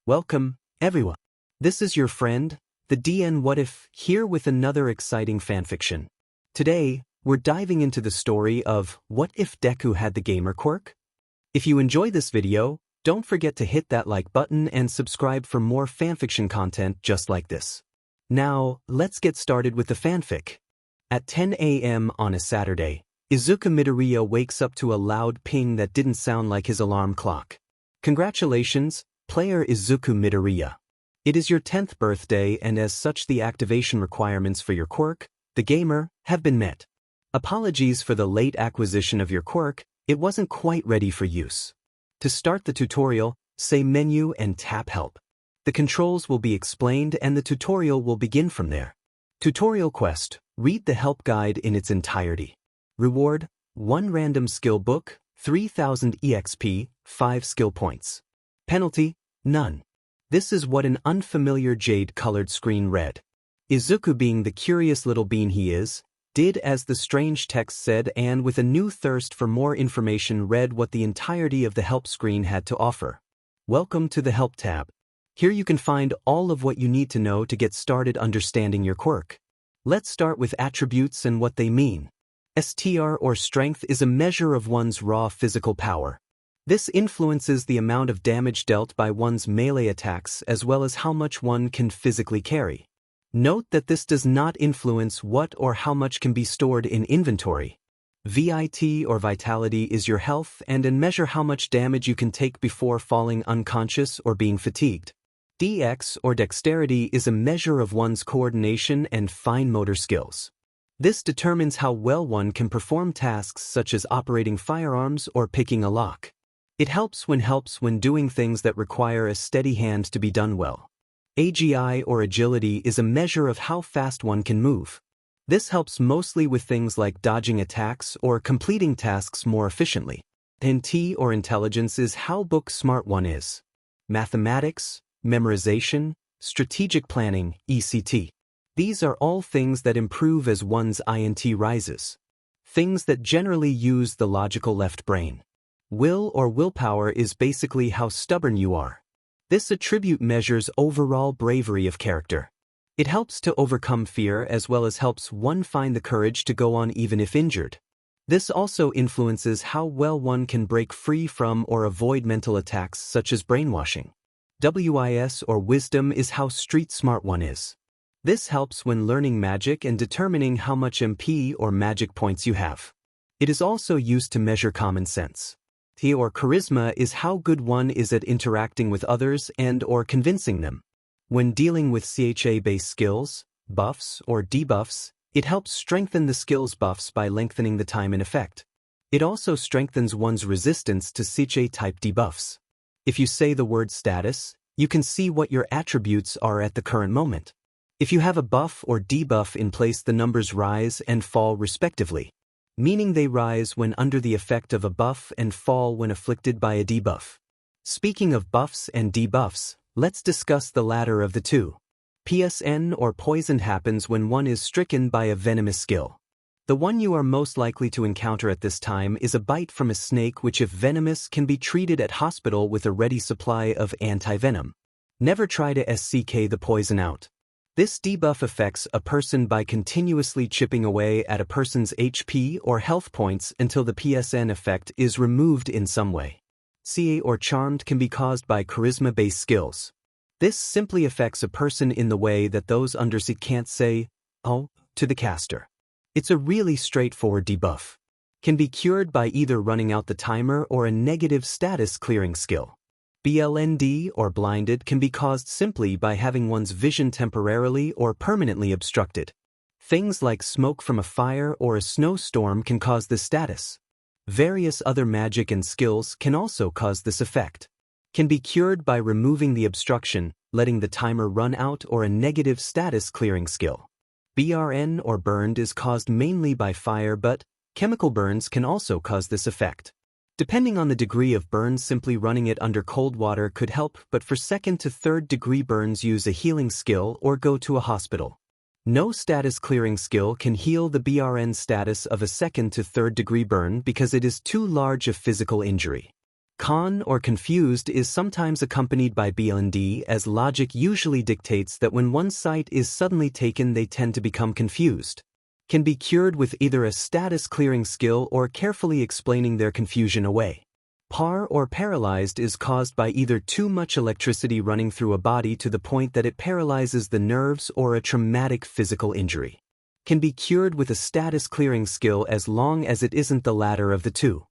Welcome, everyone. This is your friend, the DN What If, here with another exciting fanfiction. Today, we're diving into the story of What If Deku Had the Gamer Quirk? If you enjoy this video, don't forget to hit that like button and subscribe for more fanfiction content just like this. Now, let's get started with the fanfic. At 10 a.m. on a Saturday, Izuku Midoriya wakes up to a loud ping that didn't sound like his alarm clock. Congratulations, player Izuku Midoriya. It is your 10th birthday and as such the activation requirements for your quirk, the gamer, have been met. Apologies for the late acquisition of your quirk, it wasn't quite ready for use. To start the tutorial, say menu and tap help. The controls will be explained and the tutorial will begin from there. Tutorial quest, read the help guide in its entirety. Reward, 1 random skill book, 3000 EXP, 5 skill points. Penalty, none. This is what an unfamiliar jade-colored screen read. Izuku, being the curious little bean he is, did as the strange text said and with a new thirst for more information read what the entirety of the help screen had to offer. Welcome to the Help tab. Here you can find all of what you need to know to get started understanding your quirk. Let's start with attributes and what they mean. STR or strength is a measure of one's raw physical power. This influences the amount of damage dealt by one's melee attacks as well as how much one can physically carry. Note that this does not influence what or how much can be stored in inventory. VIT or vitality is your health and measure how much damage you can take before falling unconscious or being fatigued. DX or dexterity is a measure of one's coordination and fine motor skills. This determines how well one can perform tasks such as operating firearms or picking a lock. It helps when doing things that require a steady hand to be done well. AGI or agility is a measure of how fast one can move. This helps mostly with things like dodging attacks or completing tasks more efficiently. NT or intelligence is how book smart one is. Mathematics, memorization, strategic planning, ECT. These are all things that improve as one's INT rises. Things that generally use the logical left brain. Will or willpower is basically how stubborn you are. This attribute measures overall bravery of character. It helps to overcome fear as well as helps one find the courage to go on even if injured. This also influences how well one can break free from or avoid mental attacks such as brainwashing. WIS or wisdom is how street smart one is. This helps when learning magic and determining how much MP or magic points you have. It is also used to measure common sense. T or charisma is how good one is at interacting with others and or convincing them. When dealing with CHA-based skills, buffs, or debuffs, it helps strengthen the skills buffs by lengthening the time in effect. It also strengthens one's resistance to CHA-type debuffs. If you say the word status, you can see what your attributes are at the current moment. If you have a buff or debuff in place, the numbers rise and fall respectively, meaning they rise when under the effect of a buff and fall when afflicted by a debuff. Speaking of buffs and debuffs, let's discuss the latter of the two. PSN or poisoned happens when one is stricken by a venomous skill. The one you are most likely to encounter at this time is a bite from a snake, which if venomous can be treated at hospital with a ready supply of anti-venom. Never try to SCK the poison out. This debuff affects a person by continuously chipping away at a person's HP or health points until the PSN effect is removed in some way. CA or charmed can be caused by charisma-based skills. This simply affects a person in the way that those under C can't say, "oh," to the caster. It's a really straightforward debuff. Can be cured by either running out the timer or a negative status clearing skill. BLND or blinded can be caused simply by having one's vision temporarily or permanently obstructed. Things like smoke from a fire or a snowstorm can cause this status. Various other magic and skills can also cause this effect. Can be cured by removing the obstruction, letting the timer run out, or a negative status clearing skill. BRN or burned is caused mainly by fire, but chemical burns can also cause this effect. Depending on the degree of burn, simply running it under cold water could help, but for 2nd to 3rd degree burns, use a healing skill or go to a hospital. No status clearing skill can heal the BRN status of a 2nd to 3rd degree burn because it is too large a physical injury. Con or confused is sometimes accompanied by BLD, as logic usually dictates that when one site is suddenly taken they tend to become confused. Can be cured with either a status clearing skill or carefully explaining their confusion away. Par or paralyzed is caused by either too much electricity running through a body to the point that it paralyzes the nerves or a traumatic physical injury. Can be cured with a status clearing skill as long as it isn't the latter of the two.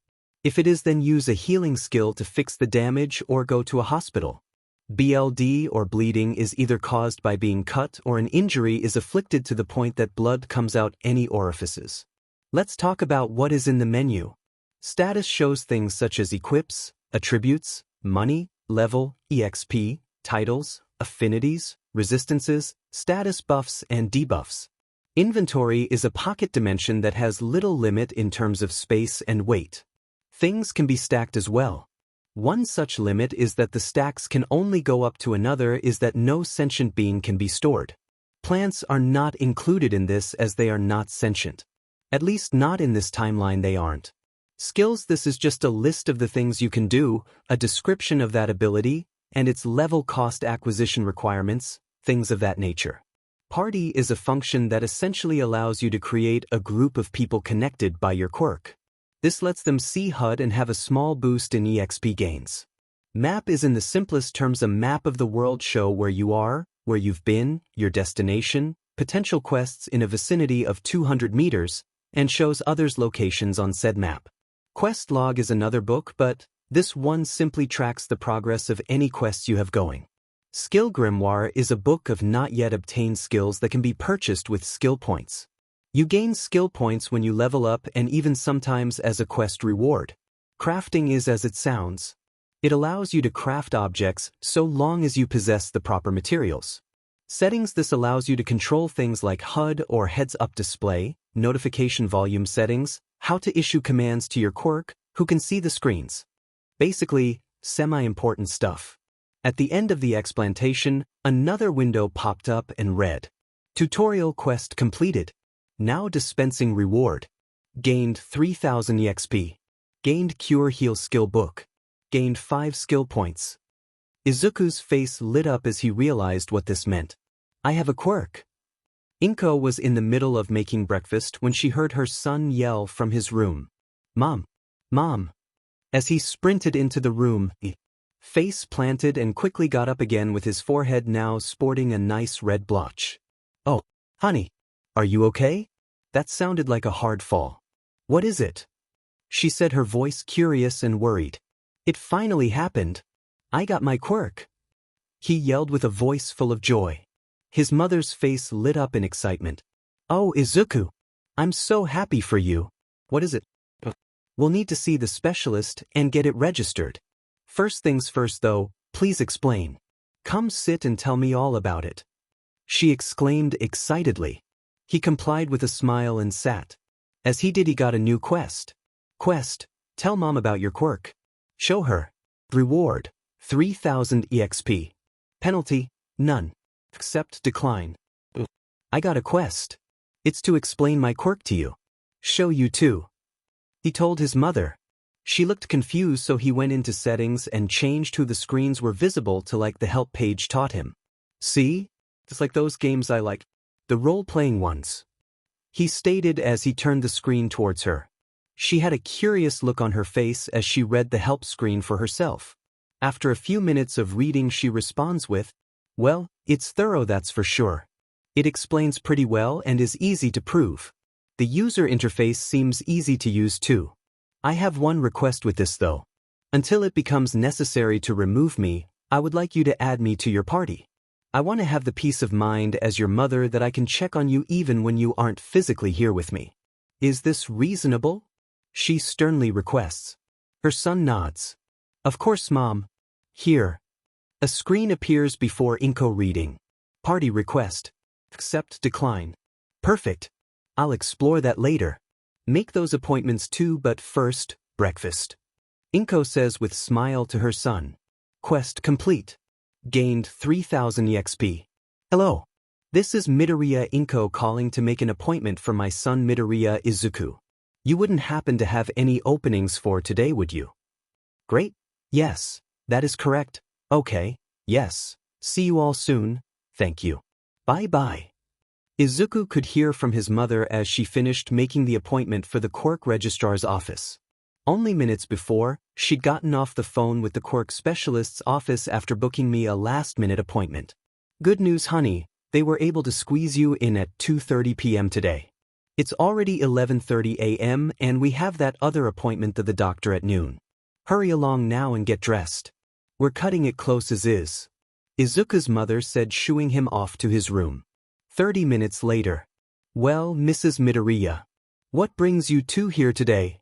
If it is, then use a healing skill to fix the damage or go to a hospital. BLD or bleeding is either caused by being cut or an injury is afflicted to the point that blood comes out any orifices. Let's talk about what is in the menu. Status shows things such as equips, attributes, money, level, EXP, titles, affinities, resistances, status buffs and debuffs. Inventory is a pocket dimension that has little limit in terms of space and weight. Things can be stacked as well. One such limit is that the stacks can only go up to, another is that no sentient being can be stored. Plants are not included in this as they are not sentient. At least not in this timeline they aren't. Skills: this is just a list of the things you can do, a description of that ability, and its level, cost, acquisition requirements, things of that nature. Party is a function that essentially allows you to create a group of people connected by your quirk. This lets them see HUD and have a small boost in EXP gains. Map is in the simplest terms a map of the world, show where you are, where you've been, your destination, potential quests in a vicinity of 200 meters, and shows others' locations on said map. Quest log is another book, but this one simply tracks the progress of any quests you have going. Skill grimoire is a book of not yet obtained skills that can be purchased with skill points. You gain skill points when you level up and even sometimes as a quest reward. Crafting is as it sounds. It allows you to craft objects so long as you possess the proper materials. Settings: this allows you to control things like HUD or heads-up display, notification volume settings, how to issue commands to your quirk, who can see the screens. Basically, semi-important stuff. At the end of the explanation, another window popped up and read, "Tutorial quest completed. Now dispensing reward. Gained 3000 EXP. Gained Cure Heal skill book. Gained 5 skill points." Izuku's face lit up as he realized what this meant. "I have a quirk." Inko was in the middle of making breakfast when she heard her son yell from his room, "Mom! Mom!" As he sprinted into the room, he face planted and quickly got up again with his forehead now sporting a nice red blotch. "Oh, honey. Are you okay? That sounded like a hard fall." "What is it?" she said, her voice curious and worried. "It finally happened. I got my quirk," he yelled with a voice full of joy. His mother's face lit up in excitement. "Oh, Izuku, I'm so happy for you. What is it?" "We'll need to see the specialist and get it registered. First things first though, please explain. Come sit and tell me all about it," she exclaimed excitedly. He complied with a smile and sat. As he did, he got a new quest. Quest: tell mom about your quirk. Show her. Reward: 3000 EXP. Penalty: none. Accept, decline. I got a quest. It's to explain my quirk to you. Show you too, he told his mother. She looked confused, so he went into settings and changed who the screens were visible to like the help page taught him. "See? It's like those games I like. The role-playing ones," he stated as he turned the screen towards her. She had a curious look on her face as she read the help screen for herself. After a few minutes of reading, she responds with, "Well, it's thorough, that's for sure. It explains pretty well and is easy to prove. The user interface seems easy to use too. I have one request with this though. Until it becomes necessary to remove me, I would like you to add me to your party. I want to have the peace of mind as your mother that I can check on you even when you aren't physically here with me. Is this reasonable?" she sternly requests. Her son nods. "Of course, Mom. Here." A screen appears before Inko reading, "Party request. Accept, decline." "Perfect. I'll explore that later. Make those appointments too, but first, breakfast," Inko says with smile to her son. Quest complete. Gained 3000 EXP. "Hello. This is Midoriya Inko calling to make an appointment for my son Midoriya Izuku. You wouldn't happen to have any openings for today, would you?" "Great. Yes, that is correct. Okay, yes. See you all soon, thank you. Bye-bye. Izuku could hear from his mother as she finished making the appointment for the Quirk registrar's office. Only minutes before, she'd gotten off the phone with the Quirk specialist's office after booking me a last-minute appointment. Good news, honey, they were able to squeeze you in at 2:30 p.m. today. It's already 11:30 a.m. and we have that other appointment with the doctor at noon. Hurry along now and get dressed. We're cutting it close as is. Izuku's mother said, shooing him off to his room. 30 minutes later. Well, Mrs. Midoriya, what brings you two here today?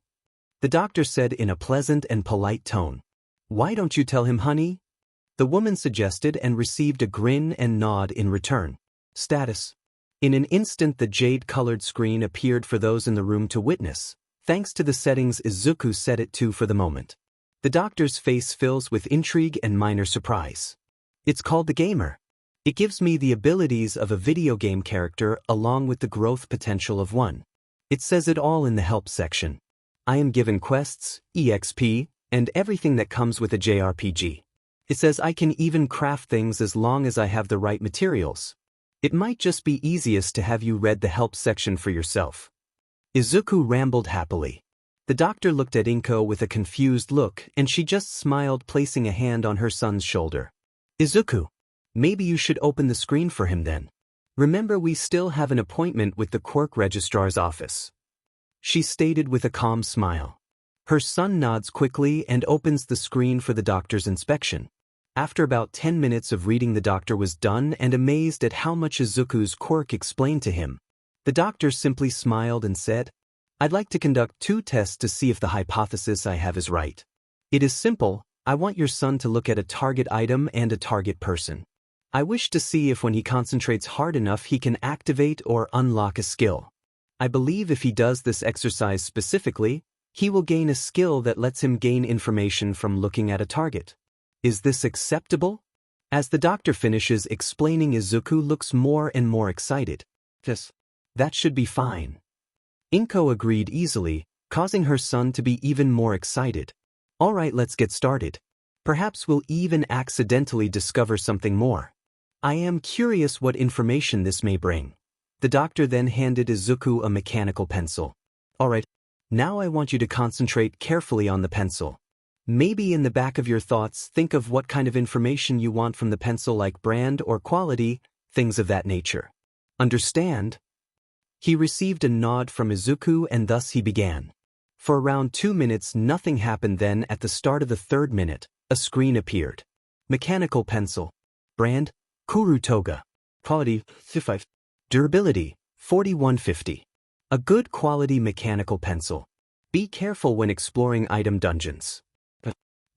The doctor said in a pleasant and polite tone. Why don't you tell him, honey? The woman suggested and received a grin and nod in return. Status. In an instant the jade-colored screen appeared for those in the room to witness, thanks to the settings Izuku set it to for the moment. The doctor's face fills with intrigue and minor surprise. It's called the gamer. It gives me the abilities of a video game character along with the growth potential of one. It says it all in the help section. I am given quests, EXP, and everything that comes with a JRPG. It says I can even craft things as long as I have the right materials. It might just be easiest to have you read the help section for yourself. Izuku rambled happily. The doctor looked at Inko with a confused look and she just smiled, placing a hand on her son's shoulder. Izuku, maybe you should open the screen for him then. Remember, we still have an appointment with the Quirk registrar's office. She stated with a calm smile. Her son nods quickly and opens the screen for the doctor's inspection. After about 10 minutes of reading, the doctor was done and amazed at how much Izuku's Quirk explained to him. The doctor simply smiled and said, I'd like to conduct 2 tests to see if the hypothesis I have is right. It is simple. I want your son to look at a target item and a target person. I wish to see if when he concentrates hard enough he can activate or unlock a skill. I believe if he does this exercise specifically, he will gain a skill that lets him gain information from looking at a target. Is this acceptable? As the doctor finishes explaining, Izuku looks more and more excited. Yes, that should be fine. Inko agreed easily, causing her son to be even more excited. All right, let's get started. Perhaps we'll even accidentally discover something more. I am curious what information this may bring. The doctor then handed Izuku a mechanical pencil. All right, now I want you to concentrate carefully on the pencil. Maybe in the back of your thoughts, think of what kind of information you want from the pencil, like brand or quality, things of that nature. Understand? He received a nod from Izuku and thus he began. For around 2 minutes nothing happened. Then at the start of the 3rd minute, a screen appeared. Mechanical pencil. Brand, Kurutoga. Quality, 55. Durability, 4150. A good quality mechanical pencil. Be careful when exploring item dungeons.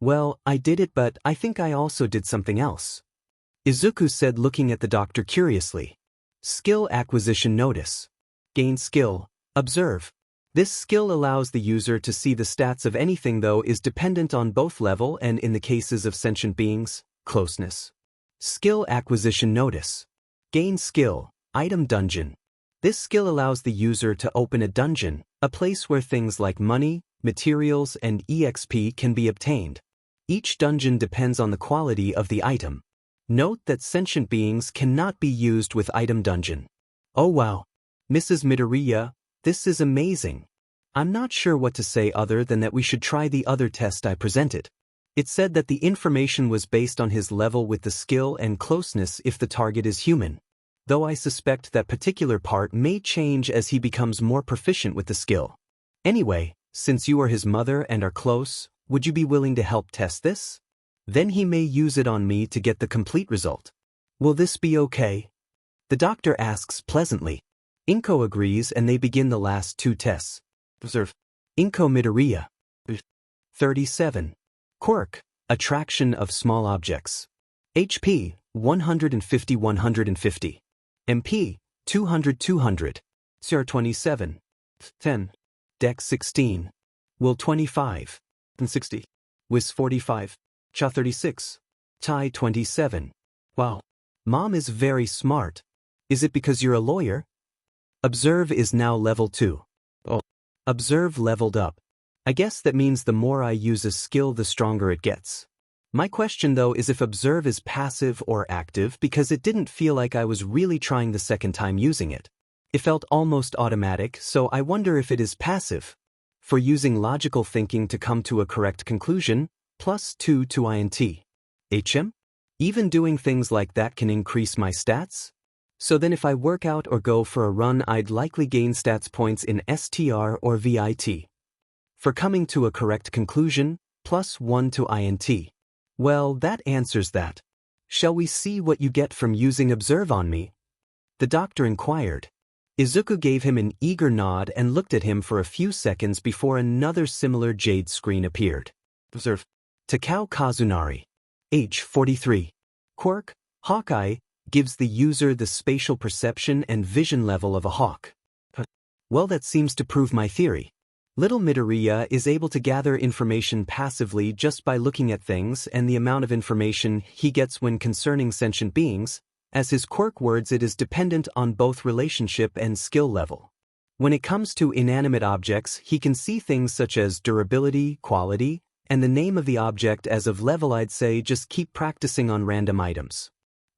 Well, I did it, but I think I also did something else. Izuku said, looking at the doctor curiously. Skill acquisition notice. Gain skill. Observe. This skill allows the user to see the stats of anything, though is dependent on both level and, in the cases of sentient beings, closeness. Skill acquisition notice. Gain skill. Item dungeon. This skill allows the user to open a dungeon, a place where things like money, materials, and EXP can be obtained. Each dungeon depends on the quality of the item. Note that sentient beings cannot be used with item dungeon. Oh wow. Mrs. Midoriya, this is amazing. I'm not sure what to say other than that we should try the other test I presented. It said that the information was based on his level with the skill and closeness if the target is human. Though I suspect that particular part may change as he becomes more proficient with the skill. Anyway, since you are his mother and are close, would you be willing to help test this? Then he may use it on me to get the complete result. Will this be okay? The doctor asks pleasantly. Inko agrees and they begin the last 2 tests. Observe. Inko Midoriya. 37. Quirk, attraction of small objects. HP, 150-150. MP, 200-200. CR 27. 10. Dex 16. Will 25. And 60. Whiz 45. Cha 36. Tai 27. Wow. Mom is very smart. Is it because you're a lawyer? Observe is now level 2. Oh. Observe leveled up. I guess that means the more I use a skill, the stronger it gets. My question though is if observe is passive or active, because it didn't feel like I was really trying the second time using it. It felt almost automatic, so I wonder if it is passive. For using logical thinking to come to a correct conclusion, +2 to INT. HM? Even doing things like that can increase my stats? So then if I work out or go for a run, I'd likely gain stats points in STR or VIT. For coming to a correct conclusion, +1 to INT. Well, that answers that. Shall we see what you get from using observe on me? The doctor inquired. Izuku gave him an eager nod and looked at him for a few seconds before another similar jade screen appeared. Observe. Takao Kazunari. Age 43. Quirk, Hawkeye, gives the user the spatial perception and vision level of a hawk. Well, that seems to prove my theory. Little Midoriya is able to gather information passively just by looking at things, and the amount of information he gets when concerning sentient beings, as his Quirk words, it is dependent on both relationship and skill level. When it comes to inanimate objects, he can see things such as durability, quality, and the name of the object as of level. I'd say just keep practicing on random items.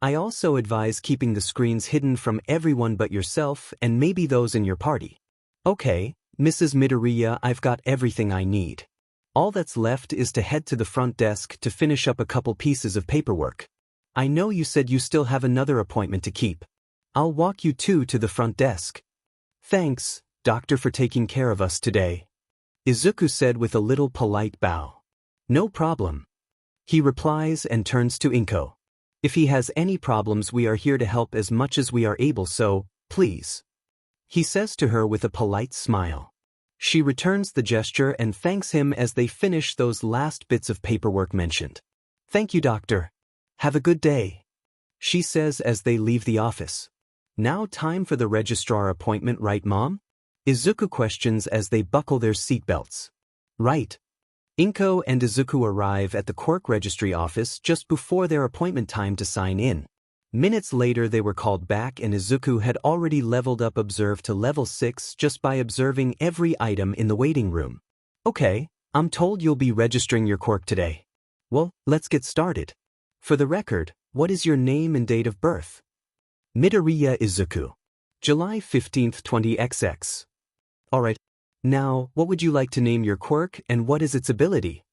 I also advise keeping the screens hidden from everyone but yourself and maybe those in your party. Okay, Mrs. Midoriya, I've got everything I need. All that's left is to head to the front desk to finish up a couple pieces of paperwork. I know you said you still have another appointment to keep. I'll walk you two to the front desk. Thanks, doctor, for taking care of us today. Izuku said with a little polite bow. No problem. He replies and turns to Inko. If he has any problems, we are here to help as much as we are able, so, please. He says to her with a polite smile. She returns the gesture and thanks him as they finish those last bits of paperwork mentioned. Thank you, doctor. Have a good day, she says as they leave the office. Now time for the registrar appointment, right, Mom? Izuku questions as they buckle their seatbelts. Right. Inko and Izuku arrive at the Quirk registry office just before their appointment time to sign in. Minutes later they were called back and Izuku had already leveled up observe to level 6 just by observing every item in the waiting room. Okay, I'm told you'll be registering your Quirk today. Well, let's get started. For the record, what is your name and date of birth? Midoriya Izuku. July 15th, 20XX. Alright, now, what would you like to name your Quirk and what is its ability?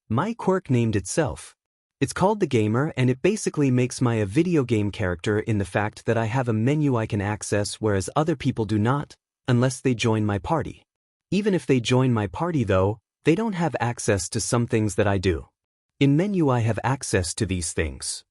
My Quirk named itself. It's called the Gamer and it basically makes me a video game character in the fact that I have a menu I can access whereas other people do not, unless they join my party. Even if they join my party though, they don't have access to some things that I do. In menu I have access to these things.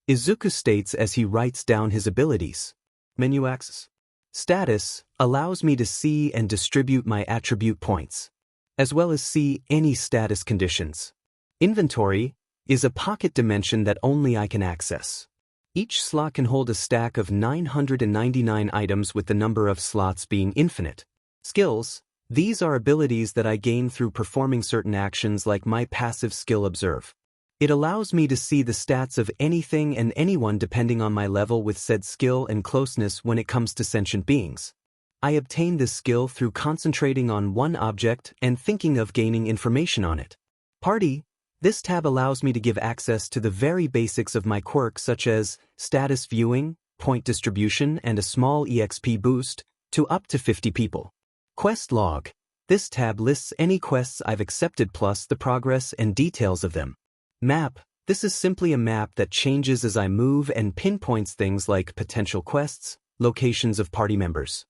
Izuku states as he writes down his abilities. Menu access. Status allows me to see and distribute my attribute points, as well as see any status conditions. Inventory is a pocket dimension that only I can access. Each slot can hold a stack of 999 items with the number of slots being infinite. Skills. These are abilities that I gain through performing certain actions like my passive skill observe. It allows me to see the stats of anything and anyone depending on my level with said skill and closeness when it comes to sentient beings. I obtain this skill through concentrating on one object and thinking of gaining information on it. Party. This tab allows me to give access to the very basics of my Quirk such as status viewing, point distribution and a small EXP boost to up to 50 people. Quest log. This tab lists any quests I've accepted plus the progress and details of them. Map. This is simply a map that changes as I move and pinpoints things like potential quests, locations of party members.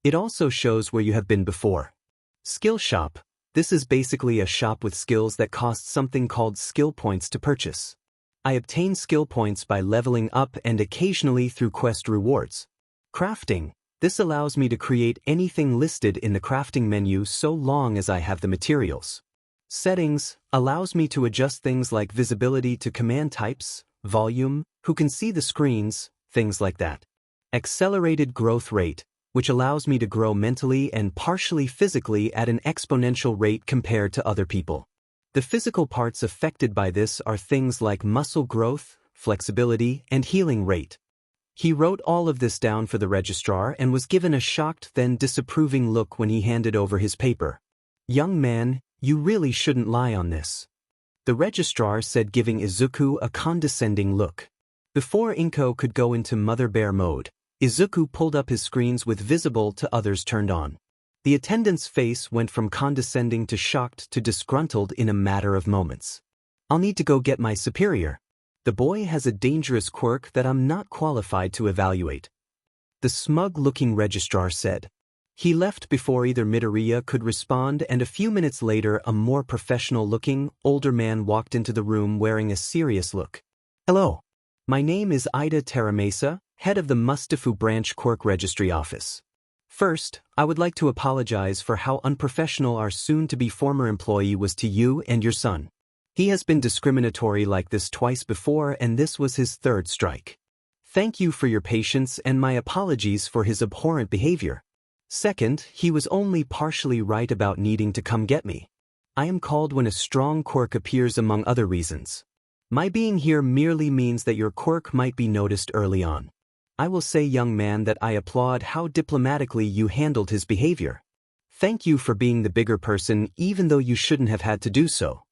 It also shows where you have been before. Skill shop. This is basically a shop with skills that cost something called skill points to purchase. I obtain skill points by leveling up and occasionally through quest rewards. Crafting. This allows me to create anything listed in the crafting menu so long as I have the materials. Settings allows me to adjust things like visibility to command types, volume, who can see the screens, things like that. Accelerated growth rate, which allows me to grow mentally and partially physically at an exponential rate compared to other people. The physical parts affected by this are things like muscle growth, flexibility, and healing rate. He wrote all of this down for the registrar and was given a shocked then disapproving look when he handed over his paper. Young man, You really shouldn't lie on this, the registrar said, giving Izuku a condescending look. Before Inko could go into Mother Bear mode, Izuku pulled up his screens with visible to others turned on. The attendant's face went from condescending to shocked to disgruntled in a matter of moments. I'll need to go get my superior. The boy has a dangerous quirk that I'm not qualified to evaluate, the smug-looking registrar said. He left before either Midoriya could respond, and a few minutes later a more professional-looking, older man walked into the room wearing a serious look. Hello. My name is Ida Teramesa, head of the Mustafu Branch Quirk Registry Office. First, I would like to apologize for how unprofessional our soon-to-be former employee was to you and your son. He has been discriminatory like this twice before, and this was his third strike. Thank you for your patience and my apologies for his abhorrent behavior. Second, he was only partially right about needing to come get me. I am called when a strong quirk appears among other reasons. My being here merely means that your quirk might be noticed early on. I will say, young man, that I applaud how diplomatically you handled his behavior. Thank you for being the bigger person even though you shouldn't have had to do so.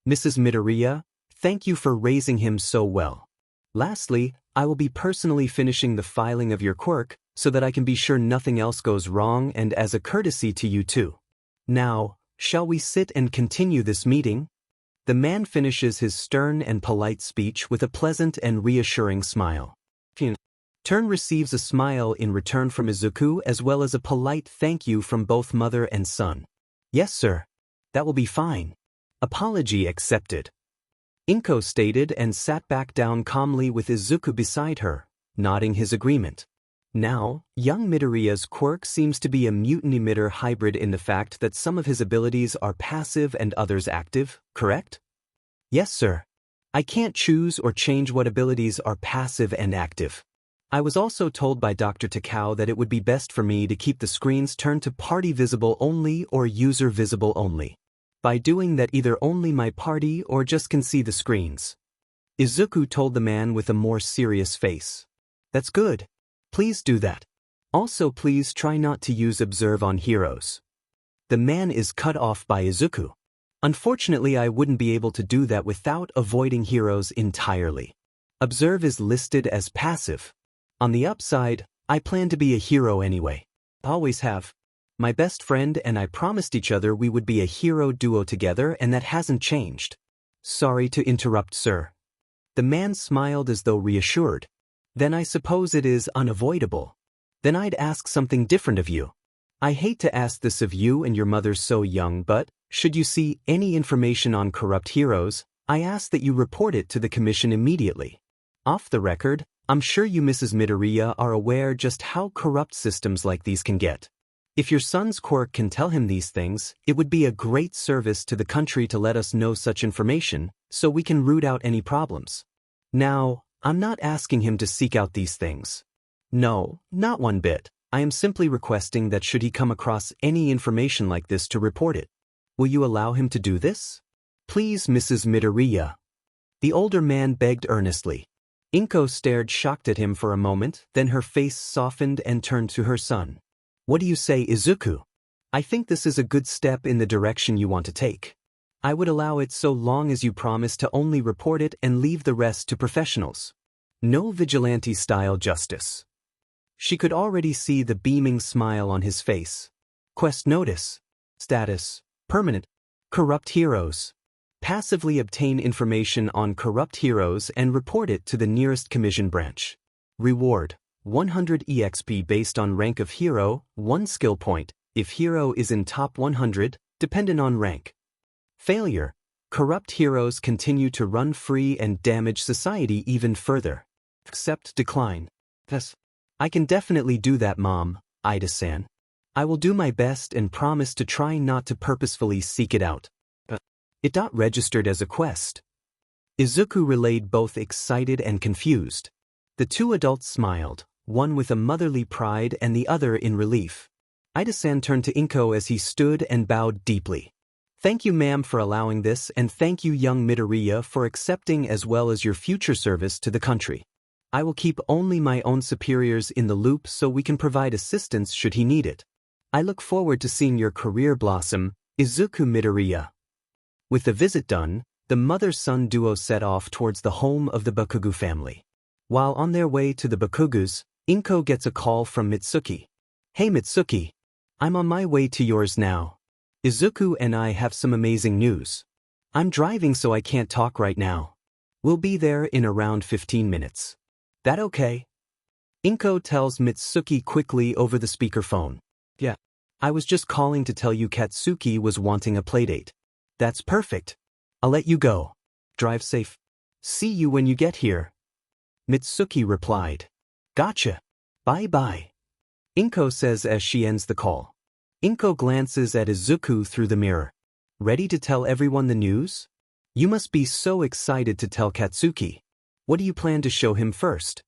Mrs. Midoriya, thank you for raising him so well. Lastly, I will be personally finishing the filing of your quirk so that I can be sure nothing else goes wrong, and as a courtesy to you too. Now, shall we sit and continue this meeting? The man finishes his stern and polite speech with a pleasant and reassuring smile. Turn receives a smile in return from Izuku as well as a polite thank you from both mother and son. Yes, sir. That will be fine. Apology accepted. Inko stated and sat back down calmly with Izuku beside her, nodding his agreement. Now, young Midoriya's quirk seems to be a mutant emitter hybrid in the fact that some of his abilities are passive and others active, correct? Yes, sir. I can't choose or change what abilities are passive and active. I was also told by Dr. Takao that it would be best for me to keep the screens turned to party visible only or user visible only. By doing that, either only my party or just can see the screens. Izuku told the man with a more serious face. That's good. Please do that. Also, please try not to use observe on heroes. The man is cut off by Izuku. Unfortunately, I wouldn't be able to do that without avoiding heroes entirely. Observe is listed as passive. On the upside, I plan to be a hero anyway. Always have. My best friend and I promised each other we would be a hero duo together, and that hasn't changed. Sorry to interrupt, sir. The man smiled as though reassured. Then I suppose it is unavoidable. Then I'd ask something different of you. I hate to ask this of you and your mother so young, but should you see any information on corrupt heroes, I ask that you report it to the commission immediately. Off the record, I'm sure you Mrs. Midoriya are aware just how corrupt systems like these can get. If your son's quirk can tell him these things, it would be a great service to the country to let us know such information, so we can root out any problems. Now, I'm not asking him to seek out these things. No, not one bit. I am simply requesting that should he come across any information like this to report it. Will you allow him to do this? Please, Mrs. Midoriya. The older man begged earnestly. Inko stared shocked at him for a moment, then her face softened and turned to her son. What do you say, Izuku? I think this is a good step in the direction you want to take. I would allow it so long as you promise to only report it and leave the rest to professionals. No vigilante-style justice. She could already see the beaming smile on his face. Quest notice. Status. Permanent. Corrupt heroes. Passively obtain information on corrupt heroes and report it to the nearest commission branch. Reward. 100 EXP based on rank of hero, 1 skill point, if hero is in top 100, dependent on rank. Failure. Corrupt heroes continue to run free and damage society even further. Accept decline. Yes. I can definitely do that, Mom, Ida-san. I will do my best and promise to try not to purposefully seek it out. It not registered as a quest. Izuku relayed, both excited and confused. The two adults smiled, one with a motherly pride and the other in relief. Ida-san turned to Inko as he stood and bowed deeply. Thank you, ma'am, for allowing this, and thank you, young Midoriya, for accepting as well as your future service to the country. I will keep only my own superiors in the loop so we can provide assistance should he need it. I look forward to seeing your career blossom, Izuku Midoriya. With the visit done, the mother-son duo set off towards the home of the Bakugu family. While on their way to the Bakugus, Inko gets a call from Mitsuki. Hey Mitsuki. I'm on my way to yours now. Izuku and I have some amazing news. I'm driving so I can't talk right now. We'll be there in around 15 minutes. That okay? Inko tells Mitsuki quickly over the speakerphone. Yeah. I was just calling to tell you Katsuki was wanting a playdate. That's perfect. I'll let you go. Drive safe. See you when you get here. Mitsuki replied. Gotcha. Bye-bye. Inko says as she ends the call. Inko glances at Izuku through the mirror. Ready to tell everyone the news? You must be so excited to tell Katsuki. What do you plan to show him first?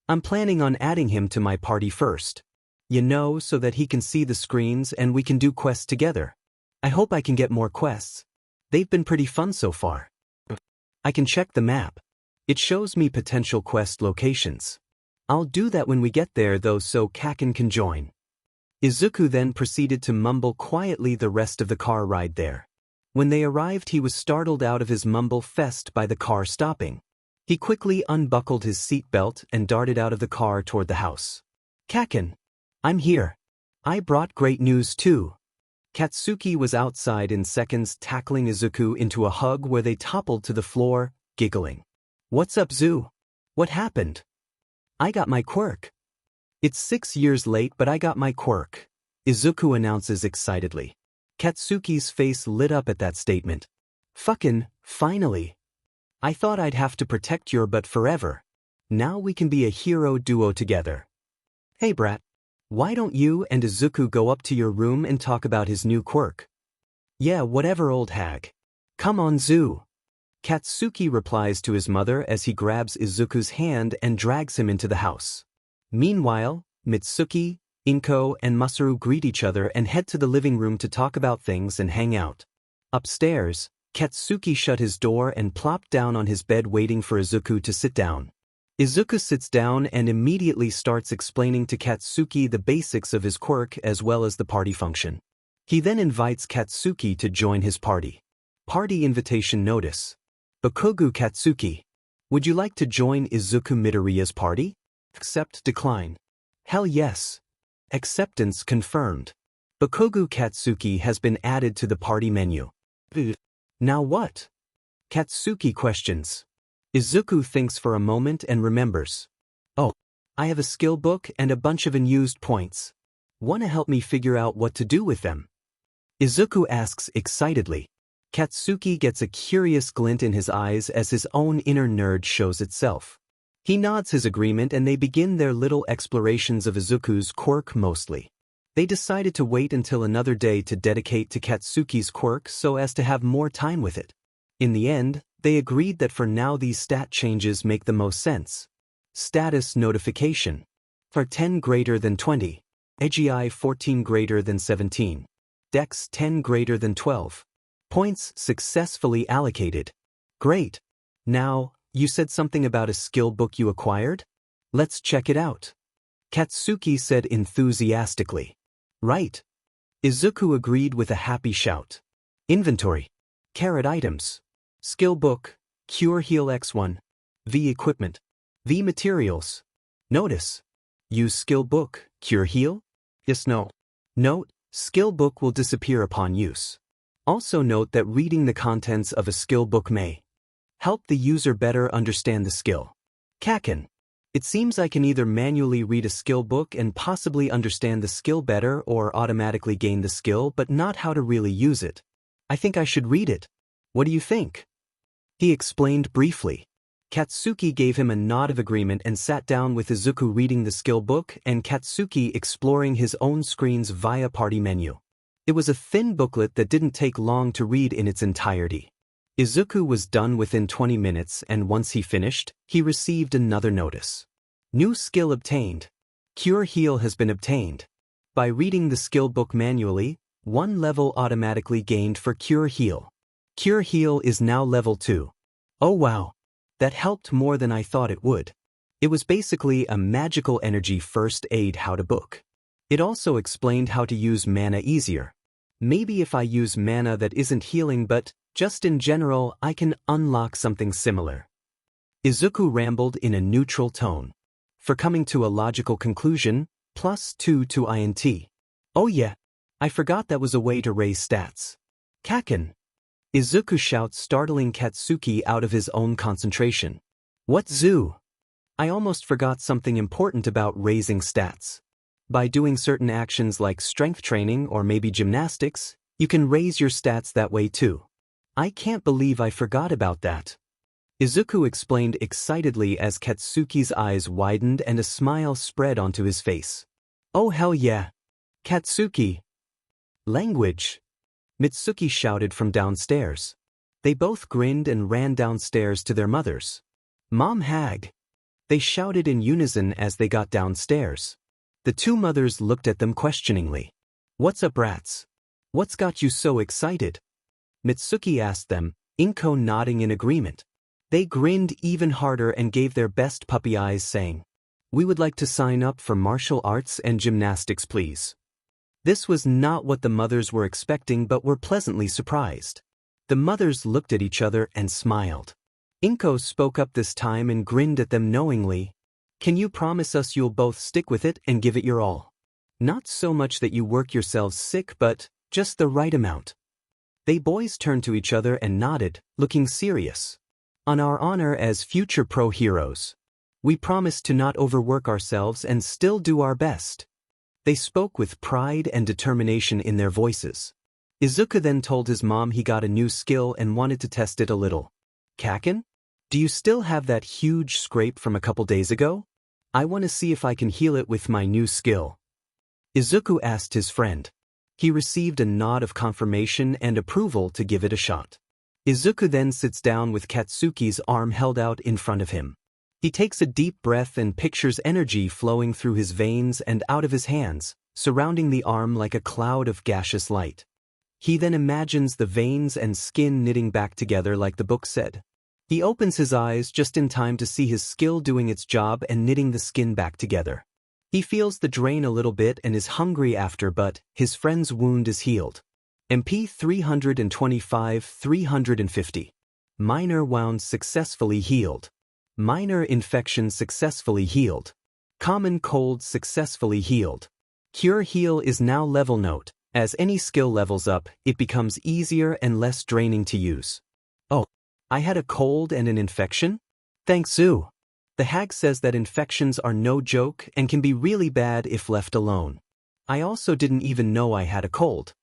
I'm planning on adding him to my party first. You know, so that he can see the screens and we can do quests together. I hope I can get more quests. They've been pretty fun so far. I can check the map. It shows me potential quest locations. I'll do that when we get there though so Kaken can join. Izuku then proceeded to mumble quietly the rest of the car ride there. When they arrived he was startled out of his mumble fest by the car stopping. He quickly unbuckled his seatbelt and darted out of the car toward the house. Kaken. I'm here. I brought great news too. Katsuki was outside in seconds tackling Izuku into a hug where they toppled to the floor, giggling. What's up Zu? What happened? I got my quirk. It's 6 years late but I got my quirk. Izuku announces excitedly. Katsuki's face lit up at that statement. Fucking, finally. I thought I'd have to protect your butt forever. Now we can be a hero duo together. Hey brat. Why don't you and Izuku go up to your room and talk about his new quirk? Yeah, whatever old hag. Come on Zu. Katsuki replies to his mother as he grabs Izuku's hand and drags him into the house. Meanwhile, Mitsuki, Inko and Masaru greet each other and head to the living room to talk about things and hang out. Upstairs, Katsuki shut his door and plopped down on his bed waiting for Izuku to sit down. Izuku sits down and immediately starts explaining to Katsuki the basics of his quirk as well as the party function. He then invites Katsuki to join his party. Party invitation notice. Bakugu Katsuki. Would you like to join Izuku Midoriya's party? Accept, decline. Hell yes. Acceptance confirmed. Bakugu Katsuki has been added to the party menu. Now what? Katsuki questions. Izuku thinks for a moment and remembers. Oh, I have a skill book and a bunch of unused points. Wanna help me figure out what to do with them? Izuku asks excitedly. Katsuki gets a curious glint in his eyes as his own inner nerd shows itself. He nods his agreement and they begin their little explorations of Izuku's quirk mostly. They decided to wait until another day to dedicate to Katsuki's quirk so as to have more time with it. In the end, they agreed that for now these stat changes make the most sense. Status notification. For 10 greater than 20. AGI 14 greater than 17. Dex 10 greater than 12. Points successfully allocated. Great. Now, you said something about a skill book you acquired? Let's check it out. Katsuki said enthusiastically. Right. Izuku agreed with a happy shout. Inventory. Carrot items. Skill book, Cure Heal X1. V equipment. V materials. Notice. Use skill book, Cure Heal? Yes, no. Note, skill book will disappear upon use. Also note that reading the contents of a skill book may help the user better understand the skill. Kaken. It seems I can either manually read a skill book and possibly understand the skill better or automatically gain the skill but not how to really use it. I think I should read it. What do you think? He explained briefly. Katsuki gave him a nod of agreement and sat down with Izuku reading the skill book and Katsuki exploring his own screens via party menu. It was a thin booklet that didn't take long to read in its entirety. Izuku was done within 20 minutes and once he finished, he received another notice. New skill obtained. Cure Heal has been obtained. By reading the skill book manually, 1 level automatically gained for Cure Heal. Cure Heal is now level 2. Oh wow. That helped more than I thought it would. It was basically a magical energy first aid how to book. It also explained how to use mana easier. Maybe if I use mana that isn't healing but Just in general, I can unlock something similar. Izuku rambled in a neutral tone. For coming to a logical conclusion, +2 to INT. Oh yeah, I forgot that was a way to raise stats. Kaken. Izuku shouts, startling Katsuki out of his own concentration. What zoo? I almost forgot something important about raising stats. By doing certain actions like strength training or maybe gymnastics, you can raise your stats that way too. I can't believe I forgot about that. Izuku explained excitedly as Katsuki's eyes widened and a smile spread onto his face. Oh hell yeah. Katsuki. Language. Mitsuki shouted from downstairs. They both grinned and ran downstairs to their mothers. Mom Hag. They shouted in unison as they got downstairs. The two mothers looked at them questioningly. What's up, rats? What's got you so excited? Mitsuki asked them, Inko nodding in agreement. They grinned even harder and gave their best puppy eyes, saying, We would like to sign up for martial arts and gymnastics, please. This was not what the mothers were expecting but were pleasantly surprised. The mothers looked at each other and smiled. Inko spoke up this time and grinned at them knowingly. Can you promise us you'll both stick with it and give it your all? Not so much that you work yourselves sick, but just the right amount. They boys turned to each other and nodded, looking serious. On our honor as future pro heroes. We promise to not overwork ourselves and still do our best. They spoke with pride and determination in their voices. Izuku then told his mom he got a new skill and wanted to test it a little. Kaken? Do you still have that huge scrape from a couple days ago? I want to see if I can heal it with my new skill. Izuku asked his friend. He received a nod of confirmation and approval to give it a shot. Izuku then sits down with Katsuki's arm held out in front of him. He takes a deep breath and pictures energy flowing through his veins and out of his hands, surrounding the arm like a cloud of gaseous light. He then imagines the veins and skin knitting back together like the book said. He opens his eyes just in time to see his skill doing its job and knitting the skin back together. He feels the drain a little bit and is hungry after, but his friend's wound is healed. MP 325-350. Minor wound successfully healed. Minor infection successfully healed. Common cold successfully healed. Cure Heal is now level note. As any skill levels up, it becomes easier and less draining to use. Oh, I had a cold and an infection? Thanks, Zoo. The hag says that infections are no joke and can be really bad if left alone. I also didn't even know I had a cold.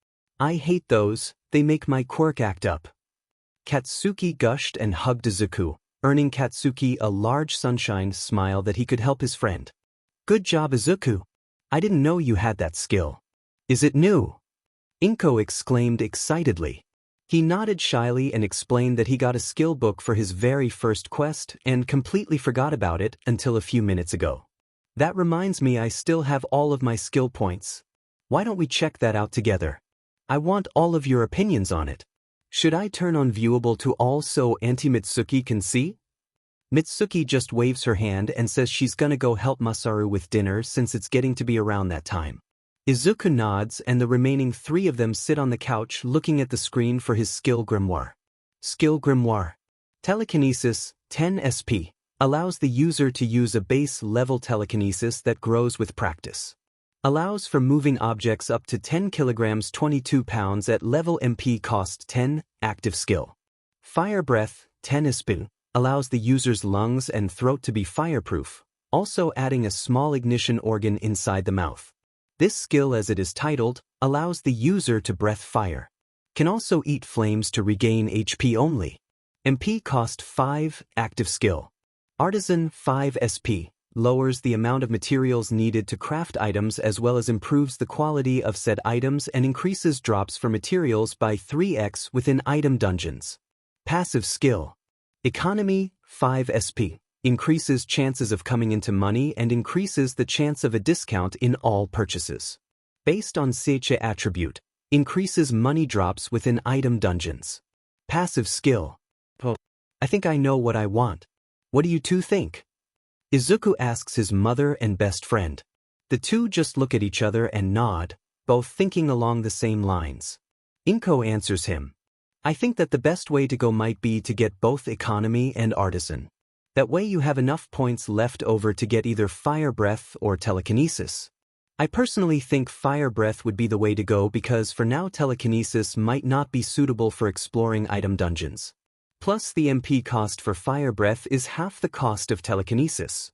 I hate those, they make my quirk act up. Katsuki gushed and hugged Izuku, earning Katsuki a large sunshine smile that he could help his friend. Good job, Izuku. I didn't know you had that skill. Is it new? Inko exclaimed excitedly. He nodded shyly and explained that he got a skill book for his very first quest and completely forgot about it until a few minutes ago. That reminds me, I still have all of my skill points. Why don't we check that out together? I want all of your opinions on it. Should I turn on viewable to all so Auntie Mitsuki can see? Mitsuki just waves her hand and says she's gonna go help Masaru with dinner since it's getting to be around that time. Izuku nods and the remaining three of them sit on the couch looking at the screen for his skill grimoire. Skill grimoire. Telekinesis, 10 SP, allows the user to use a base level telekinesis that grows with practice. Allows for moving objects up to 10 kilograms 22 pounds at level MP cost 10, active skill. Fire breath, 10 SP, allows the user's lungs and throat to be fireproof, also adding a small ignition organ inside the mouth. This skill, as it is titled, allows the user to breathe fire. Can also eat flames to regain HP only. MP cost 5, active skill. Artisan, 5 SP, lowers the amount of materials needed to craft items as well as improves the quality of said items and increases drops for materials by 3x within item dungeons. Passive skill. Economy, 5 SP, increases chances of coming into money and increases the chance of a discount in all purchases. Based on Seiche attribute, increases money drops within item dungeons. Passive skill. Oh, I think I know what I want. What do you two think? Izuku asks his mother and best friend. The two just look at each other and nod, both thinking along the same lines. Inko answers him. I think that the best way to go might be to get both economy and artisan. That way you have enough points left over to get either fire breath or telekinesis. I personally think fire breath would be the way to go because for now telekinesis might not be suitable for exploring item dungeons. Plus the MP cost for fire breath is half the cost of telekinesis.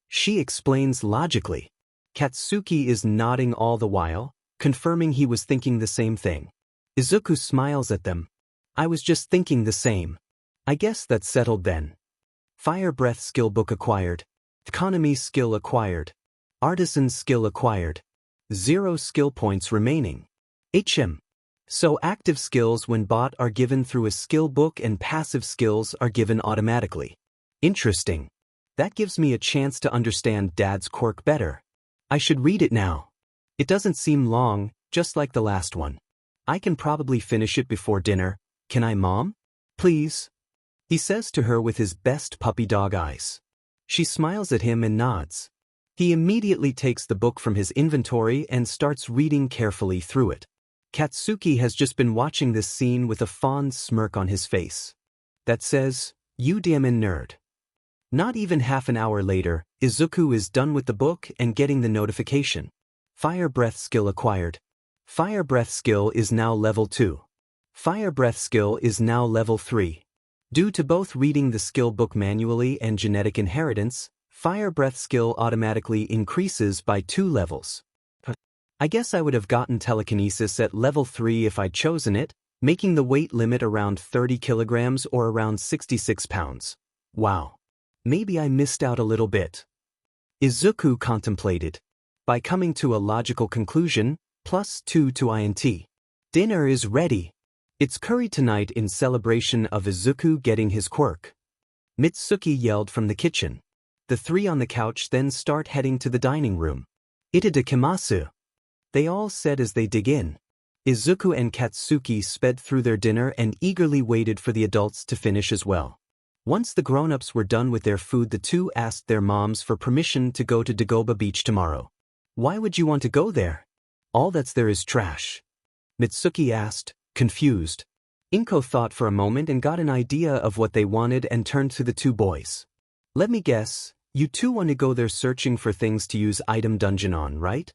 She explains logically. Katsuki is nodding all the while, confirming he was thinking the same thing. Izuku smiles at them. I was just thinking the same. I guess that's settled then. Fire breath skill book acquired. Economy skill acquired. Artisan skill acquired. 0 skill points remaining. So active skills when bought are given through a skill book and passive skills are given automatically. Interesting. That gives me a chance to understand Dad's quirk better. I should read it now. It doesn't seem long, just like the last one. I can probably finish it before dinner. Can I, Mom? Please? He says to her with his best puppy dog eyes. She smiles at him and nods. He immediately takes the book from his inventory and starts reading carefully through it. Katsuki has just been watching this scene with a fond smirk on his face. That says, "You damn nerd." Not even half an hour later, Izuku is done with the book and getting the notification. Fire breath skill acquired. Fire breath skill is now level 2. Fire breath skill is now level 3. Due to both reading the skill book manually and genetic inheritance, fire breath skill automatically increases by 2 levels. I guess I would have gotten telekinesis at level 3 if I'd chosen it, making the weight limit around 30 kilograms or around 66 pounds. Wow. Maybe I missed out a little bit. Izuku contemplated. By coming to a logical conclusion, +2 to INT. Dinner is ready. It's curry tonight in celebration of Izuku getting his quirk. Mitsuki yelled from the kitchen. The three on the couch then start heading to the dining room. Itadakimasu. They all said as they dig in. Izuku and Katsuki sped through their dinner and eagerly waited for the adults to finish as well. Once the grown-ups were done with their food, the two asked their moms for permission to go to Dagoba Beach tomorrow. Why would you want to go there? All that's there is trash. Mitsuki asked, confused. Inko thought for a moment and got an idea of what they wanted and turned to the two boys. Let me guess, you two want to go there searching for things to use item dungeon on, right?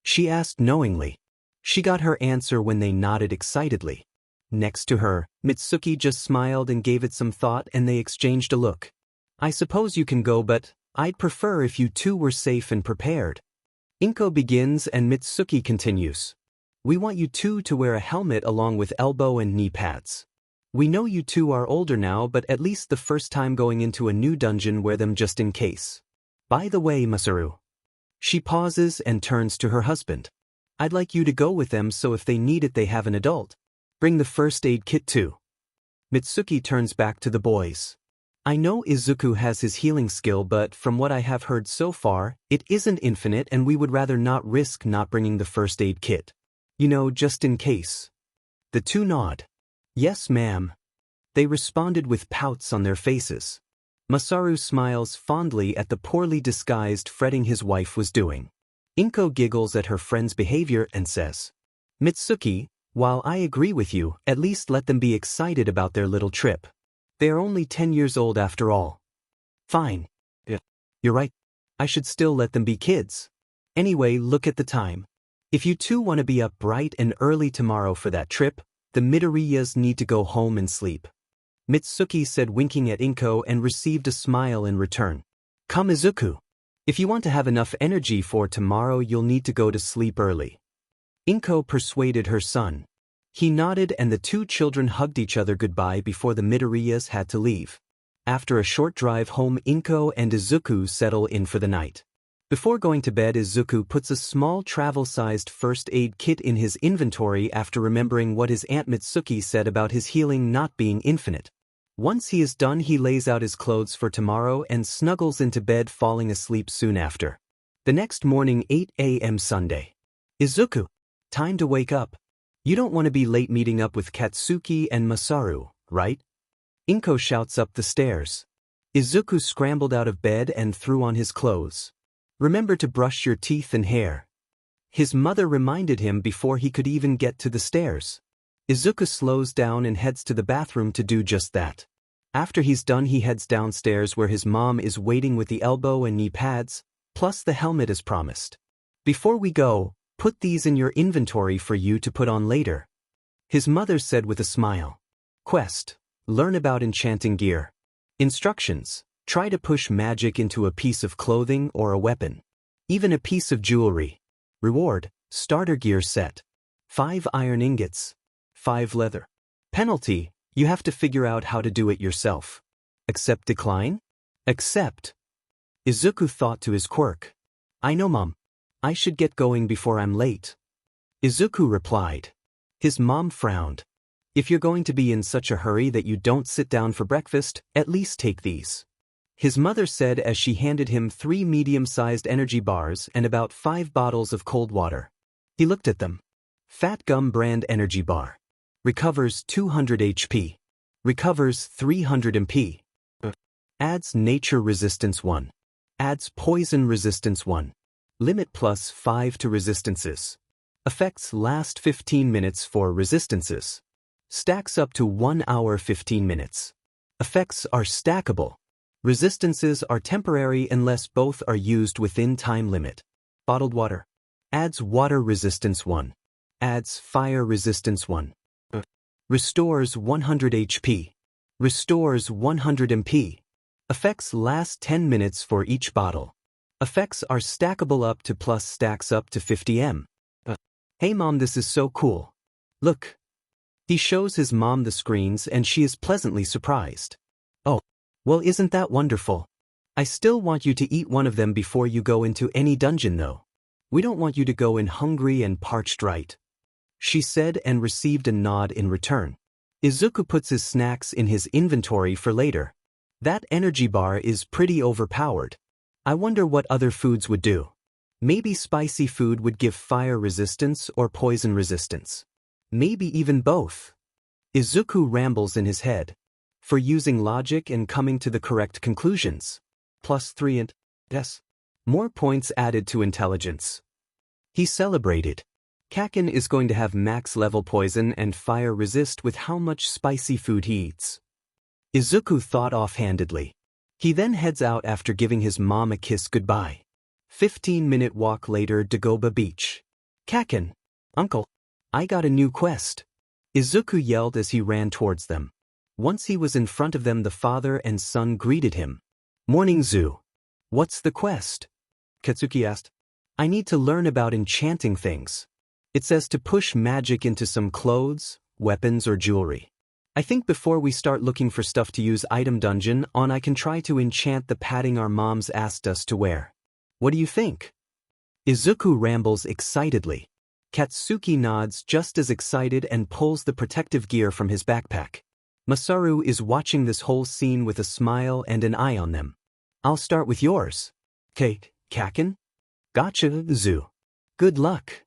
She asked knowingly. She got her answer when they nodded excitedly. Next to her, Mitsuki just smiled and gave it some thought and they exchanged a look. I suppose you can go, but I'd prefer if you two were safe and prepared. Inko begins and Mitsuki continues. We want you two to wear a helmet along with elbow and knee pads. We know you two are older now, but at least the first time going into a new dungeon, wear them just in case. By the way, Masaru. She pauses and turns to her husband. I'd like you to go with them so if they need it they have an adult. Bring the first aid kit too. Mitsuki turns back to the boys. I know Izuku has his healing skill, but from what I have heard so far, it isn't infinite and we would rather not risk not bringing the first aid kit. You know, just in case. The two nod. Yes, ma'am. They responded with pouts on their faces. Masaru smiles fondly at the poorly disguised fretting his wife was doing. Inko giggles at her friend's behavior and says, Mitsuki, while I agree with you, at least let them be excited about their little trip. They are only 10 years old after all. Fine. Yeah, you're right. I should still let them be kids. Anyway, look at the time. If you two want to be up bright and early tomorrow for that trip, the Midoriyas need to go home and sleep. Mitsuki said, winking at Inko, and received a smile in return. Come, Izuku. If you want to have enough energy for tomorrow, you'll need to go to sleep early. Inko persuaded her son. He nodded and the two children hugged each other goodbye before the Midoriyas had to leave. After a short drive home, Inko and Izuku settle in for the night. Before going to bed, Izuku puts a small travel-sized first aid kit in his inventory after remembering what his Aunt Mitsuki said about his healing not being infinite. Once he is done, he lays out his clothes for tomorrow and snuggles into bed, falling asleep soon after. The next morning, 8 a.m. Sunday. Izuku. Time to wake up. You don't want to be late meeting up with Katsuki and Masaru, right? Inko shouts up the stairs. Izuku scrambled out of bed and threw on his clothes. Remember to brush your teeth and hair. His mother reminded him before he could even get to the stairs. Izuku slows down and heads to the bathroom to do just that. After he's done, he heads downstairs where his mom is waiting with the elbow and knee pads, plus the helmet as promised. Before we go, put these in your inventory for you to put on later, his mother said with a smile. Quest: learn about enchanting gear. Instructions: try to push magic into a piece of clothing or a weapon. Even a piece of jewelry. Reward: starter gear set. 5 iron ingots. 5 leather. Penalty: you have to figure out how to do it yourself. Accept decline? Accept. Izuku thought to his quirk. I know, Mom. I should get going before I'm late. Izuku replied. His mom frowned. If you're going to be in such a hurry that you don't sit down for breakfast, at least take these. His mother said as she handed him 3 medium-sized energy bars and about 5 bottles of cold water. He looked at them. Fat Gum brand energy bar. Recovers 200 HP. Recovers 300 MP. Adds nature resistance 1. Adds poison resistance 1. Limit +5 to resistances. Effects last 15 minutes for resistances. Stacks up to 1 hour 15 minutes. Effects are stackable. Resistances are temporary unless both are used within time limit. Bottled water. Adds water resistance 1. Adds fire resistance 1. Restores 100 HP. Restores 100 MP. Effects last 10 minutes for each bottle. Effects are stackable up to plus stacks up to 50 M. Hey Mom, this is so cool. Look. He shows his mom the screens and she is pleasantly surprised. Oh, well, isn't that wonderful? I still want you to eat one of them before you go into any dungeon though. We don't want you to go in hungry and parched, right? She said and received a nod in return. Izuku puts his snacks in his inventory for later. That energy bar is pretty overpowered. I wonder what other foods would do. Maybe spicy food would give fire resistance or poison resistance. Maybe even both. Izuku rambles in his head. For using logic and coming to the correct conclusions. +3 and yes. More points added to intelligence. He celebrated. Kaken is going to have max level poison and fire resist with how much spicy food he eats. Izuku thought offhandedly. He then heads out after giving his mom a kiss goodbye. 15-minute walk later, Dagoba Beach. Kaken. Uncle. I got a new quest. Izuku yelled as he ran towards them. Once he was in front of them, the father and son greeted him. Morning, Zu. What's the quest? Katsuki asked. I need to learn about enchanting things. It says to push magic into some clothes, weapons, or jewelry. I think before we start looking for stuff to use item dungeon on, I can try to enchant the padding our moms asked us to wear. What do you think? Izuku rambles excitedly. Katsuki nods just as excited and pulls the protective gear from his backpack. Masaru is watching this whole scene with a smile and an eye on them. I'll start with yours. Kaken? Gotcha, Zu. Good luck.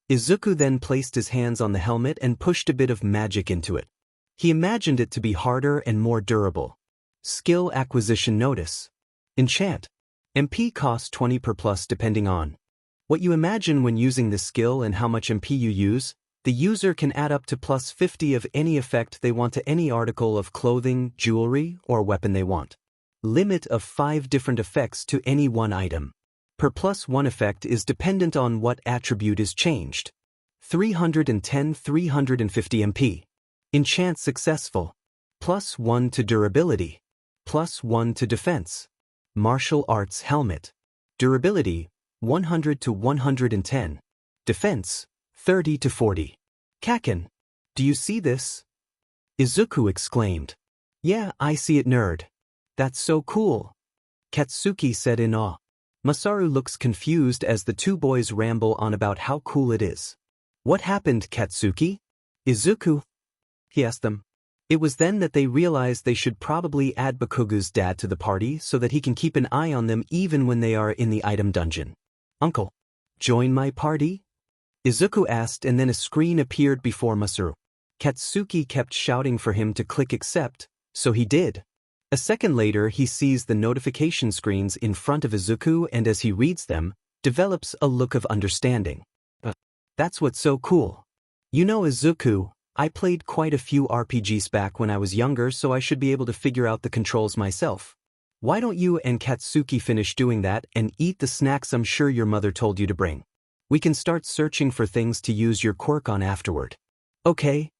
Izuku then placed his hands on the helmet and pushed a bit of magic into it. He imagined it to be harder and more durable. Skill acquisition notice. Enchant. MP costs 20 per plus depending on what you imagine when using this skill and how much MP you use. The user can add up to +50 of any effect they want to any article of clothing, jewelry, or weapon they want. Limit of 5 different effects to any one item. Per +1 effect is dependent on what attribute is changed. 350 MP. Enchant successful. +1 to durability. +1 to defense. Martial arts helmet. Durability, 100 to 110. Defense, 30 to 40. Kaken, do you see this? Izuku exclaimed. Yeah, I see it, nerd. That's so cool. Katsuki said in awe. Masaru looks confused as the two boys ramble on about how cool it is. What happened, Katsuki? Izuku? He asked them. It was then that they realized they should probably add Bakugu's dad to the party so that he can keep an eye on them even when they are in the item dungeon. Uncle, join my party? Izuku asked, and then a screen appeared before Masaru. Katsuki kept shouting for him to click accept, so he did. A second later, he sees the notification screens in front of Izuku and as he reads them, develops a look of understanding. That's what's so cool. You know, Izuku, I played quite a few RPGs back when I was younger, so I should be able to figure out the controls myself. Why don't you and Katsuki finish doing that and eat the snacks I'm sure your mother told you to bring? We can start searching for things to use your quirk on afterward. Okay.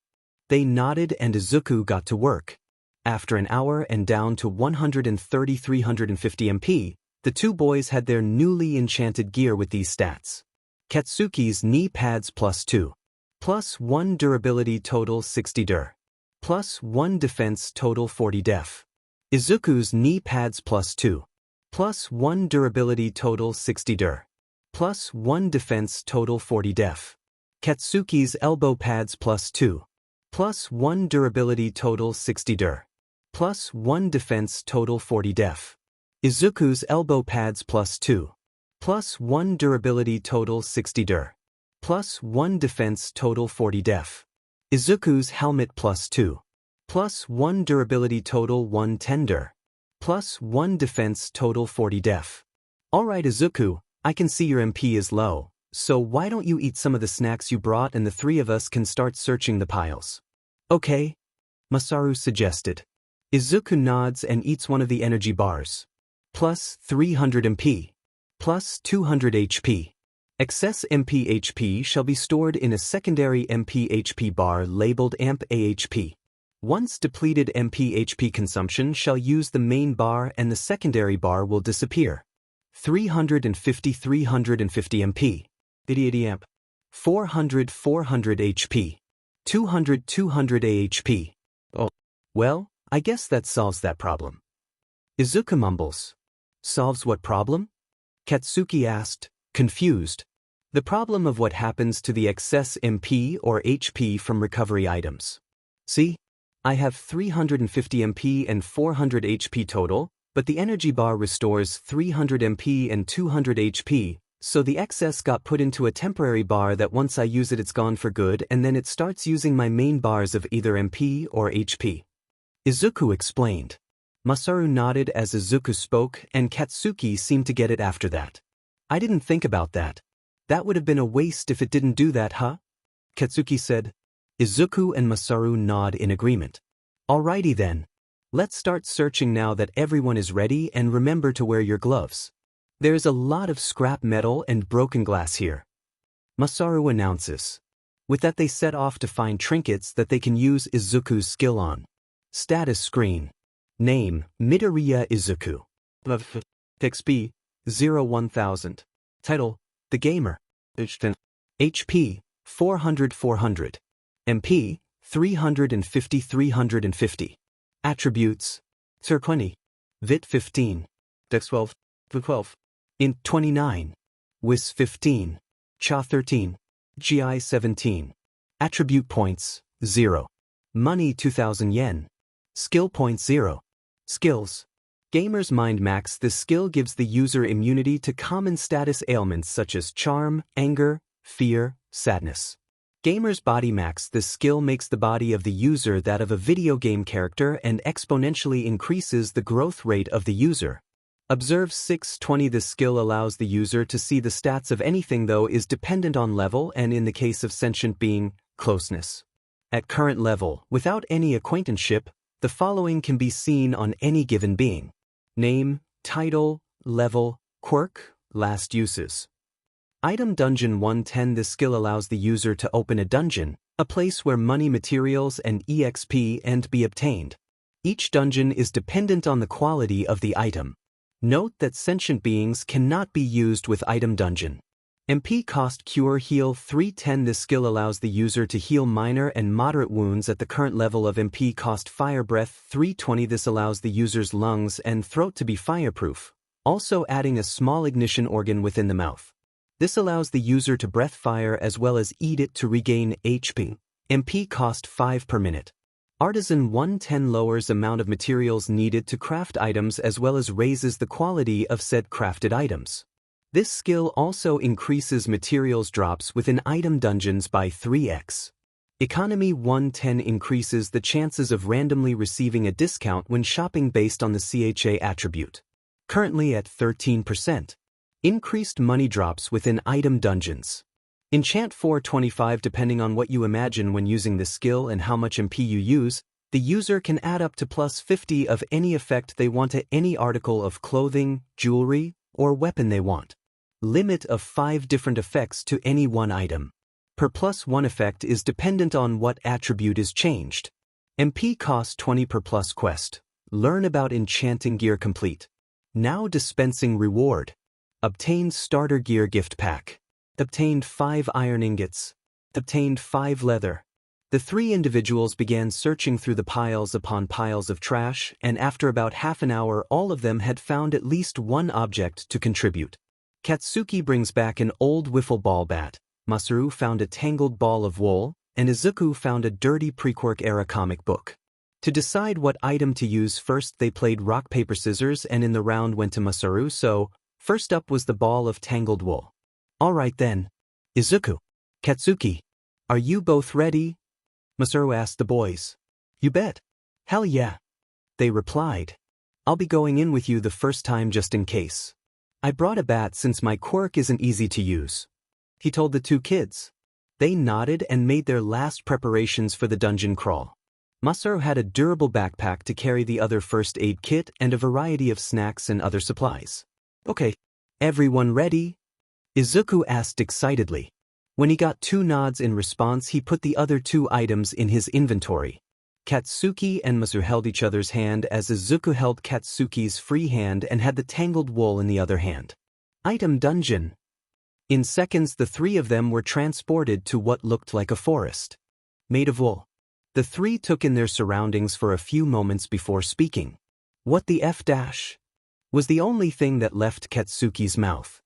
They nodded and Izuku got to work. After an hour and down to 130-350 MP, the two boys had their newly enchanted gear with these stats. Katsuki's knee pads +2. +1 durability total 60 dur. +1 defense total 40 def. Izuku's knee pads +2. +1 durability total 60 dur. +1 defense total 40 def. Katsuki's elbow pads +2. +1 durability total 60 dur. +1 defense total 40 def. Izuku's elbow pads +2. +1 durability total 60 dur. +1 defense total 40 def. Izuku's helmet +2. +1 durability total 110 dur. +1 defense total 40 def. Alright Izuku, I can see your MP is low, so why don't you eat some of the snacks you brought and the three of us can start searching the piles. Okay, Masaru suggested. Izuku nods and eats one of the energy bars. +300 MP. +200 HP. Excess MP HP shall be stored in a secondary MP HP bar labeled AMP AHP. Once depleted MP HP consumption shall use the main bar and the secondary bar will disappear. 350 MP. 80 amp. 400 HP. 200 AHP. Oh. Well, I guess that solves that problem. Izuku mumbles. Solves what problem? Katsuki asked, confused. The problem of what happens to the excess MP or HP from recovery items. See? I have 350 MP and 400 HP total, but the energy bar restores 300 MP and 200 HP, so the excess got put into a temporary bar that once I use it it's gone for good and then it starts using my main bars of either MP or HP. Izuku explained. Masaru nodded as Izuku spoke and Katsuki seemed to get it after that. I didn't think about that. That would have been a waste if it didn't do that, huh? Katsuki said. Izuku and Masaru nod in agreement. Alrighty then. Let's start searching now that everyone is ready and remember to wear your gloves. There's a lot of scrap metal and broken glass here. Masaru announces. With that they set off to find trinkets that they can use Izuku's skill on. Status screen. Name, Midoriya Izuku. XP, 0-1000. Title, The Gamer. HP, 400. MP, 350. Attributes, Sir 20. Vit 15. Dex 12. 12. Int 29. Wis 15. Cha 13. GI 17. Attribute points, 0. Money 2000 yen. Skill points 0. Skills. Gamer's Mind Max. This skill gives the user immunity to common status ailments such as charm, anger, fear, sadness. Gamer's Body Max. This skill makes the body of the user that of a video game character and exponentially increases the growth rate of the user. Observe 620. This skill allows the user to see the stats of anything though is dependent on level and in the case of sentient being, closeness. At current level, without any acquaintanceship, the following can be seen on any given being. Name, title, level, quirk, last uses. Item Dungeon 110. This skill allows the user to open a dungeon, a place where money, materials, and EXP and be obtained. Each dungeon is dependent on the quality of the item. Note that sentient beings cannot be used with item dungeon. MP cost Cure Heal 310. This skill allows the user to heal minor and moderate wounds at the current level of MP cost Fire Breath 320. This allows the user's lungs and throat to be fireproof, also adding a small ignition organ within the mouth. This allows the user to breath fire as well as eat it to regain HP. MP cost 5 per minute. Artisan 110 lowers amount of materials needed to craft items as well as raises the quality of said crafted items. This skill also increases materials drops within item dungeons by 3x. Economy 110 increases the chances of randomly receiving a discount when shopping based on the CHA attribute. Currently at 13%. Increased money drops within item dungeons. Enchant 425. Depending on what you imagine when using this skill and how much MP you use, the user can add up to plus 50 of any effect they want to any article of clothing, jewelry, or weapon they want. Limit of 5 different effects to any one item. Per plus 1 effect is dependent on what attribute is changed. MP cost 20 per plus quest. Learn about enchanting gear complete. Now dispensing reward. Obtained starter gear gift pack. Obtained 5 iron ingots. Obtained 5 leather. The 3 individuals began searching through the piles upon piles of trash, and after about half an hour all of them had found at least one object to contribute. Katsuki brings back an old wiffle ball bat, Masaru found a tangled ball of wool, and Izuku found a dirty pre-Quirk era comic book. To decide what item to use first, they played rock paper scissors and in the round went to Masaru, so first up was the ball of tangled wool. Alright then. Izuku. Katsuki. Are you both ready? Masaru asked the boys. You bet. Hell yeah. They replied. I'll be going in with you the first time just in case. I brought a bat since my quirk isn't easy to use. He told the 2 kids. They nodded and made their last preparations for the dungeon crawl. Masaru had a durable backpack to carry the other first aid kit and a variety of snacks and other supplies. Okay. Everyone ready? Izuku asked excitedly. When he got 2 nods in response, he put the other 2 items in his inventory. Katsuki and Masaru held each other's hand as Izuku held Katsuki's free hand and had the tangled wool in the other hand. Item dungeon. In seconds the 3 of them were transported to what looked like a forest. Made of wool. The 3 took in their surroundings for a few moments before speaking. What the F dash? Was the only thing that left Katsuki's mouth.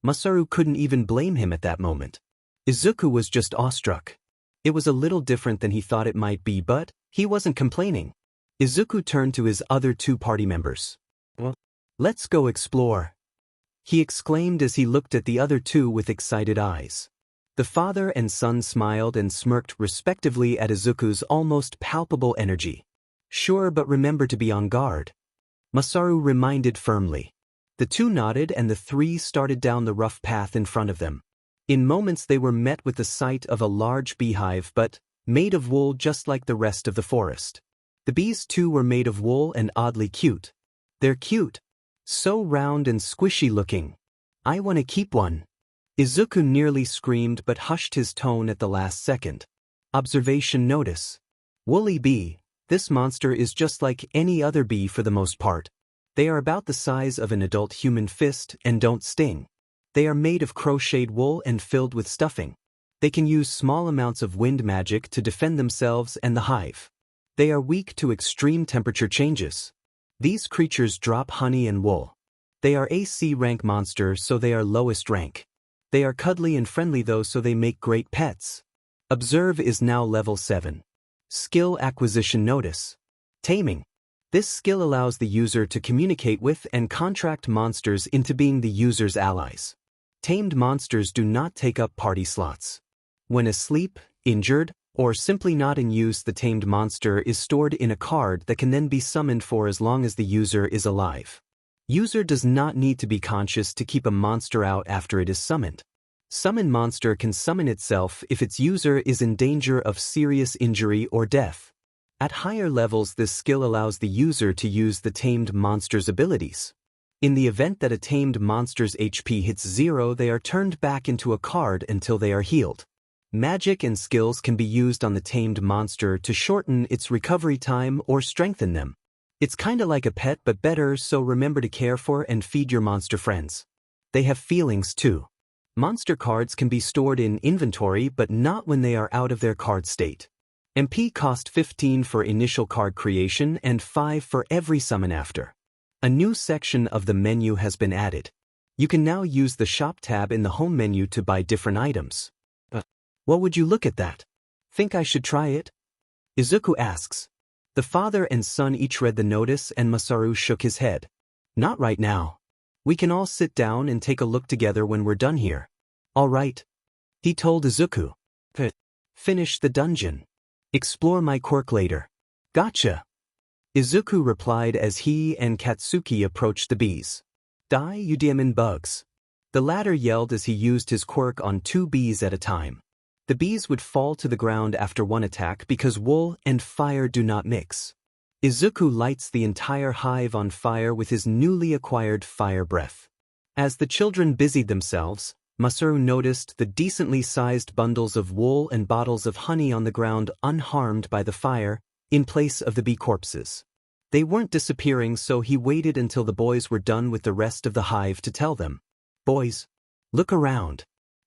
Masaru couldn't even blame him at that moment. Izuku was just awestruck. It was a little different than he thought it might be, but he wasn't complaining. Izuku turned to his other 2 party members. Well, let's go explore, he exclaimed as he looked at the other 2 with excited eyes. The father and son smiled and smirked respectively at Izuku's almost palpable energy. Sure, but remember to be on guard, Masaru reminded firmly. The 2 nodded and the 3 started down the rough path in front of them. In moments they were met with the sight of a large beehive, but made of wool just like the rest of the forest. The bees too were made of wool and oddly cute. They're cute. So round and squishy looking. I want to keep one. Izuku nearly screamed but hushed his tone at the last second. Observation notice. Woolly bee, this monster is just like any other bee for the most part. They are about the size of an adult human fist and don't sting. They are made of crocheted wool and filled with stuffing. They can use small amounts of wind magic to defend themselves and the hive. They are weak to extreme temperature changes. These creatures drop honey and wool. They are AC rank monsters, so they are lowest rank. They are cuddly and friendly though, so they make great pets. Observe is now level 7. Skill acquisition notice. Taming. This skill allows the user to communicate with and contract monsters into being the user's allies. Tamed monsters do not take up party slots. When asleep, injured, or simply not in use, the tamed monster is stored in a card that can then be summoned for as long as the user is alive. User does not need to be conscious to keep a monster out after it is summoned. Summon monster can summon itself if its user is in danger of serious injury or death. At higher levels, this skill allows the user to use the tamed monster's abilities. In the event that a tamed monster's HP hits 0, they are turned back into a card until they are healed. Magic and skills can be used on the tamed monster to shorten its recovery time or strengthen them. It's kinda like a pet but better, so remember to care for and feed your monster friends. They have feelings too. Monster cards can be stored in inventory but not when they are out of their card state. MP cost 15 for initial card creation and 5 for every summon after. A new section of the menu has been added. You can now use the shop tab in the home menu to buy different items. What would you look at that? Think I should try it? Izuku asks. The father and son each read the notice and Masaru shook his head. Not right now. We can all sit down and take a look together when we're done here. All right, he told Izuku. Finish the dungeon. Explore my quirk later. Gotcha. Izuku replied as he and Katsuki approached the bees. Die, you demon bugs. The latter yelled as he used his quirk on 2 bees at a time. The bees would fall to the ground after one attack because wool and fire do not mix. Izuku lights the entire hive on fire with his newly acquired fire breath. As the children busied themselves, Masaru noticed the decently sized bundles of wool and bottles of honey on the ground unharmed by the fire, in place of the bee corpses. They weren't disappearing, so he waited until the boys were done with the rest of the hive to tell them. Boys, look around.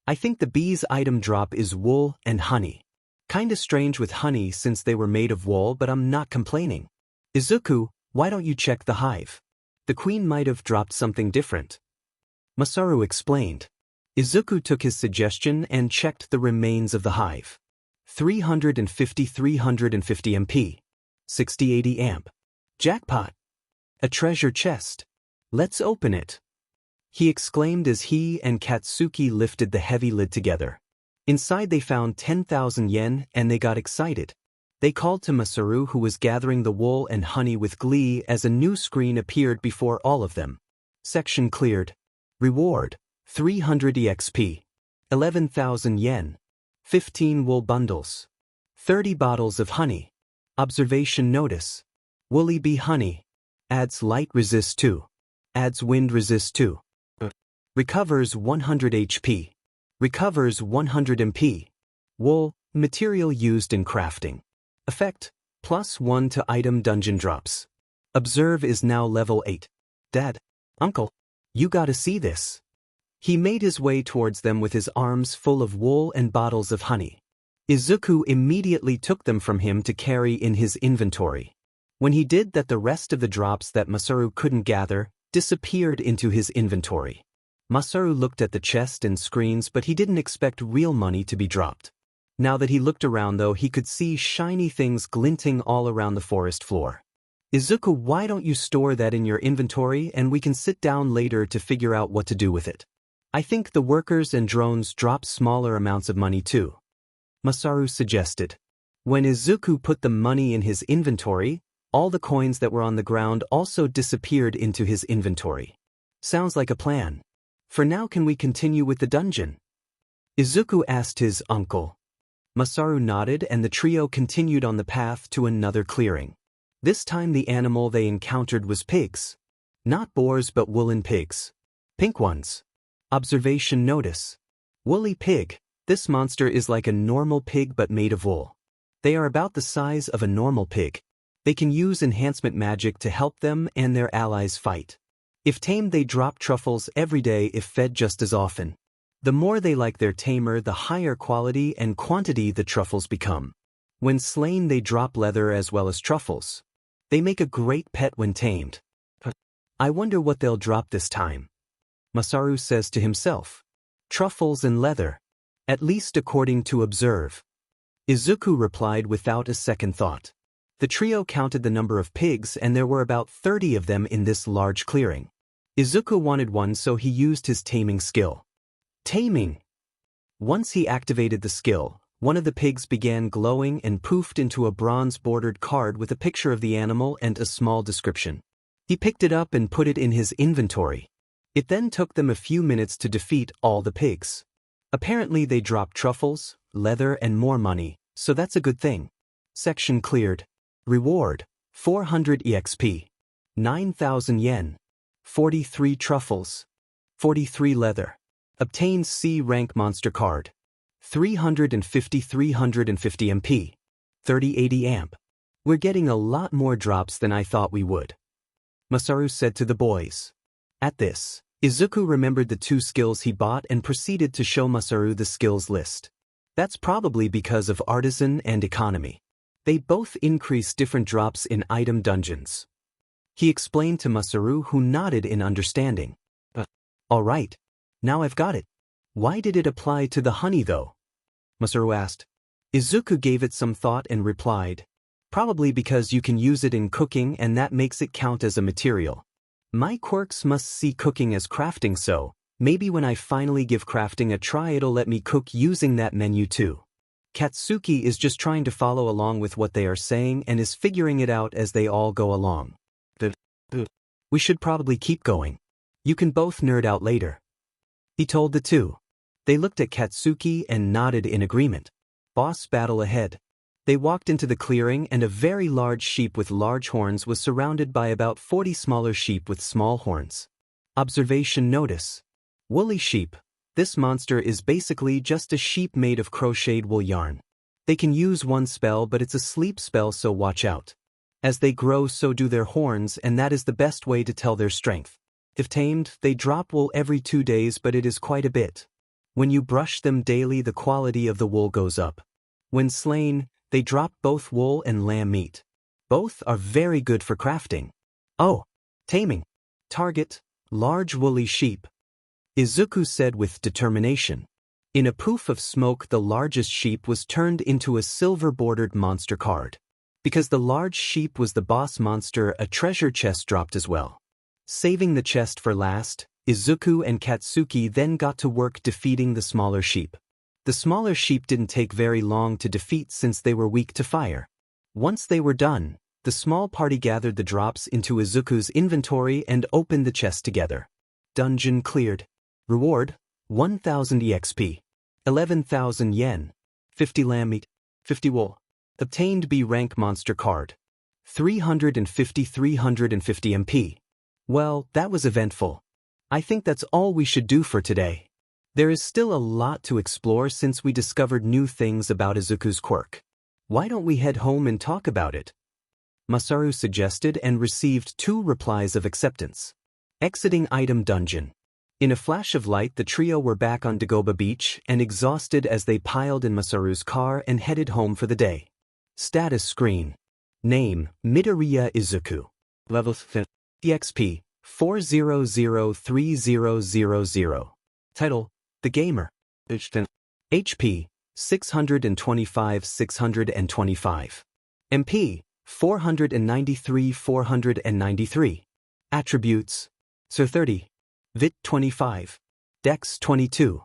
I think the bees' item drop is wool and honey. Kinda strange with honey since they were made of wool, but I'm not complaining. Izuku, why don't you check the hive? The queen might have dropped something different. Masaru explained. Izuku took his suggestion and checked the remains of the hive. 350 MP. 60-80 amp. Jackpot! A treasure chest. Let's open it. He exclaimed as he and Katsuki lifted the heavy lid together. Inside they found 10,000 yen and they got excited. They called to Masaru, who was gathering the wool and honey with glee, as a new screen appeared before all of them. Section cleared. Reward, 300 EXP. 11,000 yen. 15 wool bundles. 30 bottles of honey. Observation notice. Woolly bee honey. Adds light resist 2. Adds wind resist 2. Recovers 100 HP. Recovers 100 MP. Wool, material used in crafting. Effect, +1 to item dungeon drops. Observe is now level 8. Dad, Uncle, you gotta see this. He made his way towards them with his arms full of wool and bottles of honey. Izuku immediately took them from him to carry in his inventory. When he did that, the rest of the drops that Masaru couldn't gather disappeared into his inventory. Masaru looked at the chest and screens, but he didn't expect real money to be dropped. Now that he looked around, though, he could see shiny things glinting all around the forest floor. Izuku, why don't you store that in your inventory and we can sit down later to figure out what to do with it? I think the workers and drones drop smaller amounts of money too, Masaru suggested. When Izuku put the money in his inventory, all the coins that were on the ground also disappeared into his inventory. Sounds like a plan. For now, can we continue with the dungeon? Izuku asked his uncle. Masaru nodded and the trio continued on the path to another clearing. This time the animal they encountered was pigs. Not boars but woolen pigs. Pink ones. Observation notice. Woolly pig. This monster is like a normal pig but made of wool. They are about the size of a normal pig. They can use enhancement magic to help them and their allies fight. If tamed, they drop truffles every day if fed just as often. The more they like their tamer, the higher quality and quantity the truffles become. When slain, they drop leather as well as truffles. They make a great pet when tamed. I wonder what they'll drop this time. Masaru says to himself. Truffles and leather. At least according to Observe. Izuku replied without a second thought. The trio counted the number of pigs and there were about 30 of them in this large clearing. Izuku wanted one, so he used his taming skill. Taming. Once he activated the skill, one of the pigs began glowing and poofed into a bronze-bordered card with a picture of the animal and a small description. He picked it up and put it in his inventory. It then took them a few minutes to defeat all the pigs. Apparently they dropped truffles, leather and more money, so that's a good thing. Section cleared. Reward, 400 EXP. 9,000 yen. 43 truffles. 43 leather. Obtains C rank monster card. 350 MP. 30-80 amp. We're getting a lot more drops than I thought we would. Masaru said to the boys. At this, Izuku remembered the 2 skills he bought and proceeded to show Masaru the skills list. That's probably because of Artisan and Economy. They both increase different drops in item dungeons. He explained to Masaru, who nodded in understanding. All right. Now I've got it. Why did it apply to the honey though? Masaru asked. Izuku gave it some thought and replied. Probably because you can use it in cooking and that makes it count as a material. My quirks must see cooking as crafting, so maybe when I finally give crafting a try it'll let me cook using that menu too. Katsuki is just trying to follow along with what they are saying and is figuring it out as they all go along. We should probably keep going. You can both nerd out later. he told the two. They looked at Katsuki and nodded in agreement. Boss battle ahead. They walked into the clearing and a very large sheep with large horns was surrounded by about 40 smaller sheep with small horns. Observation notice. Woolly sheep. This monster is basically just a sheep made of crocheted wool yarn. They can use one spell, but it's a sleep spell, so watch out. As they grow, so do their horns, and that is the best way to tell their strength. If tamed, they drop wool every 2 days, but it is quite a bit. When you brush them daily, the quality of the wool goes up. When slain, they drop both wool and lamb meat. Both are very good for crafting. Oh, taming. Target, large woolly sheep. Izuku said with determination. In a poof of smoke, the largest sheep was turned into a silver-bordered monster card. Because the large sheep was the boss monster, a treasure chest dropped as well. Saving the chest for last, Izuku and Katsuki then got to work defeating the smaller sheep. The smaller sheep didn't take very long to defeat since they were weak to fire. Once they were done, the small party gathered the drops into Izuku's inventory and opened the chest together. Dungeon cleared. Reward, 1,000 EXP. 11,000 yen. 50 lamb meat. 50 wool. Obtained B rank monster card. 350 MP. Well, that was eventful. I think that's all we should do for today. There is still a lot to explore since we discovered new things about Izuku's quirk. Why don't we head home and talk about it? Masaru suggested and received 2 replies of acceptance. Exiting item dungeon. In a flash of light, the trio were back on Dagoba Beach and exhausted as they piled in Masaru's car and headed home for the day. Status screen. Name, Midoriya Izuku. Level 5. EXP, 4003000. Title, The Gamer. HP, 625. MP, 493. Attributes. Sir 30. Vit 25. Dex 22.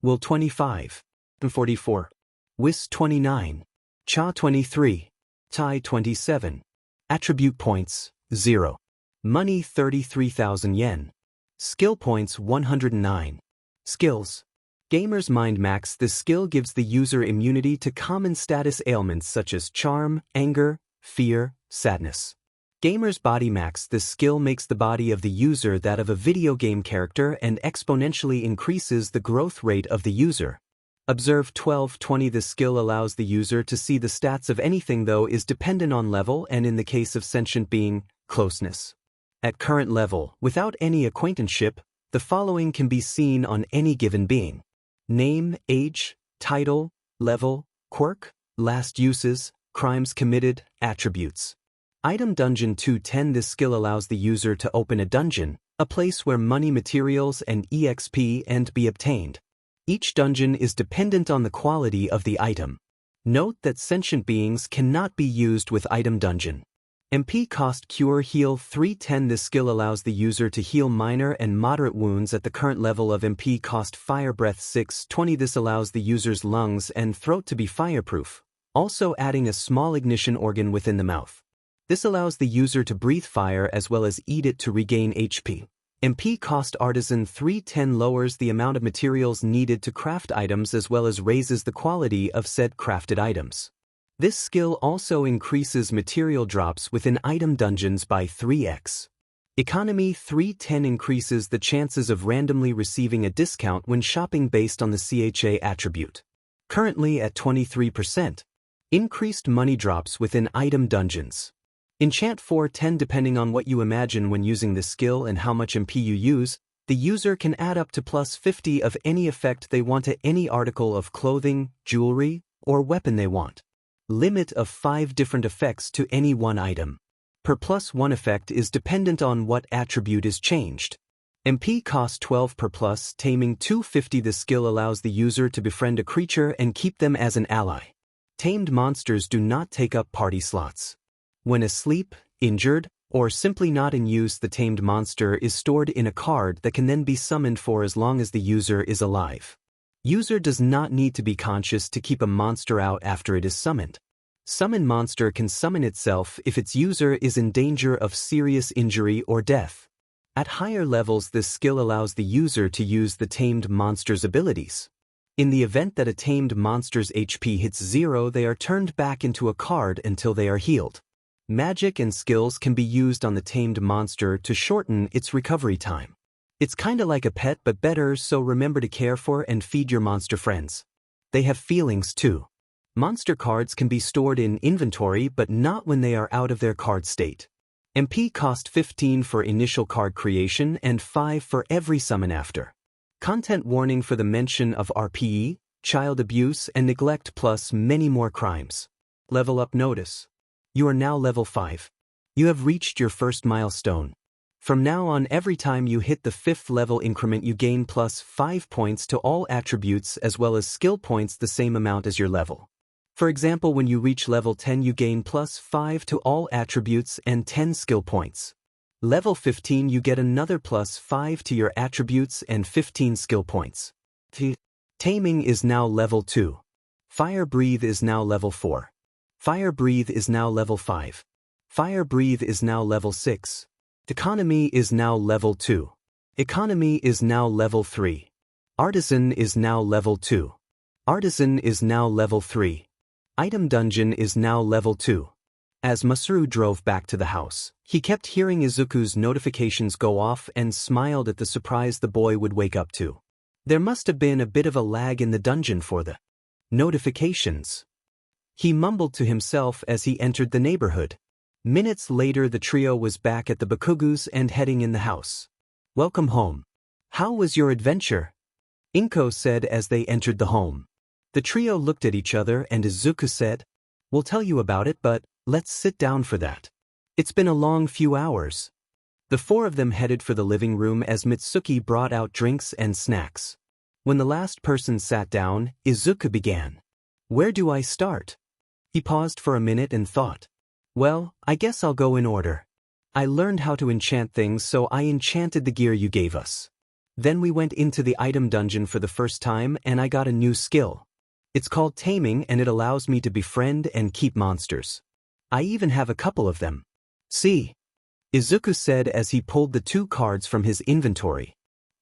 Will 25. 44. Wis 29. Cha 23. Tai 27. Attribute points, 0. Money 33,000 yen. Skill points 109. Skills. Gamer's Mind Max. This skill gives the user immunity to common status ailments such as charm, anger, fear, sadness. Gamer's Body Max. This skill makes the body of the user that of a video game character and exponentially increases the growth rate of the user. Observe 1220. This skill allows the user to see the stats of anything, though is dependent on level and in the case of sentient being, closeness. At current level, without any acquaintanceship, the following can be seen on any given being. Name, age, title, level, quirk, last uses, crimes committed, attributes. Item Dungeon 210. This skill allows the user to open a dungeon, a place where money, materials, and EXP and be obtained. Each dungeon is dependent on the quality of the item. Note that sentient beings cannot be used with item dungeon. MP cost Cure Heal 310. This skill allows the user to heal minor and moderate wounds at the current level of MP cost Fire Breath 620. This allows the user's lungs and throat to be fireproof, also adding a small ignition organ within the mouth. This allows the user to breathe fire as well as eat it to regain HP. MP cost Artisan 310 lowers the amount of materials needed to craft items as well as raises the quality of said crafted items. This skill also increases material drops within item dungeons by 3x. Economy 310 increases the chances of randomly receiving a discount when shopping based on the CHA attribute. Currently at 23%. Increased money drops within item dungeons. Enchant 410. Depending on what you imagine when using this skill and how much MP you use, the user can add up to plus 50 of any effect they want to any article of clothing, jewelry, or weapon they want. Limit of 5 different effects to any one item. Per plus 1 effect is dependent on what attribute is changed. MP cost 12 per plus, taming 250. This skill allows the user to befriend a creature and keep them as an ally. Tamed monsters do not take up party slots. When asleep, injured, or simply not in use, the tamed monster is stored in a card that can then be summoned for as long as the user is alive. User does not need to be conscious to keep a monster out after it is summoned. Summon monster can summon itself if its user is in danger of serious injury or death. At higher levels, this skill allows the user to use the tamed monster's abilities. In the event that a tamed monster's HP hits 0, they are turned back into a card until they are healed. Magic and skills can be used on the tamed monster to shorten its recovery time. It's kinda like a pet but better, so remember to care for and feed your monster friends. They have feelings too. Monster cards can be stored in inventory but not when they are out of their card state. MP cost 15 for initial card creation and 5 for every summon after. Content warning for the mention of RPE, child abuse and neglect plus many more crimes. Level up notice. You are now level 5. You have reached your first milestone. From now on, every time you hit the 5th level increment you gain plus 5 points to all attributes as well as skill points the same amount as your level. For example, when you reach level 10 you gain plus 5 to all attributes and 10 skill points. Level 15 you get another plus 5 to your attributes and 15 skill points. Taming is now level 2. Fire Breathe is now level 4. Fire Breathe is now level 5. Fire Breathe is now level 6. Economy is now level 2. Economy is now level 3. Artisan is now level 2. Artisan is now level 3. Item Dungeon is now level 2. As Masaru drove back to the house, he kept hearing Izuku's notifications go off and smiled at the surprise the boy would wake up to. There must have been a bit of a lag in the dungeon for the notifications. He mumbled to himself as he entered the neighborhood. Minutes later the trio was back at the Bakugus and heading in the house. Welcome home. How was your adventure? Inko said as they entered the home. The trio looked at each other and Izuku said, We'll tell you about it, but let's sit down for that. It's been a long few hours. The four of them headed for the living room as Mitsuki brought out drinks and snacks. When the last person sat down, Izuku began. Where do I start? He paused for a minute and thought. Well, I guess I'll go in order. I learned how to enchant things, so I enchanted the gear you gave us. Then we went into the item dungeon for the first time and I got a new skill. It's called Taming and it allows me to befriend and keep monsters. I even have a couple of them. See? Izuku said as he pulled the 2 cards from his inventory.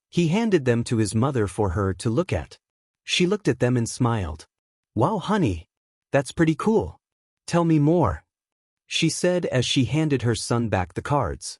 He handed them to his mother for her to look at. She looked at them and smiled. Wow, honey. That's pretty cool. Tell me more. She said as she handed her son back the cards.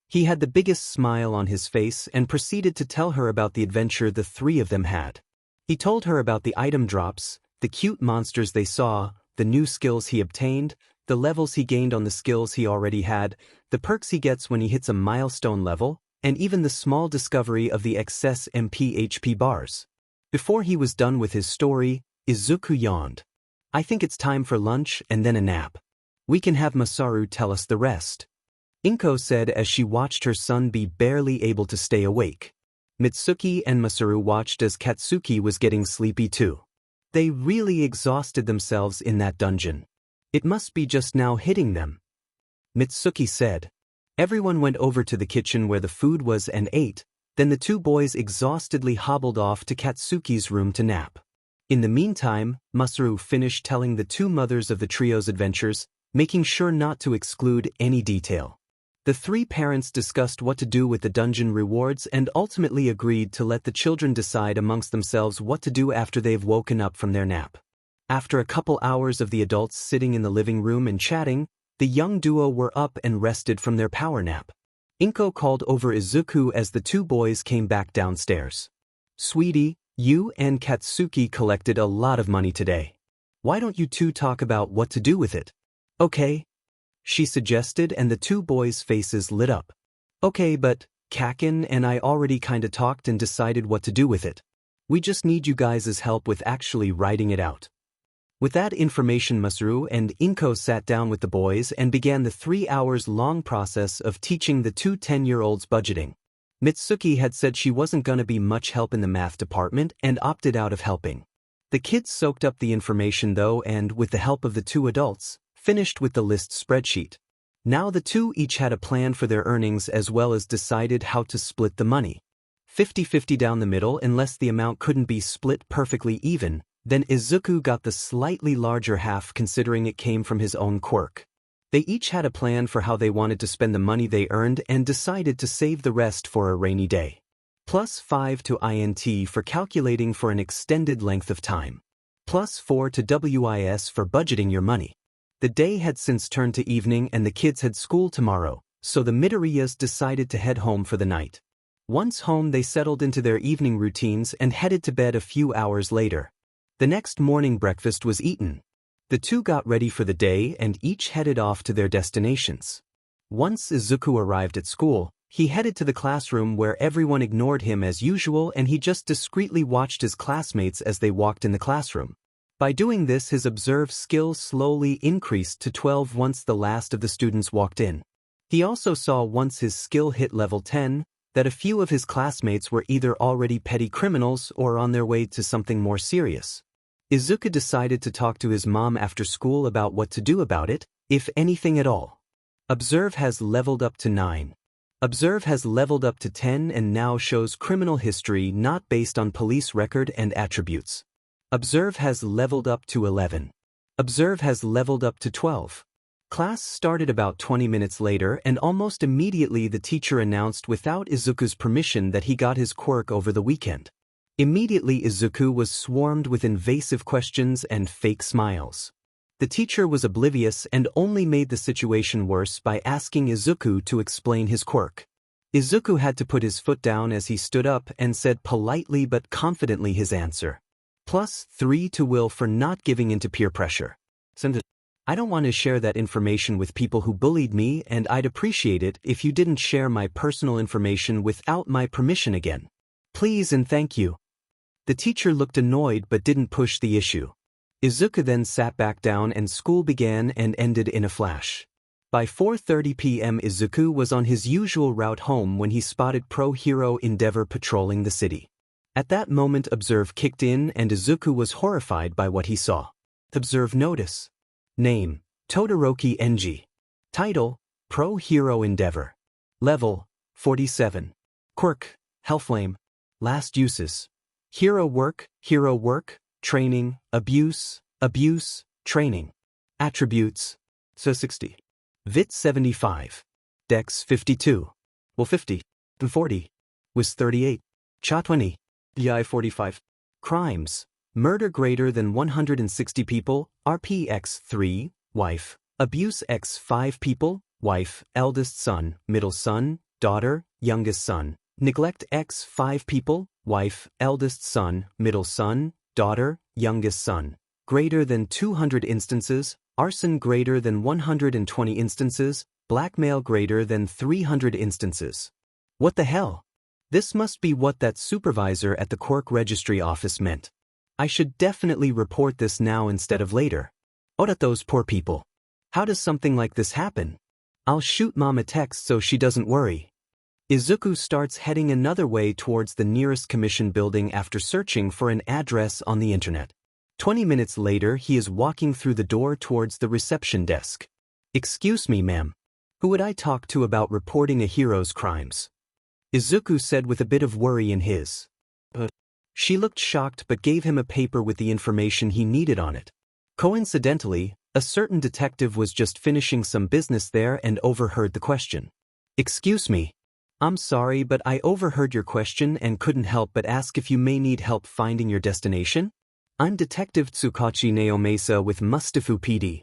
He had the biggest smile on his face and proceeded to tell her about the adventure the 3 of them had. He told her about the item drops, the cute monsters they saw, the new skills he obtained, the levels he gained on the skills he already had, the perks he gets when he hits a milestone level, and even the small discovery of the excess MP HP bars. Before he was done with his story, Izuku yawned. I think it's time for lunch and then a nap. We can have Masaru tell us the rest. Inko said as she watched her son be barely able to stay awake. Mitsuki and Masaru watched as Katsuki was getting sleepy too. They really exhausted themselves in that dungeon. It must be just now hitting them. Mitsuki said. Everyone went over to the kitchen where the food was and ate, then the 2 boys exhaustedly hobbled off to Katsuki's room to nap. In the meantime, Masaru finished telling the 2 mothers of the trio's adventures, making sure not to exclude any detail. The 3 parents discussed what to do with the dungeon rewards and ultimately agreed to let the children decide amongst themselves what to do after they've woken up from their nap. After a couple hours of the adults sitting in the living room and chatting, the young duo were up and rested from their power nap. Inko called over Izuku as the 2 boys came back downstairs. Sweetie, you and Katsuki collected a lot of money today. Why don't you 2 talk about what to do with it? Okay, she suggested and the 2 boys' faces lit up. Okay, but Kakin and I already kinda talked and decided what to do with it. We just need you guys' help with actually writing it out. With that information, Masaru and Inko sat down with the boys and began the 3-hour-long process of teaching the 2 10-year-olds budgeting. Mitsuki had said she wasn't gonna be much help in the math department and opted out of helping. The kids soaked up the information though and, with the help of the 2 adults, finished with the list spreadsheet. Now the 2 each had a plan for their earnings as well as decided how to split the money. 50-50 down the middle unless the amount couldn't be split perfectly even, then Izuku got the slightly larger half considering it came from his own quirk. They each had a plan for how they wanted to spend the money they earned and decided to save the rest for a rainy day. +5 to INT for calculating for an extended length of time. +4 to WIS for budgeting your money. The day had since turned to evening and the kids had school tomorrow, so the Midoriyas decided to head home for the night. Once home, they settled into their evening routines and headed to bed a few hours later. The next morning breakfast was eaten. The two got ready for the day and each headed off to their destinations. Once Izuku arrived at school, he headed to the classroom where everyone ignored him as usual and he just discreetly watched his classmates as they walked in the classroom. By doing this, his observe skill slowly increased to 12 once the last of the students walked in. He also saw once his skill hit level 10, that a few of his classmates were either already petty criminals or on their way to something more serious. Izuku decided to talk to his mom after school about what to do about it, if anything at all. Observe has leveled up to 9. Observe has leveled up to 10 and now shows criminal history not based on police record and attributes. Observe has leveled up to 11. Observe has leveled up to 12. Class started about 20 minutes later and almost immediately the teacher announced without Izuku's permission that he got his quirk over the weekend. Immediately Izuku was swarmed with invasive questions and fake smiles. The teacher was oblivious and only made the situation worse by asking Izuku to explain his quirk. Izuku had to put his foot down as he stood up and said politely but confidently his answer. +3 to will for not giving in to peer pressure. I don't want to share that information with people who bullied me and I'd appreciate it if you didn't share my personal information without my permission again. Please and thank you. The teacher looked annoyed but didn't push the issue. Izuku then sat back down and school began and ended in a flash. By 4:30 p.m. Izuku was on his usual route home when he spotted Pro Hero Endeavor patrolling the city. At that moment Observe kicked in and Izuku was horrified by what he saw. Observe notice. Name, Todoroki Enji. Title, Pro Hero Endeavor. Level, 47. Quirk, Hellflame. Last uses. Hero work, training, abuse, training. Attributes, so 60. Vit 75. Dex 52. Will 50. 40. Was 38. Cha 20. DI 45. Crimes. Murder greater than 160 people, RP x 3, wife. Abuse x 5 people, wife, eldest son, middle son, daughter, youngest son. Neglect x 5 people, wife, eldest son, middle son, daughter, youngest son. Greater than 200 instances, arson greater than 120 instances, blackmail greater than 300 instances. What the hell? This must be what that supervisor at the Quirk registry office meant. I should definitely report this now instead of later. What at those poor people? How does something like this happen? I'll shoot mom a text so she doesn't worry. Izuku starts heading another way towards the nearest commission building after searching for an address on the internet. 20 minutes later, he is walking through the door towards the reception desk. Excuse me, ma'am. Who would I talk to about reporting a hero's crimes? Izuku said with a bit of worry in his. She looked shocked but gave him a paper with the information he needed on it. Coincidentally, a certain detective was just finishing some business there and overheard the question. Excuse me. I'm sorry, but I overheard your question and couldn't help but ask if you may need help finding your destination? I'm Detective Tsukachi Naomesa with Mustafu PD.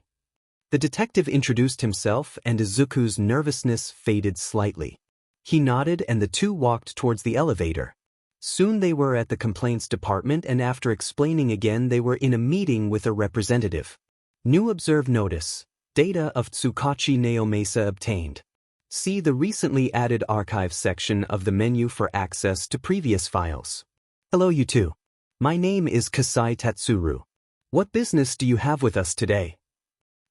The detective introduced himself and Izuku's nervousness faded slightly. He nodded and the two walked towards the elevator. Soon they were at the complaints department and after explaining again they were in a meeting with a representative. New observe notice. Data of Tsukachi Naomesa obtained. See the recently added archive section of the menu for access to previous files. Hello you two. My name is Kasai Tatsuru. What business do you have with us today?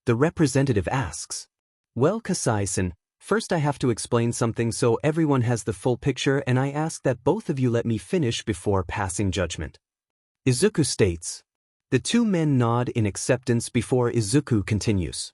The representative asks. Well, Kasai-san, first I have to explain something so everyone has the full picture and I ask that both of you let me finish before passing judgment. Izuku states. The two men nod in acceptance before Izuku continues.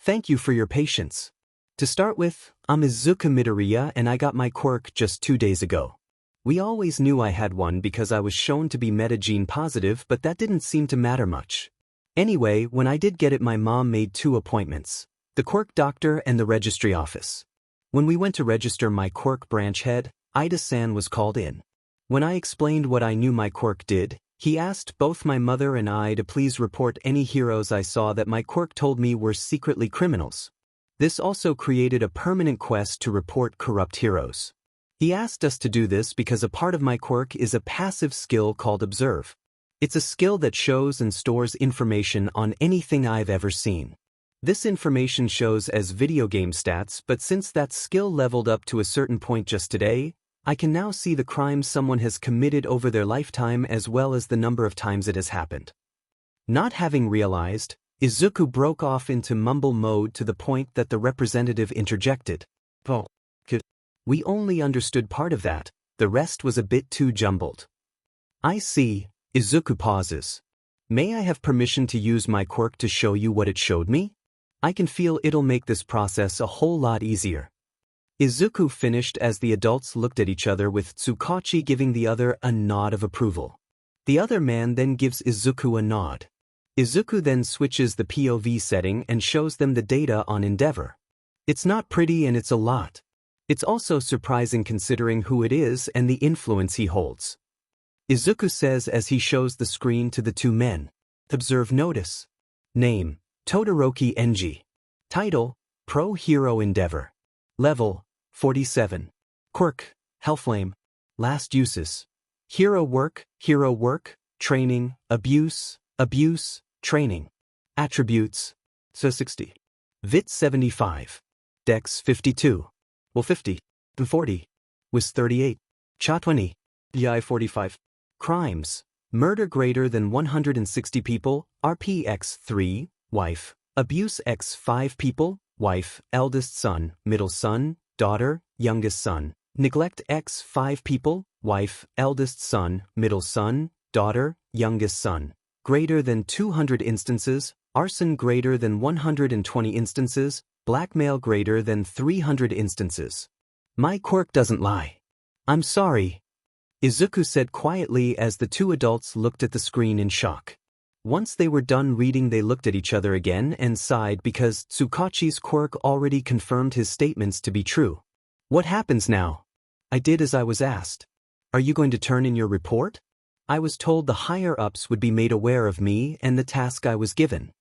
Thank you for your patience. To start with, I'm Izuku Midoriya and I got my quirk just 2 days ago. We always knew I had one because I was shown to be metagene positive, but that didn't seem to matter much. Anyway, when I did get it, my mom made 2 appointments. The Quirk doctor and the registry office. When we went to register my Quirk branch head, Ida-san was called in. When I explained what I knew my Quirk did, he asked both my mother and I to please report any heroes I saw that my Quirk told me were secretly criminals. This also created a permanent quest to report corrupt heroes. He asked us to do this because a part of my Quirk is a passive skill called Observe. It's a skill that shows and stores information on anything I've ever seen. This information shows as video game stats, but since that skill leveled up to a certain point just today, I can now see the crimes someone has committed over their lifetime as well as the number of times it has happened. Not having realized, Izuku broke off into mumble mode to the point that the representative interjected. "Oh, we only understood part of that, the rest was a bit too jumbled." "I see." Izuku pauses. "May I have permission to use my Quirk to show you what it showed me? I can feel it'll make this process a whole lot easier." Izuku finished as the adults looked at each other with Tsukachi giving the other a nod of approval. The other man then gives Izuku a nod. Izuku then switches the POV setting and shows them the data on Endeavor. It's not pretty and it's a lot. It's also surprising considering who it is and the influence he holds. Izuku says as he shows the screen to the two men. Observe notice. Name, Todoroki Enji. Title, Pro Hero Endeavor. Level, 47. Quirk, Hellflame. Last uses. Hero work, training, abuse, training. Attributes, so 60. Vit 75. Dex 52. Well 50. 40. Wis 38. Cha 20. Yi 45. Crimes. Murder greater than 160 people, RP x 3, wife. Abuse x 5 people, wife, eldest son, middle son, daughter, youngest son. Neglect x 5 people, wife, eldest son, middle son, daughter, youngest son. Greater than 200 instances, arson greater than 120 instances, blackmail greater than 300 instances. My Quirk doesn't lie. I'm sorry, Izuku said quietly as the two adults looked at the screen in shock. Once they were done reading, they looked at each other again and sighed because Tsukachi's Quirk already confirmed his statements to be true. What happens now? I did as I was asked. Are you going to turn in your report? I was told the higher-ups would be made aware of me and the task I was given.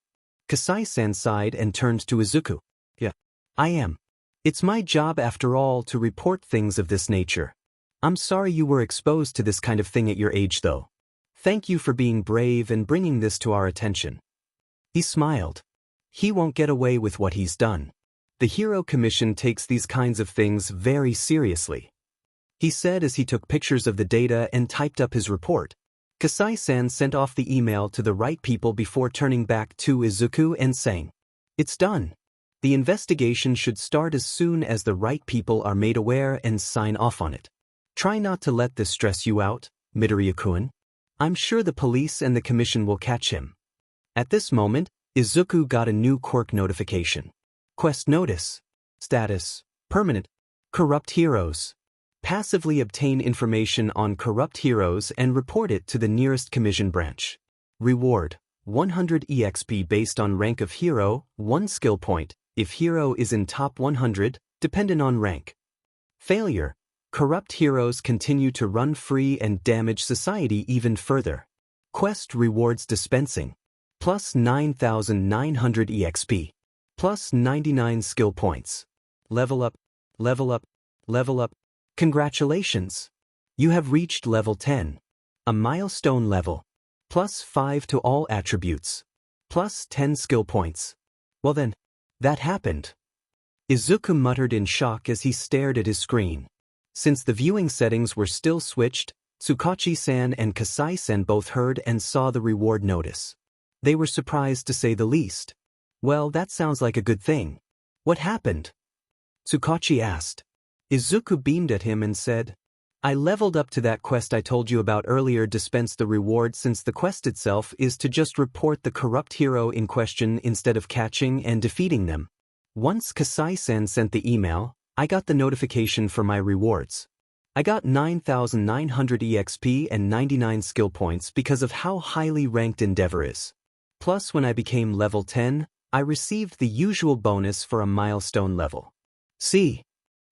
Kasai-san sighed and turned to Izuku. Yeah, I am. It's my job after all to report things of this nature. I'm sorry you were exposed to this kind of thing at your age though. Thank you for being brave and bringing this to our attention. He smiled. He won't get away with what he's done. The Hero Commission takes these kinds of things very seriously, he said as he took pictures of the data and typed up his report. Kasai-san sent off the email to the right people before turning back to Izuku and saying, "It's done. The investigation should start as soon as the right people are made aware and sign off on it. Try not to let this stress you out, Midoriya-kun. I'm sure the police and the commission will catch him." At this moment, Izuku got a new Quirk notification. Quest notice. Status. Permanent. Corrupt heroes. Passively obtain information on corrupt heroes and report it to the nearest commission branch. Reward. 100 EXP based on rank of hero, 1 skill point, if hero is in top 100, dependent on rank. Failure. Corrupt heroes continue to run free and damage society even further. Quest rewards dispensing. Plus 9,900 EXP. Plus 99 skill points. Level up, level up, level up. Congratulations! You have reached level 10. A milestone level. Plus 5 to all attributes. Plus 10 skill points. Well then, that happened. Izuku muttered in shock as he stared at his screen. Since the viewing settings were still switched, Tsukachi-san and Kasai-san both heard and saw the reward notice. They were surprised to say the least. Well, that sounds like a good thing. What happened? Tsukachi asked. Izuku beamed at him and said, I leveled up to that quest I told you about earlier. Dispense the reward since the quest itself is to just report the corrupt hero in question instead of catching and defeating them. Once Kasai-san sent the email, I got the notification for my rewards. I got 9,900 EXP and 99 skill points because of how highly ranked Endeavor is. Plus when I became level 10, I received the usual bonus for a milestone level. See?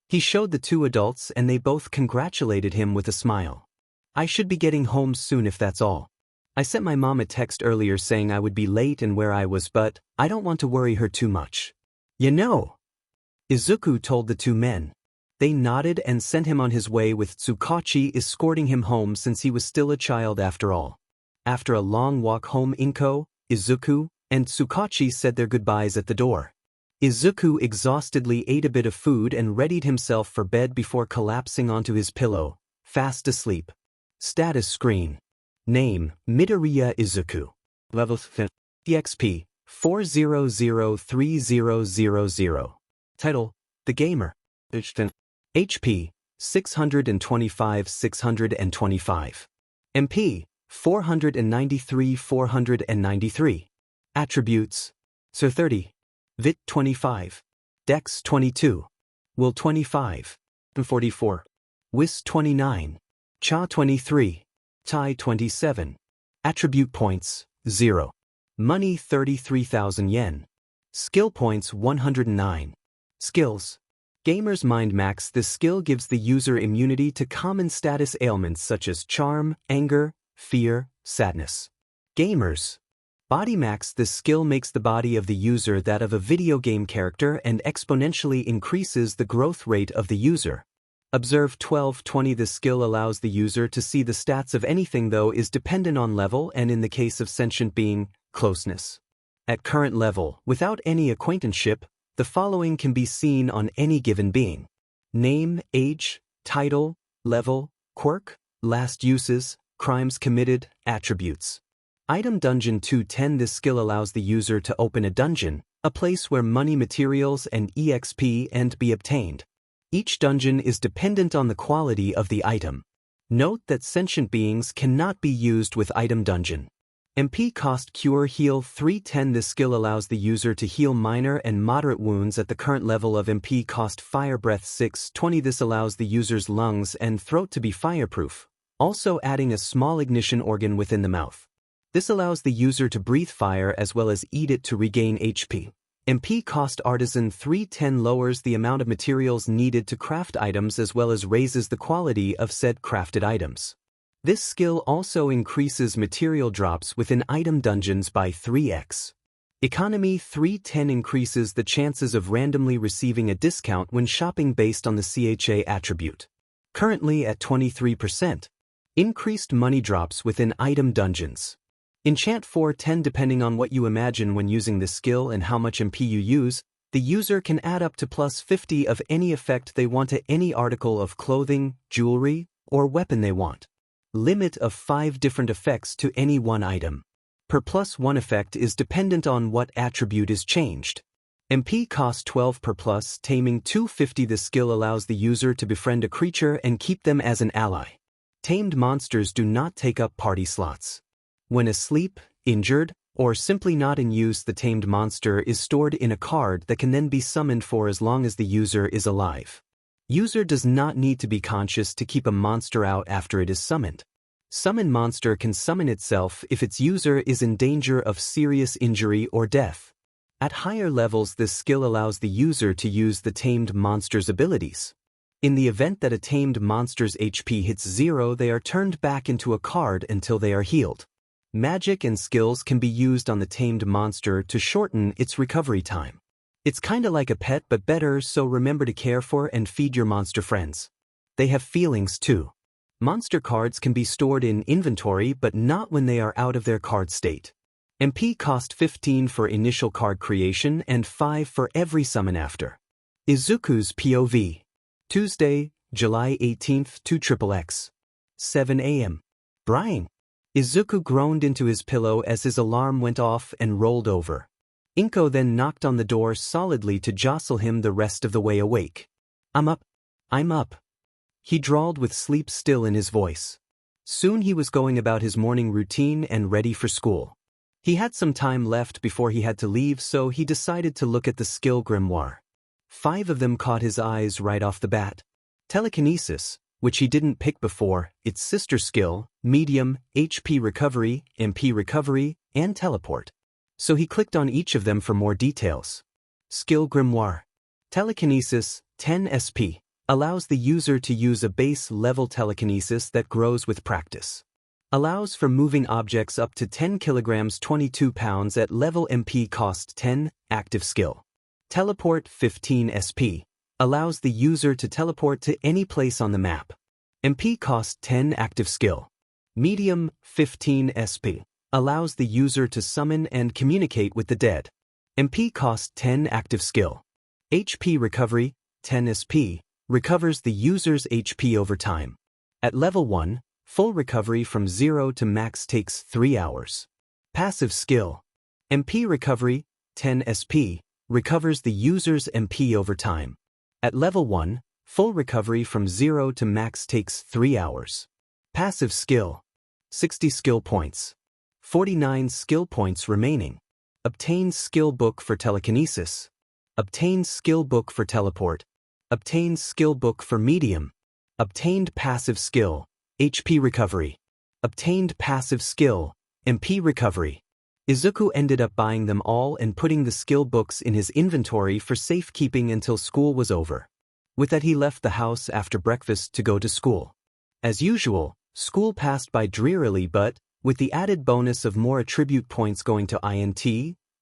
He showed the two adults and they both congratulated him with a smile. I should be getting home soon if that's all. I sent my mom a text earlier saying I would be late and where I was, but I don't want to worry her too much. You know, Izuku told the two men. They nodded and sent him on his way with Tsukachi escorting him home since he was still a child after all. After a long walk home, Izuku, and Tsukachi said their goodbyes at the door. Izuku exhaustedly ate a bit of food and readied himself for bed before collapsing onto his pillow, fast asleep. Status screen. Name, Midoriya Izuku. Level EXP, 4003000. Title, The Gamer. HP, 625. MP, 493. Attributes. Sir 30. Vit 25. Dex 22. Will 25. 44. Wis 29. Cha 23. Tai 27. Attribute points, 0. Money 33,000 yen. Skill points 109. Skills. Gamer's Mind Max. This skill gives the user immunity to common status ailments such as charm, anger, fear, sadness. Gamers. Body Max. This skill makes the body of the user that of a video game character and exponentially increases the growth rate of the user. Observe 1220. This skill allows the user to see the stats of anything though is dependent on level and in the case of sentient being, closeness. At current level, without any acquaintanceship, the following can be seen on any given being. Name, age, title, level, quirk, last uses, crimes committed, attributes. Item Dungeon 210. This skill allows the user to open a dungeon, a place where money, materials, and EXP and be obtained. Each dungeon is dependent on the quality of the item. Note that sentient beings cannot be used with Item Dungeon. MP Cost Cure Heal 310. This skill allows the user to heal minor and moderate wounds at the current level of MP Cost Fire Breath 620. This allows the user's lungs and throat to be fireproof, also adding a small ignition organ within the mouth. This allows the user to breathe fire as well as eat it to regain HP. MP Cost Artisan 310 lowers the amount of materials needed to craft items as well as raises the quality of said crafted items. This skill also increases material drops within item dungeons by 3x. Economy 310 increases the chances of randomly receiving a discount when shopping based on the CHA attribute. Currently at 23%. Increased money drops within item dungeons. Enchant 410. Depending on what you imagine when using this skill and how much MP you use, the user can add up to plus 50 of any effect they want to any article of clothing, jewelry, or weapon they want. Limit of 5 different effects to any one item. Per plus 1 effect is dependent on what attribute is changed. MP cost 12 per plus, taming 250. This skill allows the user to befriend a creature and keep them as an ally. Tamed monsters do not take up party slots. When asleep, injured, or simply not in use, the tamed monster is stored in a card that can then be summoned for as long as the user is alive. User does not need to be conscious to keep a monster out after it is summoned. Summon monster can summon itself if its user is in danger of serious injury or death. At higher levels, this skill allows the user to use the tamed monster's abilities. In the event that a tamed monster's HP hits 0, they are turned back into a card until they are healed. Magic and skills can be used on the tamed monster to shorten its recovery time. It's kinda like a pet but better, so remember to care for and feed your monster friends. They have feelings too. Monster cards can be stored in inventory but not when they are out of their card state. MP cost 15 for initial card creation and 5 for every summon after. Izuku's POV. Tuesday, July 18th, 2XXX. 7 a.m. Brying. Izuku groaned into his pillow as his alarm went off and rolled over. Inko then knocked on the door solidly to jostle him the rest of the way awake. I'm up. He drawled with sleep still in his voice. Soon he was going about his morning routine and ready for school. He had some time left before he had to leave, so he decided to look at the skill grimoire. 5 of them caught his eyes right off the bat. Telekinesis, which he didn't pick before, its sister skill, medium, HP recovery, MP recovery, and teleport. So he clicked on each of them for more details. Skill Grimoire. Telekinesis, 10 SP, allows the user to use a base-level telekinesis that grows with practice. Allows for moving objects up to 10 kilograms 22 pounds at level MP cost 10, active skill. Teleport, 15 SP, allows the user to teleport to any place on the map. MP cost 10, active skill. Medium, 15 SP, allows the user to summon and communicate with the dead. MP cost 10, active skill. HP recovery, 10 SP, recovers the user's HP over time. At level 1, full recovery from 0 to max takes 3 hours. Passive skill. MP recovery, 10 SP, recovers the user's MP over time. At level 1, full recovery from 0 to max takes 3 hours. Passive skill. 60 skill points. 49 skill points remaining. Obtain skill book for telekinesis. Obtain skill book for teleport. Obtain skill book for medium. Obtained passive skill, HP recovery. Obtained passive skill, MP recovery. Izuku ended up buying them all and putting the skill books in his inventory for safekeeping until school was over. With that, he left the house after breakfast to go to school. As usual, school passed by drearily, but with the added bonus of more attribute points going to INT,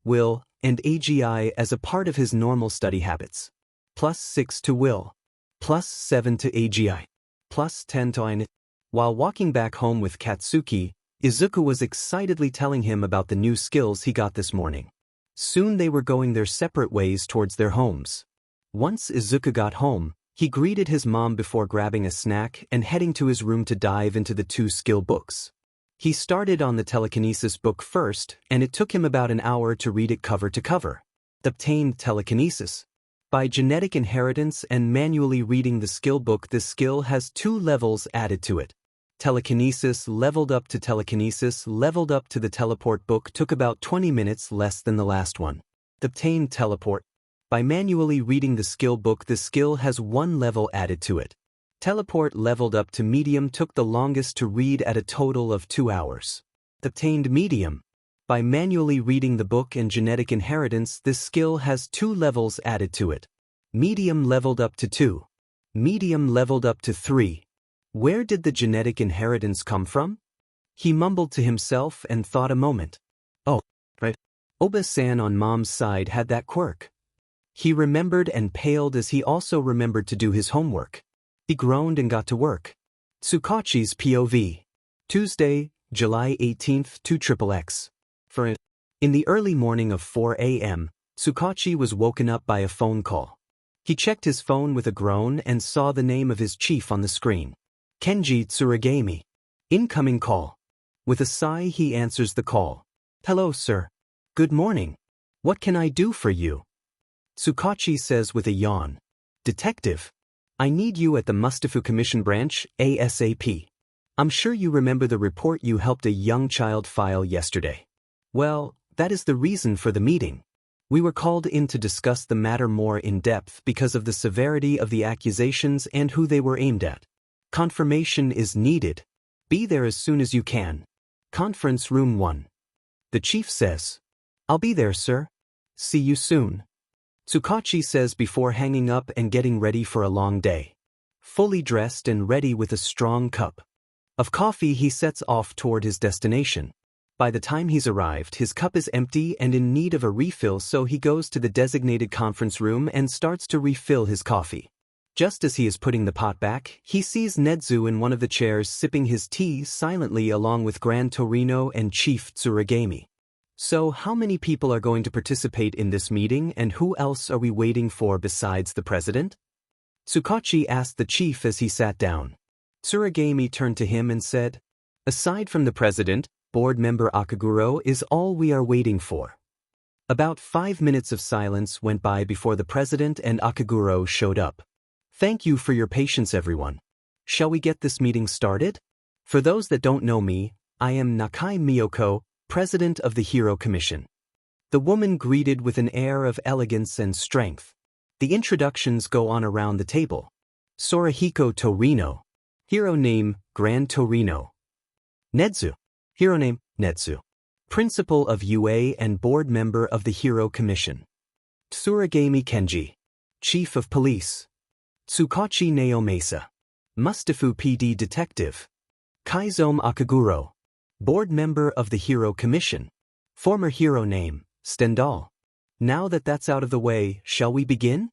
Will, and AGI as a part of his normal study habits. +6 to Will. +7 to AGI. +10 to INT. While walking back home with Katsuki, Izuku was excitedly telling him about the new skills he got this morning. Soon they were going their separate ways towards their homes. Once Izuku got home, he greeted his mom before grabbing a snack and heading to his room to dive into the 2 skill books. He started on the telekinesis book first, and it took him about an hour to read it cover to cover. Obtained telekinesis. By genetic inheritance and manually reading the skill book, this skill has 2 levels added to it. Telekinesis leveled up to telekinesis leveled up to the teleport book took about 20 minutes less than the last one. Obtained teleport. By manually reading the skill book, the skill has 1 level added to it. Teleport leveled up to medium took the longest to read at a total of 2 hours. Obtained medium. By manually reading the book and genetic inheritance, this skill has 2 levels added to it. Medium leveled up to 2. Medium leveled up to 3. Where did the genetic inheritance come from? He mumbled to himself and thought a moment. Oh, right. Oba-san on mom's side had that quirk. He remembered and paled as he also remembered to do his homework. He groaned and got to work. Tsukachi's POV. Tuesday, July 18th, 2XXX. In the early morning of 4 a.m., Tsukachi was woken up by a phone call. He checked his phone with a groan and saw the name of his chief on the screen. Kenji Tsuragami. Incoming call. With a sigh, he answers the call. Hello, sir. Good morning. What can I do for you? Tsukachi says with a yawn. Detective. I need you at the Mustafu Commission branch, ASAP. I'm sure you remember the report you helped a young child file yesterday. Well, that is the reason for the meeting. We were called in to discuss the matter more in depth because of the severity of the accusations and who they were aimed at. Confirmation is needed. Be there as soon as you can. Conference room 1. The chief says. I'll be there, sir. See you soon. Tsukachi says before hanging up and getting ready for a long day. Fully dressed and ready with a strong cup of coffee, he sets off toward his destination. By the time he's arrived, his cup is empty and in need of a refill, so he goes to the designated conference room and starts to refill his coffee. Just as he is putting the pot back, he sees Nedu in one of the chairs sipping his tea silently along with Grand Torino and Chief Tsuragami. So how many people are going to participate in this meeting, and who else are we waiting for besides the president? Tsukachi asked the chief as he sat down. Tsuragami turned to him and said, Aside from the president, board member Akaguro is all we are waiting for. About 5 minutes of silence went by before the president and Akaguro showed up. Thank you for your patience, everyone. Shall we get this meeting started? For those that don't know me, I am Nakai Miyoko, president of the Hero Commission. The woman greeted with an air of elegance and strength. The introductions go on around the table. Sorahiko Torino. Hero name, Grand Torino. Nedu. Hero name, Netsu. Principal of UA and board member of the Hero Commission. Tsuragami Kenji. Chief of Police. Tsukachi Naomasa. Mustafu PD Detective. Kaizome Akaguro. Board member of the Hero Commission. Former hero name, Stendhal. Now that that's out of the way, shall we begin?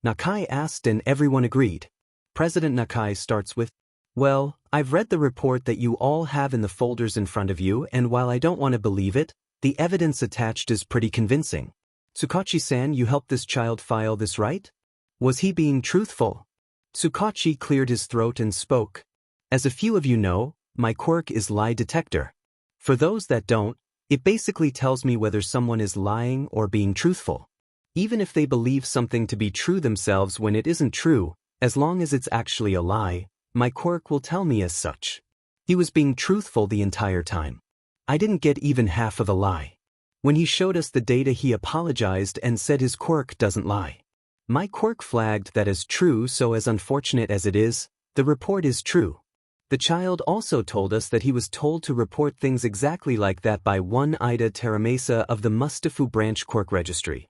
Nakai asked and everyone agreed. President Nakai starts with, well, I've read the report that you all have in the folders in front of you, and while I don't want to believe it, the evidence attached is pretty convincing. Tsukachi-san, you helped this child file this, right? Was he being truthful? Tsukachi cleared his throat and spoke. As a few of you know, my quirk is lie detector. For those that don't, it basically tells me whether someone is lying or being truthful. Even if they believe something to be true themselves when it isn't true, as long as it's actually a lie, my quirk will tell me as such. He was being truthful the entire time. I didn't get even half of a lie. When he showed us the data, he apologized and said his quirk doesn't lie. My quirk flagged that as true, so as unfortunate as it is, the report is true. The child also told us that he was told to report things exactly like that by one Ida Taramesa of the Mustafu branch quirk registry.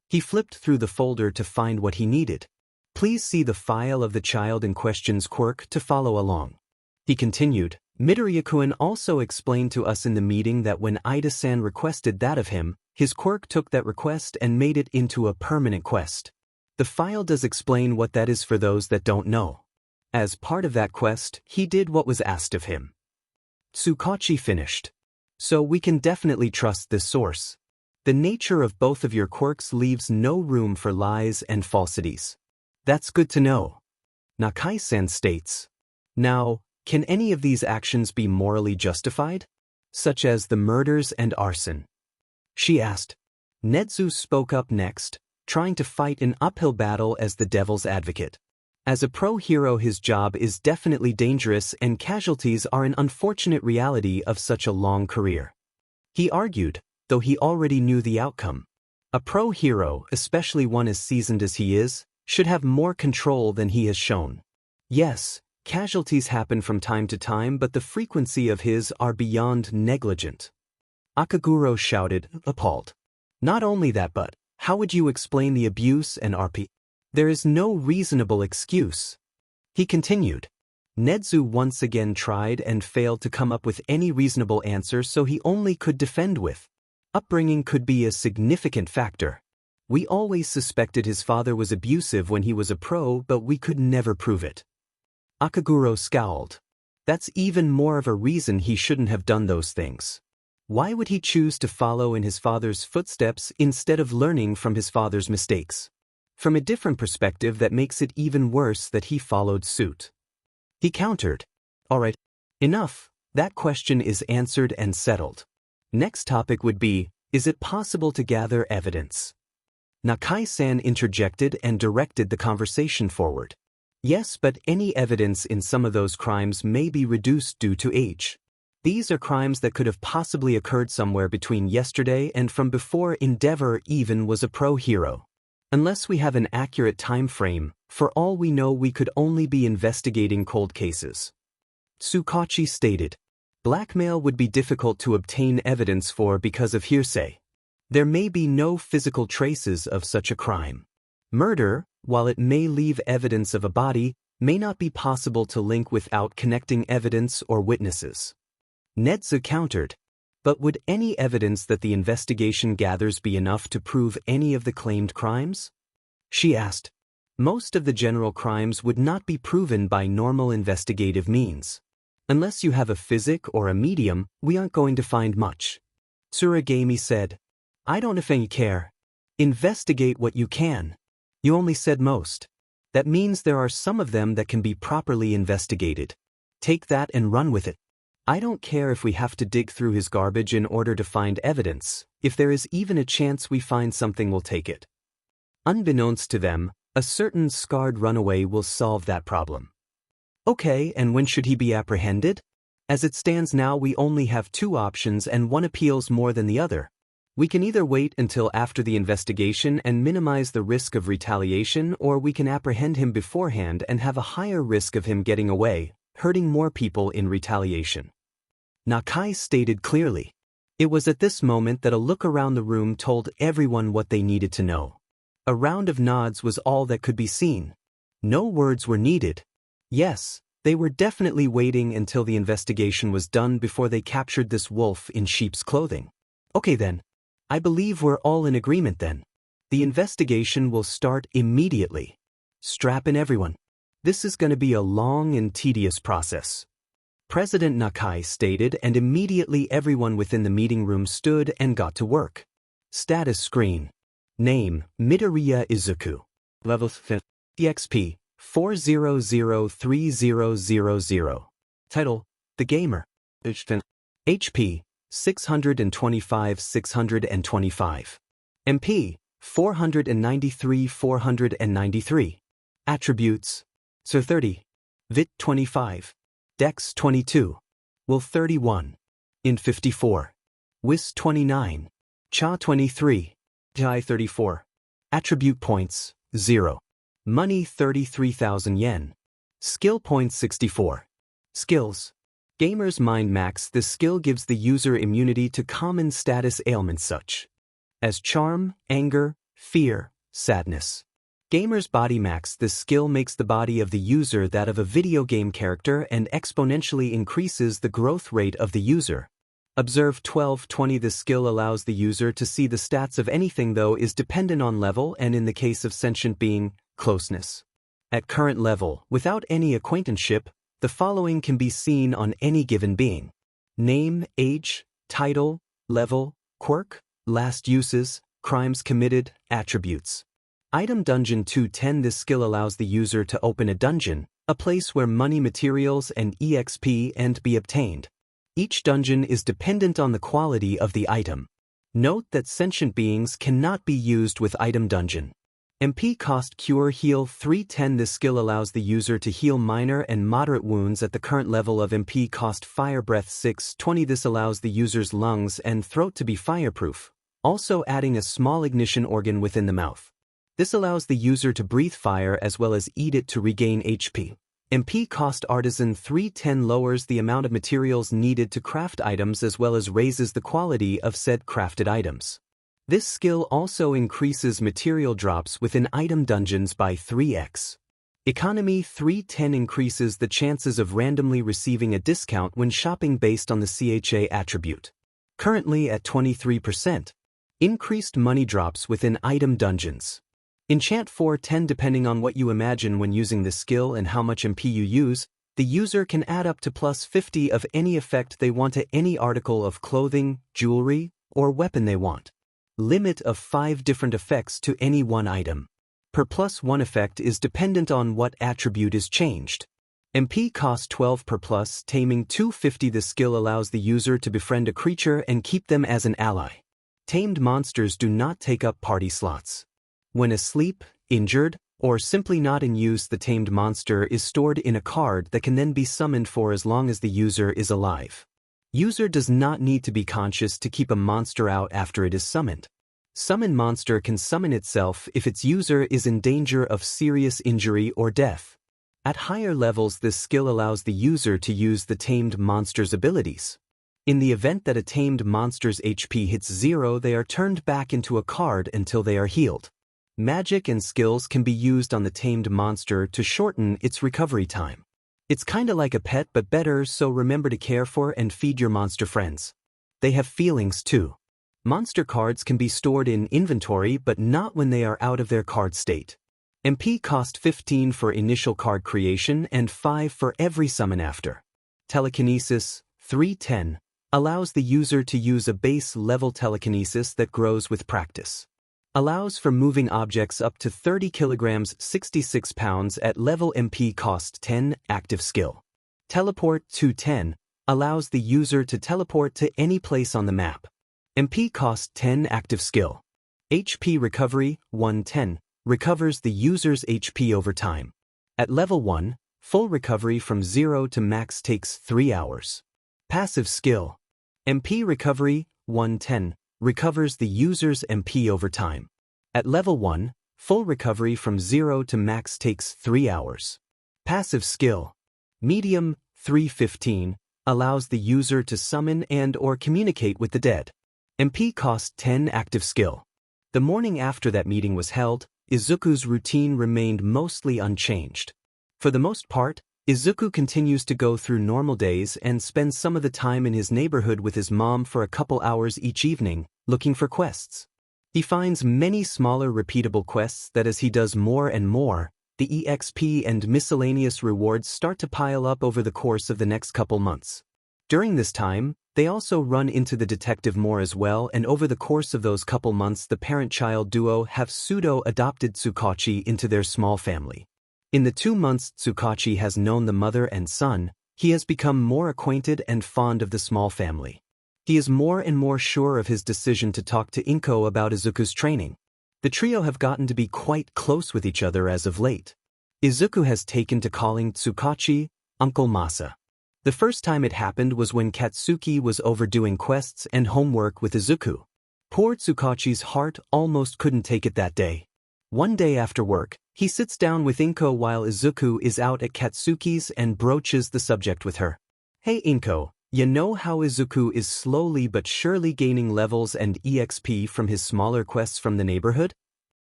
He flipped through the folder to find what he needed. Please see the file of the child in question's quirk to follow along. He continued, Midoriya-kun also explained to us in the meeting that when Ida-san requested that of him, his quirk took that request and made it into a permanent quest. The file does explain what that is for those that don't know. As part of that quest, he did what was asked of him. Tsukachi finished. So we can definitely trust this source. The nature of both of your quirks leaves no room for lies and falsities. That's good to know. Nakai-san states. Now, can any of these actions be morally justified? Such as the murders and arson? She asked. Nedu spoke up next, trying to fight an uphill battle as the devil's advocate. As a pro-hero, his job is definitely dangerous and casualties are an unfortunate reality of such a long career. He argued, though he already knew the outcome. A pro-hero, especially one as seasoned as he is, should have more control than he has shown. Yes, casualties happen from time to time, but the frequency of his are beyond negligent. Akaguro shouted, appalled. Not only that, but how would you explain the abuse and RP? There is no reasonable excuse. He continued. Nedu once again tried and failed to come up with any reasonable answer, so he only could defend with. Upbringing could be a significant factor. We always suspected his father was abusive when he was a pro, but we could never prove it. Akaguro scowled. That's even more of a reason he shouldn't have done those things. Why would he choose to follow in his father's footsteps instead of learning from his father's mistakes? From a different perspective, that makes it even worse that he followed suit. He countered. All right, enough. That question is answered and settled. Next topic would be, is it possible to gather evidence? Nakai-san interjected and directed the conversation forward. Yes, but any evidence in some of those crimes may be reduced due to age. These are crimes that could have possibly occurred somewhere between yesterday and from before Endeavor even was a pro-hero. Unless we have an accurate time frame, for all we know we could only be investigating cold cases. Tsukachi stated. Blackmail would be difficult to obtain evidence for because of hearsay. There may be no physical traces of such a crime. Murder, while it may leave evidence of a body, may not be possible to link without connecting evidence or witnesses. Nedu countered. But would any evidence that the investigation gathers be enough to prove any of the claimed crimes? She asked. Most of the general crimes would not be proven by normal investigative means. Unless you have a physic or a medium, we aren't going to find much. Tsuragami said. I don't offend care. Investigate what you can. You only said most. That means there are some of them that can be properly investigated. Take that and run with it. I don't care if we have to dig through his garbage in order to find evidence. If there is even a chance we find something, we'll take it. Unbeknownst to them, a certain scarred runaway will solve that problem. Okay, and when should he be apprehended? As it stands now, we only have two options and one appeals more than the other. We can either wait until after the investigation and minimize the risk of retaliation, or we can apprehend him beforehand and have a higher risk of him getting away, hurting more people in retaliation. Nakai stated clearly. It was at this moment that a look around the room told everyone what they needed to know. A round of nods was all that could be seen. No words were needed. Yes, they were definitely waiting until the investigation was done before they captured this wolf in sheep's clothing. Okay then. I believe we're all in agreement then. The investigation will start immediately. Strap in everyone. This is going to be a long and tedious process. President Nakai stated, and immediately everyone within the meeting room stood and got to work. Status screen. Name, Midoriya Izuku. Level 5. EXP, 4003000. Title, The Gamer. HP, 625. MP, 493. Attributes, Sir 30. Vit 25. Dex 22. Will 31. Int 54. Wis 29. Cha 23. Jai 34. Attribute points, 0. Money 33,000 yen. Skill points 64. Skills. Gamer's Mind Max. This skill gives the user immunity to common status ailments such as charm, anger, fear, sadness. Gamer's Body Max. This skill makes the body of the user that of a video game character and exponentially increases the growth rate of the user. Observe 1220. This skill allows the user to see the stats of anything, though is dependent on level and in the case of sentient being, closeness. At current level, without any acquaintanceship, the following can be seen on any given being. Name, age, title, level, quirk, last uses, crimes committed, attributes. Item Dungeon 210. This skill allows the user to open a dungeon, a place where money, materials, and EXP and be obtained. Each dungeon is dependent on the quality of the item. Note that sentient beings cannot be used with Item Dungeon. MP Cost Cure Heal 310. This skill allows the user to heal minor and moderate wounds at the current level of MP Cost Fire Breath 620. This allows the user's lungs and throat to be fireproof, also adding a small ignition organ within the mouth. This allows the user to breathe fire as well as eat it to regain HP. MP Cost Artisan 310 lowers the amount of materials needed to craft items as well as raises the quality of said crafted items. This skill also increases material drops within item dungeons by 3x. Economy 310 increases the chances of randomly receiving a discount when shopping based on the CHA attribute. Currently at 23%. Increased money drops within item dungeons. Enchant 410. Depending on what you imagine when using this skill and how much MP you use, the user can add up to plus 50 of any effect they want to any article of clothing, jewelry, or weapon they want. Limit of 5 different effects to any one item. Per plus 1 effect is dependent on what attribute is changed. MP cost 12 per plus. Taming 250. This skill allows the user to befriend a creature and keep them as an ally. Tamed monsters do not take up party slots. When asleep, injured, or simply not in use, the tamed monster is stored in a card that can then be summoned for as long as the user is alive. User does not need to be conscious to keep a monster out after it is summoned. Summon monster can summon itself if its user is in danger of serious injury or death. At higher levels, this skill allows the user to use the tamed monster's abilities. In the event that a tamed monster's HP hits 0, they are turned back into a card until they are healed. Magic and skills can be used on the tamed monster to shorten its recovery time. It's kinda like a pet but better, so remember to care for and feed your monster friends. They have feelings too. Monster cards can be stored in inventory but not when they are out of their card state. MP cost 15 for initial card creation and 5 for every summon after. Telekinesis 310 allows the user to use a base level telekinesis that grows with practice. Allows for moving objects up to 30 kilograms 66 pounds at level. MP cost 10 active skill. Teleport 210 allows the user to teleport to any place on the map. MP cost 10 active skill. HP recovery 110 recovers the user's HP over time. At level 1, full recovery from 0 to max takes 3 hours. Passive skill. MP recovery 110 recovers the user's MP over time. At level 1, full recovery from 0 to max takes 3 hours. Passive skill. Medium 315 allows the user to summon and/or communicate with the dead. MP cost 10 active skill. The morning after that meeting was held, Izuku's routine remained mostly unchanged. For the most part, Izuku continues to go through normal days and spends some of the time in his neighborhood with his mom for a couple hours each evening, looking for quests. He finds many smaller repeatable quests that as he does more and more, the EXP and miscellaneous rewards start to pile up over the course of the next couple months. During this time, they also run into the detective more as well, and over the course of those couple months the parent-child duo have pseudo-adopted Tsukachi into their small family. In the 2 months Tsukachi has known the mother and son, he has become more acquainted and fond of the small family. He is more and more sure of his decision to talk to Inko about Izuku's training. The trio have gotten to be quite close with each other as of late. Izuku has taken to calling Tsukachi Uncle Masa. The first time it happened was when Katsuki was overdoing quests and homework with Izuku. Poor Tsukachi's heart almost couldn't take it that day. One day after work, he sits down with Inko while Izuku is out at Katsuki's and broaches the subject with her. "Hey Inko, you know how Izuku is slowly but surely gaining levels and EXP from his smaller quests from the neighborhood?"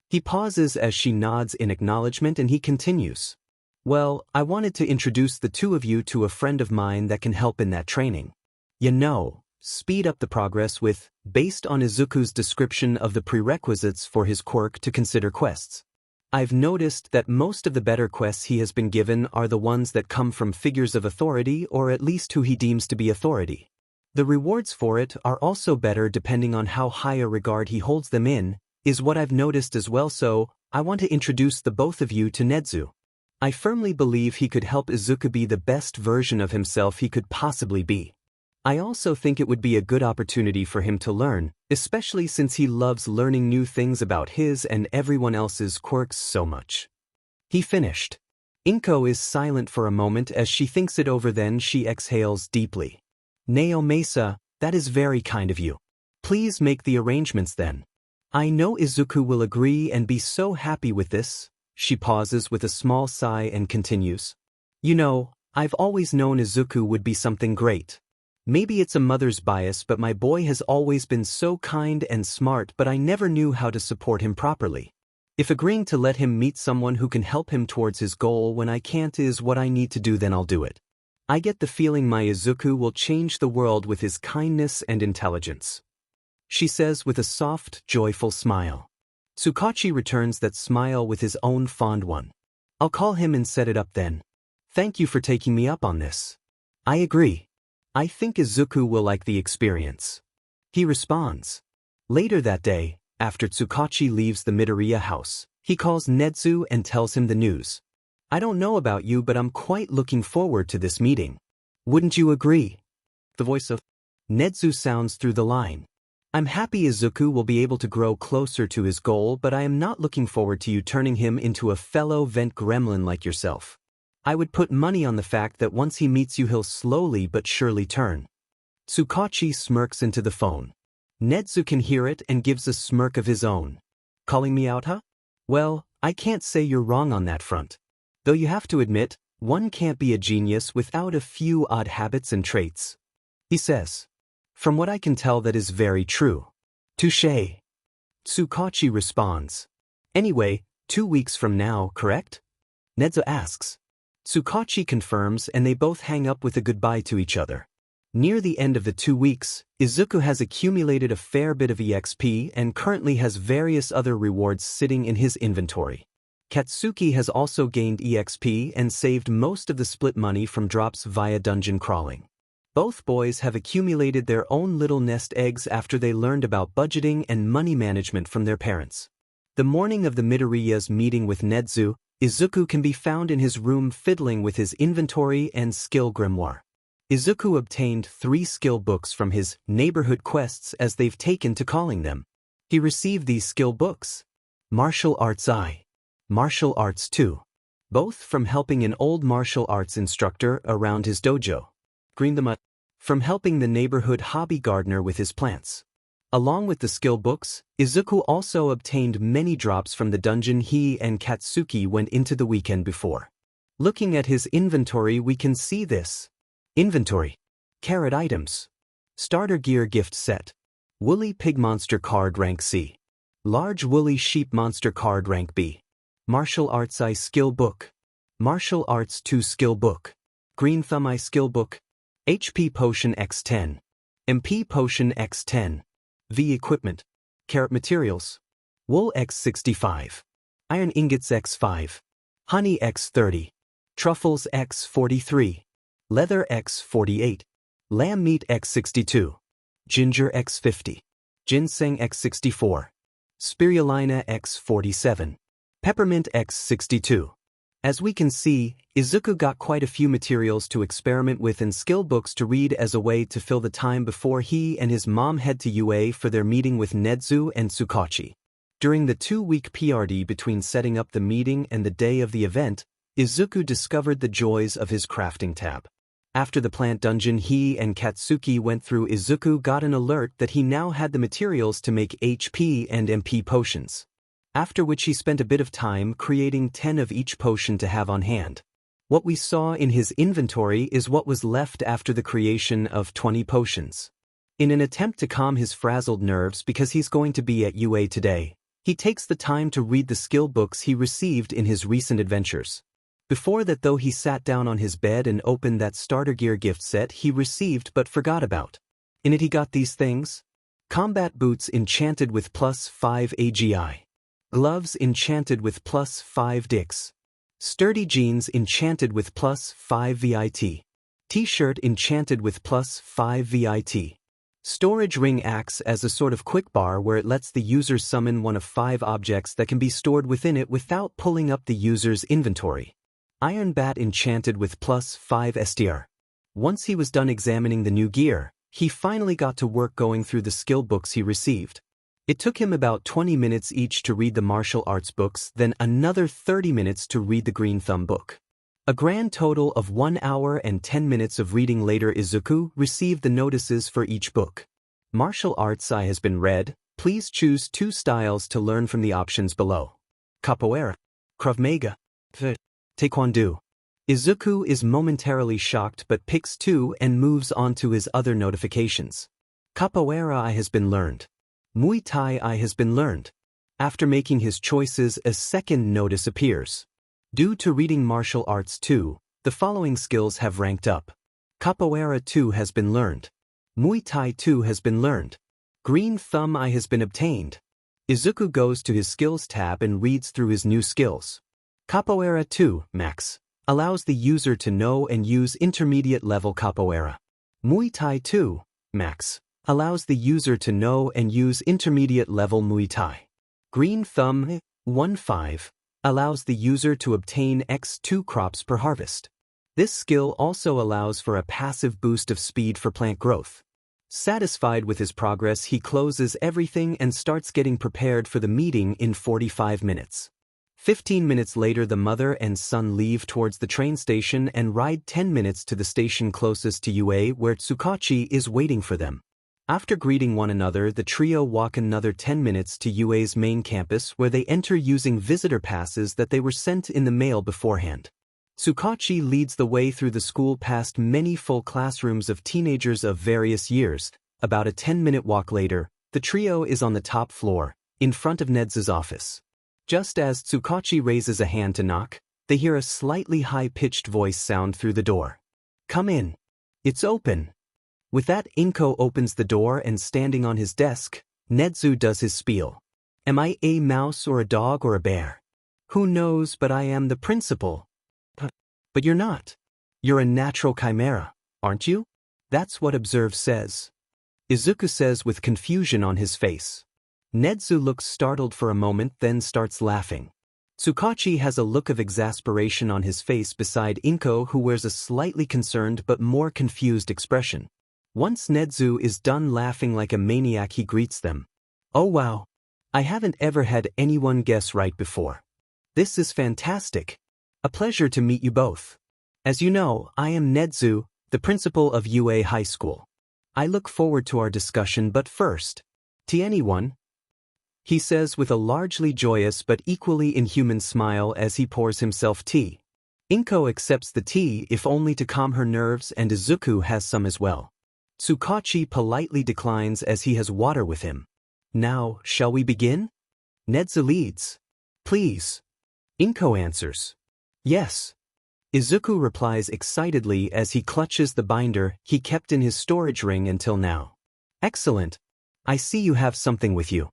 He pauses as she nods in acknowledgement and he continues. "Well, I wanted to introduce the two of you to a friend of mine that can help in that training. You know, speed up the progress with, based on Izuku's description of the prerequisites for his quirk to consider quests. I've noticed that most of the better quests he has been given are the ones that come from figures of authority or at least who he deems to be authority. The rewards for it are also better depending on how high a regard he holds them in, is what I've noticed as well, so I want to introduce the both of you to Nedu. I firmly believe he could help Izuku be the best version of himself he could possibly be. I also think it would be a good opportunity for him to learn, especially since he loves learning new things about his and everyone else's quirks so much." He finished. Inko is silent for a moment as she thinks it over, then she exhales deeply. "Neo Mesa, that is very kind of you. Please make the arrangements then. I know Izuku will agree and be so happy with this." She pauses with a small sigh and continues. "You know, I've always known Izuku would be something great. Maybe it's a mother's bias, but my boy has always been so kind and smart, but I never knew how to support him properly. If agreeing to let him meet someone who can help him towards his goal when I can't is what I need to do, then I'll do it. I get the feeling my Izuku will change the world with his kindness and intelligence," she says with a soft, joyful smile. Tsukachi returns that smile with his own fond one. "I'll call him and set it up then. Thank you for taking me up on this." "I agree. I think Izuku will like the experience," he responds. Later that day, after Tsukachi leaves the Midoriya house, he calls Nedu and tells him the news. "I don't know about you, but I'm quite looking forward to this meeting. Wouldn't you agree?" The voice of Nedu sounds through the line. "I'm happy Izuku will be able to grow closer to his goal, but I am not looking forward to you turning him into a fellow vent gremlin like yourself. I would put money on the fact that once he meets you he'll slowly but surely turn." Tsukachi smirks into the phone. Nedu can hear it and gives a smirk of his own. "Calling me out, huh? Well, I can't say you're wrong on that front. Though you have to admit, one can't be a genius without a few odd habits and traits," he says. "From what I can tell, that is very true." "Touché," Tsukachi responds. "Anyway, 2 weeks from now, correct?" Nedu asks. Tsukachi confirms and they both hang up with a goodbye to each other. Near the end of the 2 weeks, Izuku has accumulated a fair bit of EXP and currently has various other rewards sitting in his inventory. Katsuki has also gained EXP and saved most of the split money from drops via dungeon crawling. Both boys have accumulated their own little nest eggs after they learned about budgeting and money management from their parents. The morning of the Midoriya's meeting with Nedu, Izuku can be found in his room fiddling with his inventory and skill grimoire. Izuku obtained 3 skill books from his neighborhood quests as they've taken to calling them. He received these skill books: Martial Arts I, Martial Arts II, both from helping an old martial arts instructor around his dojo. Green the Mutt, from helping the neighborhood hobby gardener with his plants. Along with the skill books, Izuku also obtained many drops from the dungeon he and Katsuki went into the weekend before. Looking at his inventory, we can see this. Inventory. Carrot items. Starter gear gift set. Woolly pig monster card rank C. Large woolly sheep monster card rank B. Martial arts I skill book. Martial arts 2 skill book. Green thumb I skill book. HP potion X10. MP potion X10. V equipment. Carrot materials. Wool X65. Iron ingots X5. Honey X30. Truffles X43. Leather X48. Lamb meat X62. Ginger X50. Ginseng X64. Spirulina X47. Peppermint X62. As we can see, Izuku got quite a few materials to experiment with and skill books to read as a way to fill the time before he and his mom head to UA for their meeting with Nedu and Tsukachi. During the 2-week PRD between setting up the meeting and the day of the event, Izuku discovered the joys of his crafting tab. After the plant dungeon he and Katsuki went through, Izuku got an alert that he now had the materials to make HP and MP potions. After which he spent a bit of time creating 10 of each potion to have on hand. What we saw in his inventory is what was left after the creation of 20 potions. In an attempt to calm his frazzled nerves because he's going to be at UA today, he takes the time to read the skill books he received in his recent adventures. Before that though, he sat down on his bed and opened that starter gear gift set he received but forgot about. In it he got these things. Combat boots enchanted with +5 AGI. Gloves enchanted with +5 Dix. Sturdy jeans enchanted with +5 VIT. T-shirt enchanted with +5 VIT. Storage ring acts as a sort of quick bar where it lets the user summon one of 5 objects that can be stored within it without pulling up the user's inventory. Iron bat enchanted with +5 STR. Once he was done examining the new gear, he finally got to work going through the skill books he received. It took him about 20 minutes each to read the martial arts books, then another 30 minutes to read the green thumb book. A grand total of 1 hour and 10 minutes of reading later, Izuku received the notices for each book. Martial arts I has been read. Please choose 2 styles to learn from the options below. Capoeira. Krav Maga. Taekwondo. Izuku is momentarily shocked but picks 2 and moves on to his other notifications. Capoeira I has been learned. Muay Thai I has been learned. After making his choices, a second notice appears. Due to reading Martial Arts 2, the following skills have ranked up. Capoeira 2 has been learned. Muay Thai 2 has been learned. Green Thumb I has been obtained. Izuku goes to his Skills tab and reads through his new skills. Capoeira 2, Max, allows the user to know and use intermediate level capoeira. Muay Thai 2, Max, allows the user to know and use intermediate level Muay Thai. Green Thumb 1-5 allows the user to obtain X2 crops per harvest. This skill also allows for a passive boost of speed for plant growth. Satisfied with his progress, he closes everything and starts getting prepared for the meeting in 45 minutes. 15 minutes later, the mother and son leave towards the train station and ride 10 minutes to the station closest to UA where Tsukachi is waiting for them. After greeting one another, the trio walk another 10 minutes to UA's main campus where they enter using visitor passes that they were sent in the mail beforehand. Tsukachi leads the way through the school past many full classrooms of teenagers of various years. About a 10-minute walk later, the trio is on the top floor, in front of Nedu's office. Just as Tsukachi raises a hand to knock, they hear a slightly high-pitched voice sound through the door. "Come in. It's open." With that, Inko opens the door and standing on his desk, Nedu does his spiel. "Am I a mouse or a dog or a bear? Who knows, but I am the principal." But you're not. You're a natural chimera, aren't you? That's what Observe says. Izuku says with confusion on his face. Nedu looks startled for a moment, then starts laughing. Tsukachi has a look of exasperation on his face beside Inko, who wears a slightly concerned but more confused expression. Once Nedu is done laughing like a maniac, he greets them. "Oh wow. I haven't ever had anyone guess right before. This is fantastic. A pleasure to meet you both. As you know, I am Nedu, the principal of UA High School. I look forward to our discussion, but first, tea anyone?" He says with a largely joyous but equally inhuman smile as he pours himself tea. Inko accepts the tea if only to calm her nerves, and Izuku has some as well. Tsukachi politely declines as he has water with him. Now, shall we begin? Nedu leads. Please. Inko answers. Yes. Izuku replies excitedly as he clutches the binder he kept in his storage ring until now. Excellent. I see you have something with you.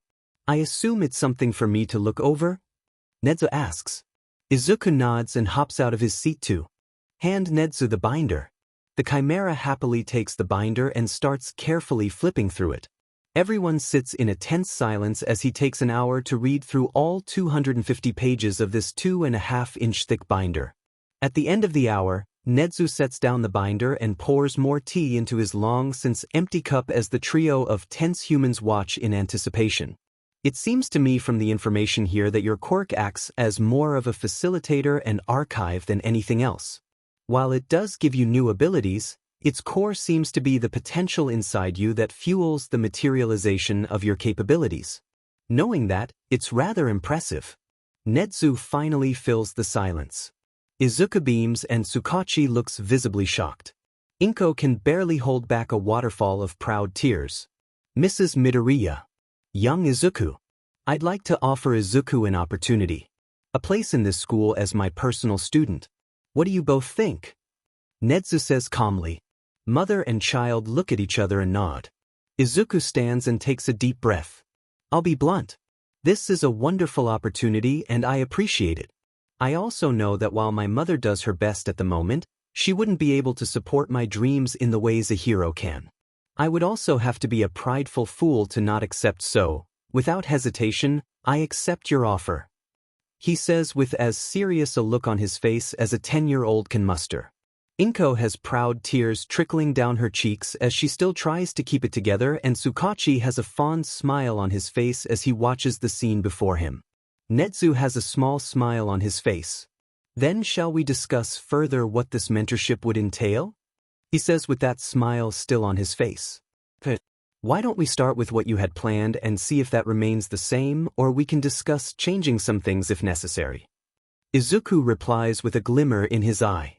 I assume it's something for me to look over? Nedu asks. Izuku nods and hops out of his seat to hand Nedu the binder. The chimera happily takes the binder and starts carefully flipping through it. Everyone sits in a tense silence as he takes an hour to read through all 250 pages of this 2.5-inch thick binder. At the end of the hour, Nedu sets down the binder and pours more tea into his long-since empty cup as the trio of tense humans watch in anticipation. It seems to me from the information here that your quirk acts as more of a facilitator and archive than anything else. While it does give you new abilities, its core seems to be the potential inside you that fuels the materialization of your capabilities. Knowing that, it's rather impressive. Nedu finally fills the silence. Izuku beams and Tsukachi looks visibly shocked. Inko can barely hold back a waterfall of proud tears. Mrs. Midoriya. Young Izuku. I'd like to offer Izuku an opportunity. A place in this school as my personal student. What do you both think? Nedu says calmly. Mother and child look at each other and nod. Izuku stands and takes a deep breath. I'll be blunt. This is a wonderful opportunity and I appreciate it. I also know that while my mother does her best at the moment, she wouldn't be able to support my dreams in the ways a hero can. I would also have to be a prideful fool to not accept, so, without hesitation, I accept your offer. He says with as serious a look on his face as a 10-year-old can muster. Inko has proud tears trickling down her cheeks as she still tries to keep it together, and Tsukachi has a fond smile on his face as he watches the scene before him. Nedu has a small smile on his face. Then shall we discuss further what this mentorship would entail? He says with that smile still on his face. Why don't we start with what you had planned and see if that remains the same, or we can discuss changing some things if necessary. Izuku replies with a glimmer in his eye.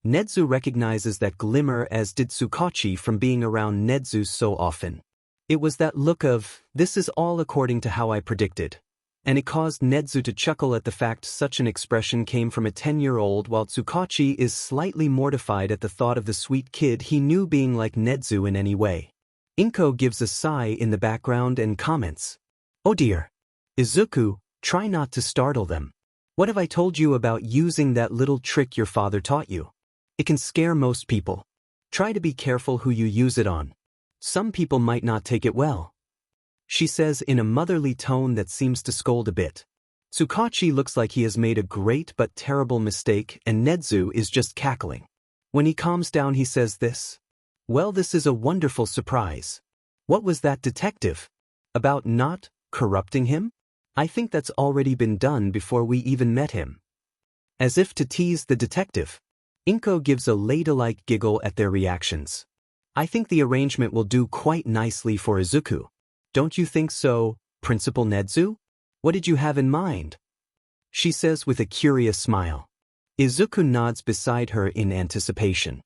Nedu recognizes that glimmer, as did Tsukachi from being around Nedu so often. It was that look of, this is all according to how I predicted. And it caused Nedu to chuckle at the fact such an expression came from a 10-year-old, while Tsukachi is slightly mortified at the thought of the sweet kid he knew being like Nedu in any way. Inko gives a sigh in the background and comments. Oh dear. Izuku, try not to startle them. What have I told you about using that little trick your father taught you? It can scare most people. Try to be careful who you use it on. Some people might not take it well. She says in a motherly tone that seems to scold a bit. Tsukachi looks like he has made a great but terrible mistake, and Nedu is just cackling. When he calms down he says this. Well, this is a wonderful surprise. What was that, detective? About not corrupting him? I think that's already been done before we even met him. As if to tease the detective. Inko gives a ladylike giggle at their reactions. I think the arrangement will do quite nicely for Izuku. Don't you think so, Principal Nedu? What did you have in mind? She says with a curious smile. Izuku nods beside her in anticipation.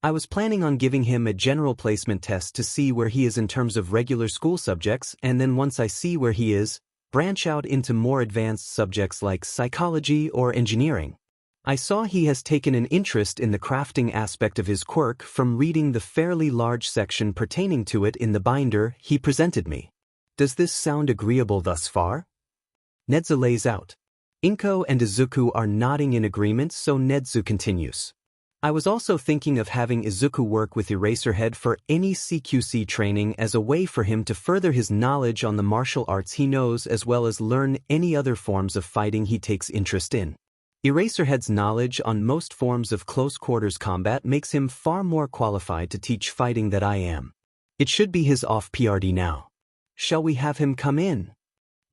I was planning on giving him a general placement test to see where he is in terms of regular school subjects, and then once I see where he is, branch out into more advanced subjects like psychology or engineering. I saw he has taken an interest in the crafting aspect of his quirk from reading the fairly large section pertaining to it in the binder he presented me. Does this sound agreeable thus far? Nedu lays out. Inko and Izuku are nodding in agreement, so Nedu continues. I was also thinking of having Izuku work with Eraserhead for any CQC training as a way for him to further his knowledge on the martial arts he knows, as well as learn any other forms of fighting he takes interest in. Eraserhead's knowledge on most forms of close-quarters combat makes him far more qualified to teach fighting than I am. It should be his off-PRD now. Shall we have him come in?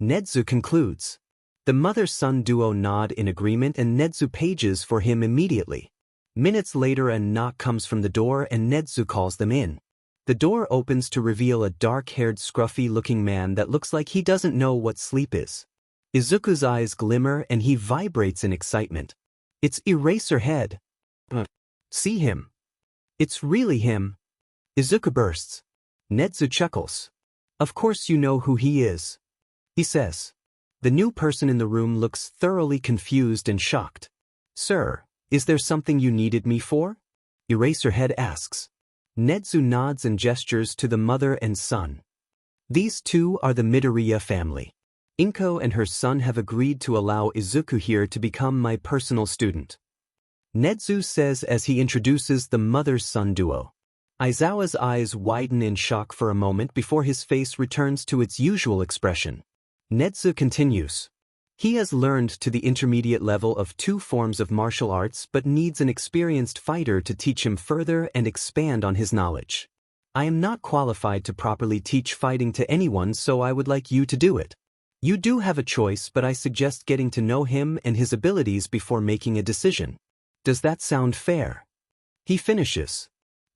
Nedu concludes. The mother-son duo nod in agreement and Nedu pages for him immediately. Minutes later a knock comes from the door and Nedu calls them in. The door opens to reveal a dark-haired scruffy-looking man that looks like he doesn't know what sleep is. Izuku's eyes glimmer and he vibrates in excitement. It's Eraserhead. See him. It's really him. Izuku bursts. Nedu chuckles. Of course you know who he is. He says. The new person in the room looks thoroughly confused and shocked. Sir, is there something you needed me for? Eraserhead asks. Nedu nods and gestures to the mother and son. These two are the Midoriya family. Inko and her son have agreed to allow Izuku here to become my personal student. Nedu says as he introduces the mother-son duo. Aizawa's eyes widen in shock for a moment before his face returns to its usual expression. Nedu continues. He has learned to the intermediate level of 2 forms of martial arts but needs an experienced fighter to teach him further and expand on his knowledge. I am not qualified to properly teach fighting to anyone, so I would like you to do it. You do have a choice, but I suggest getting to know him and his abilities before making a decision. Does that sound fair? He finishes.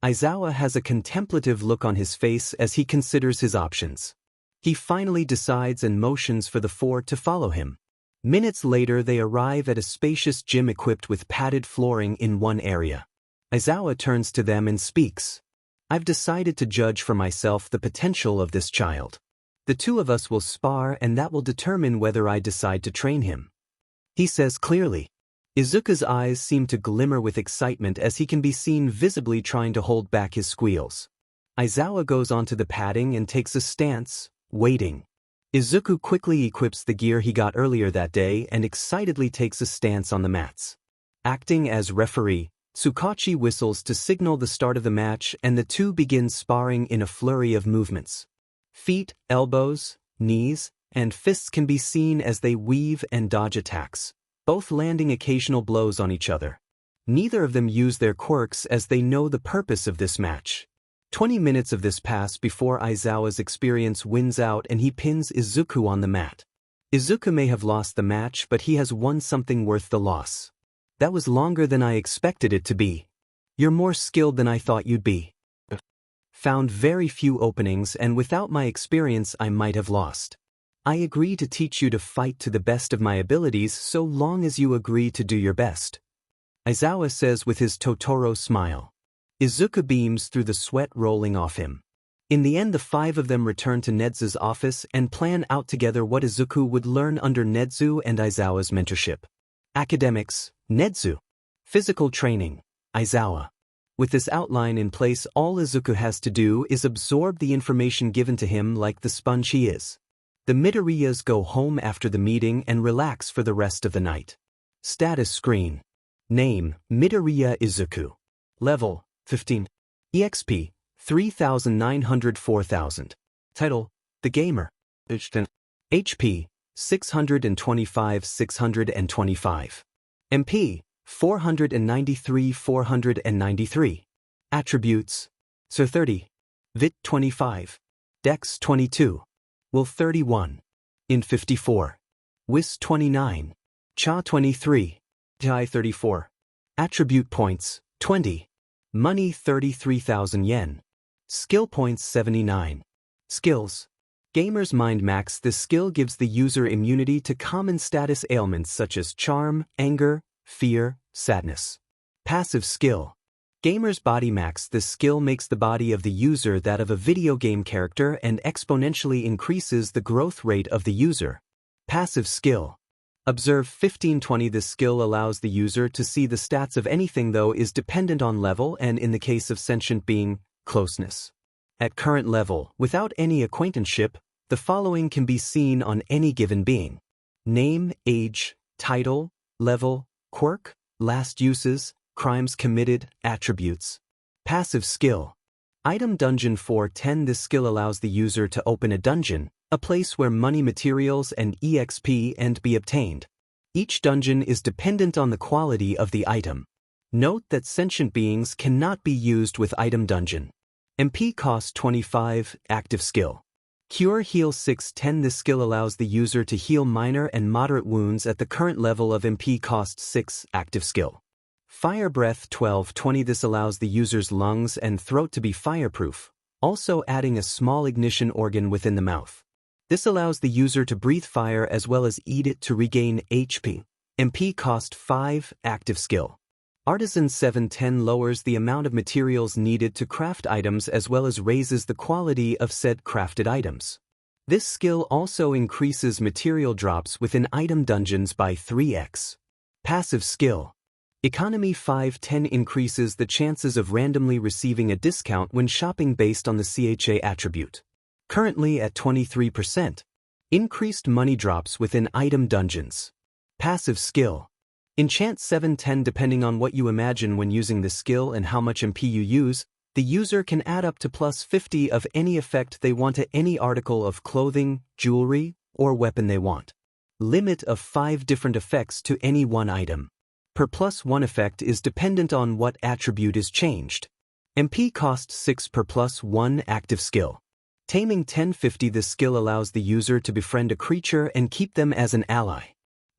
Aizawa has a contemplative look on his face as he considers his options. He finally decides and motions for the 4 to follow him. Minutes later they arrive at a spacious gym equipped with padded flooring in one area. Aizawa turns to them and speaks. I've decided to judge for myself the potential of this child. The 2 of us will spar and that will determine whether I decide to train him. He says clearly. Izuku's eyes seem to glimmer with excitement as he can be seen visibly trying to hold back his squeals. Aizawa goes onto the padding and takes a stance, waiting. Izuku quickly equips the gear he got earlier that day and excitedly takes a stance on the mats. Acting as referee, Tsukachi whistles to signal the start of the match and the 2 begin sparring in a flurry of movements. Feet, elbows, knees, and fists can be seen as they weave and dodge attacks, both landing occasional blows on each other. Neither of them use their quirks as they know the purpose of this match. 20 minutes of this pass before Aizawa's experience wins out and he pins Izuku on the mat. Izuku may have lost the match, but he has won something worth the loss. That was longer than I expected it to be. You're more skilled than I thought you'd be. Found very few openings, and without my experience I might have lost. I agree to teach you to fight to the best of my abilities so long as you agree to do your best. Aizawa says with his Totoro smile. Izuku beams through the sweat rolling off him. In the end the 5 of them return to Nezu's office and plan out together what Izuku would learn under Nezu and Aizawa's mentorship. Academics, Nezu. Physical training, Aizawa. With this outline in place, all Izuku has to do is absorb the information given to him like the sponge he is. The Midoriyas go home after the meeting and relax for the rest of the night. Status screen. Name, Midoriya Izuku. Level, 15. EXP, 3,904,000. Title, The Gamer. HP, 625,625. MP, 493,493. Attributes. Sir 30. Vit 25. Dex 22. Will 31. In 54. Wis 29. Cha 23. Jai 34. Attribute points, 20. Money 33,000 yen. Skill points 79. Skills. Gamer's Mind Max. This skill gives the user immunity to common status ailments such as charm, anger, fear, sadness. Passive skill. Gamer's Body Max. This skill makes the body of the user that of a video game character and exponentially increases the growth rate of the user. Passive skill. Observe 1520. This skill allows the user to see the stats of anything, though is dependent on level and, in the case of sentient being, closeness. At current level, without any acquaintanceship, the following can be seen on any given being. Name, age, title, level, quirk, last uses, crimes committed, attributes. Passive skill. Item Dungeon 410. This skill allows the user to open a dungeon, a place where money, materials, and EXP and be obtained. Each dungeon is dependent on the quality of the item. Note that sentient beings cannot be used with Item Dungeon. MP cost 25, active skill. Cure Heal 610. This skill allows the user to heal minor and moderate wounds at the current level of MP cost 6, active skill. Fire Breath 1220. This allows the user's lungs and throat to be fireproof, also adding a small ignition organ within the mouth. This allows the user to breathe fire as well as eat it to regain HP. MP cost 5, active skill. Artisan 710 lowers the amount of materials needed to craft items as well as raises the quality of said crafted items. This skill also increases material drops within item dungeons by 3x. Passive skill. Economy 510 increases the chances of randomly receiving a discount when shopping based on the CHA attribute. Currently at 23%. Increased money drops within item dungeons. Passive skill. Enchant 710. Depending on what you imagine when using the skill and how much MP you use, the user can add up to plus 50 of any effect they want to any article of clothing, jewelry, or weapon they want. Limit of 5 different effects to any one item. Per plus 1 effect is dependent on what attribute is changed. MP cost 6 per plus 1 active skill. Taming 1050. This skill allows the user to befriend a creature and keep them as an ally.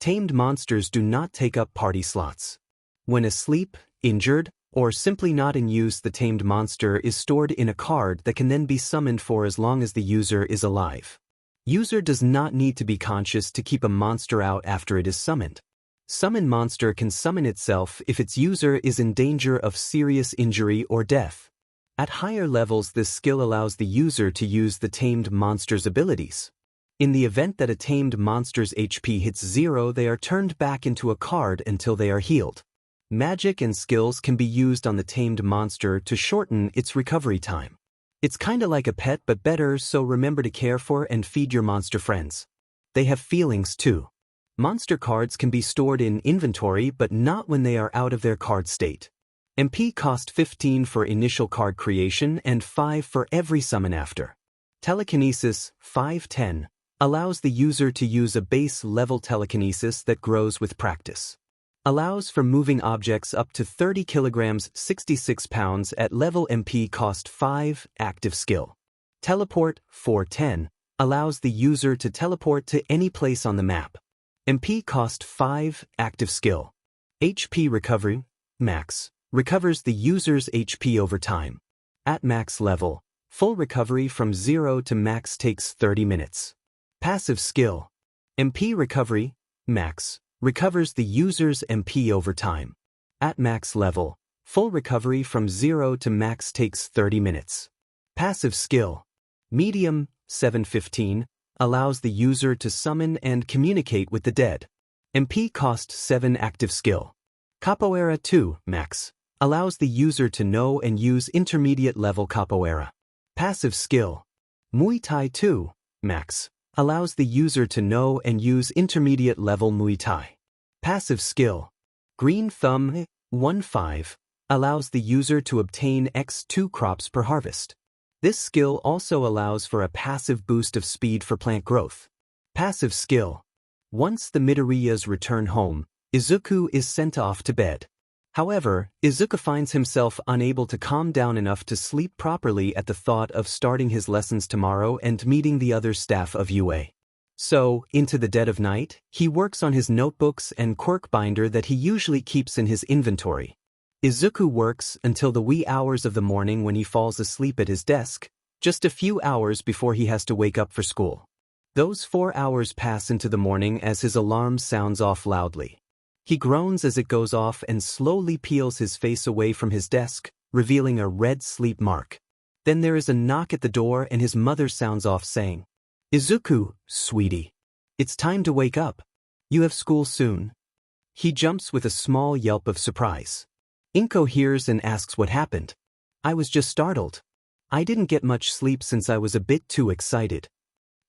Tamed monsters do not take up party slots. When asleep, injured, or simply not in use, the tamed monster is stored in a card that can then be summoned for as long as the user is alive. User does not need to be conscious to keep a monster out after it is summoned. Summon monster can summon itself if its user is in danger of serious injury or death. At higher levels, this skill allows the user to use the tamed monster's abilities. In the event that a tamed monster's HP hits 0, they are turned back into a card until they are healed. Magic and skills can be used on the tamed monster to shorten its recovery time. It's kinda like a pet but better, so remember to care for and feed your monster friends. They have feelings too. Monster cards can be stored in inventory but not when they are out of their card state. MP cost 15 for initial card creation and 5 for every summon after. Telekinesis 510 allows the user to use a base level telekinesis that grows with practice. Allows for moving objects up to 30 kilograms 66 pounds at level. MP cost 5 active skill. Teleport 410 allows the user to teleport to any place on the map. MP cost 5 active skill. HP recovery max recovers the user's HP over time. At max level, full recovery from 0 to max takes 30 minutes. Passive skill. MP recovery max recovers the user's MP over time. At max level, full recovery from 0 to max takes 30 minutes. Passive skill. Medium 715 allows the user to summon and communicate with the dead. MP cost 7 active skill. Capoeira 2 max allows the user to know and use intermediate level capoeira. Passive skill. Muay Thai 2 max allows the user to know and use intermediate level Muay Thai. Passive skill. Green Thumb 1-5 allows the user to obtain X2 crops per harvest. This skill also allows for a passive boost of speed for plant growth. Passive skill. Once the Midoriyas return home, Izuku is sent off to bed. However, Izuku finds himself unable to calm down enough to sleep properly at the thought of starting his lessons tomorrow and meeting the other staff of UA. So, into the dead of night, he works on his notebooks and Quirk binder that he usually keeps in his inventory. Izuku works until the wee hours of the morning when he falls asleep at his desk, just a few hours before he has to wake up for school. Those 4 hours pass into the morning as his alarm sounds off loudly. He groans as it goes off and slowly peels his face away from his desk, revealing a red sleep mark. Then there is a knock at the door and his mother sounds off saying, "Izuku, sweetie. It's time to wake up. You have school soon." He jumps with a small yelp of surprise. Inko hears and asks what happened. "I was just startled. I didn't get much sleep since I was a bit too excited,"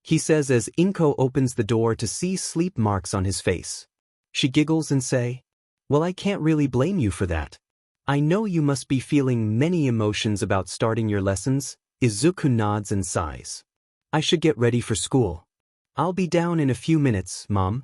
he says as Inko opens the door to see sleep marks on his face. She giggles and say, "Well, I can't really blame you for that. I know you must be feeling many emotions about starting your lessons." Izuku nods and sighs. "I should get ready for school. I'll be down in a few minutes, Mom,"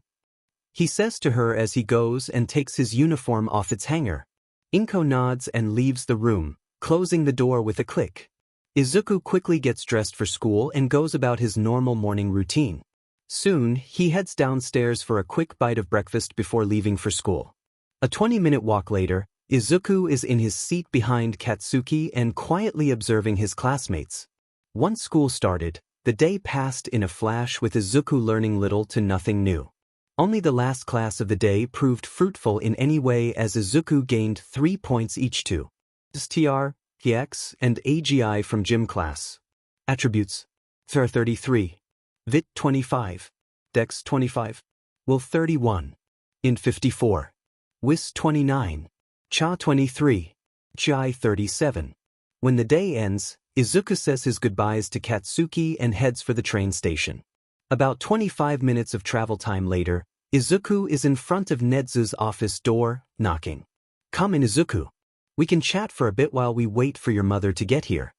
he says to her as he goes and takes his uniform off its hanger. Inko nods and leaves the room, closing the door with a click. Izuku quickly gets dressed for school and goes about his normal morning routine. Soon, he heads downstairs for a quick bite of breakfast before leaving for school. A 20-minute walk later, Izuku is in his seat behind Katsuki and quietly observing his classmates. Once school started, the day passed in a flash with Izuku learning little to nothing new. Only the last class of the day proved fruitful in any way as Izuku gained 3 points each to STR, PX, and AGI from gym class. Attributes: Thur 33, Vit 25, Dex 25, Will 31, Int 54, Wis 29, Cha 23, Chi 37. When the day ends, Izuku says his goodbyes to Katsuki and heads for the train station. About 25 minutes of travel time later, Izuku is in front of Nezu's office door, knocking. "Come in, Izuku. We can chat for a bit while we wait for your mother to get here.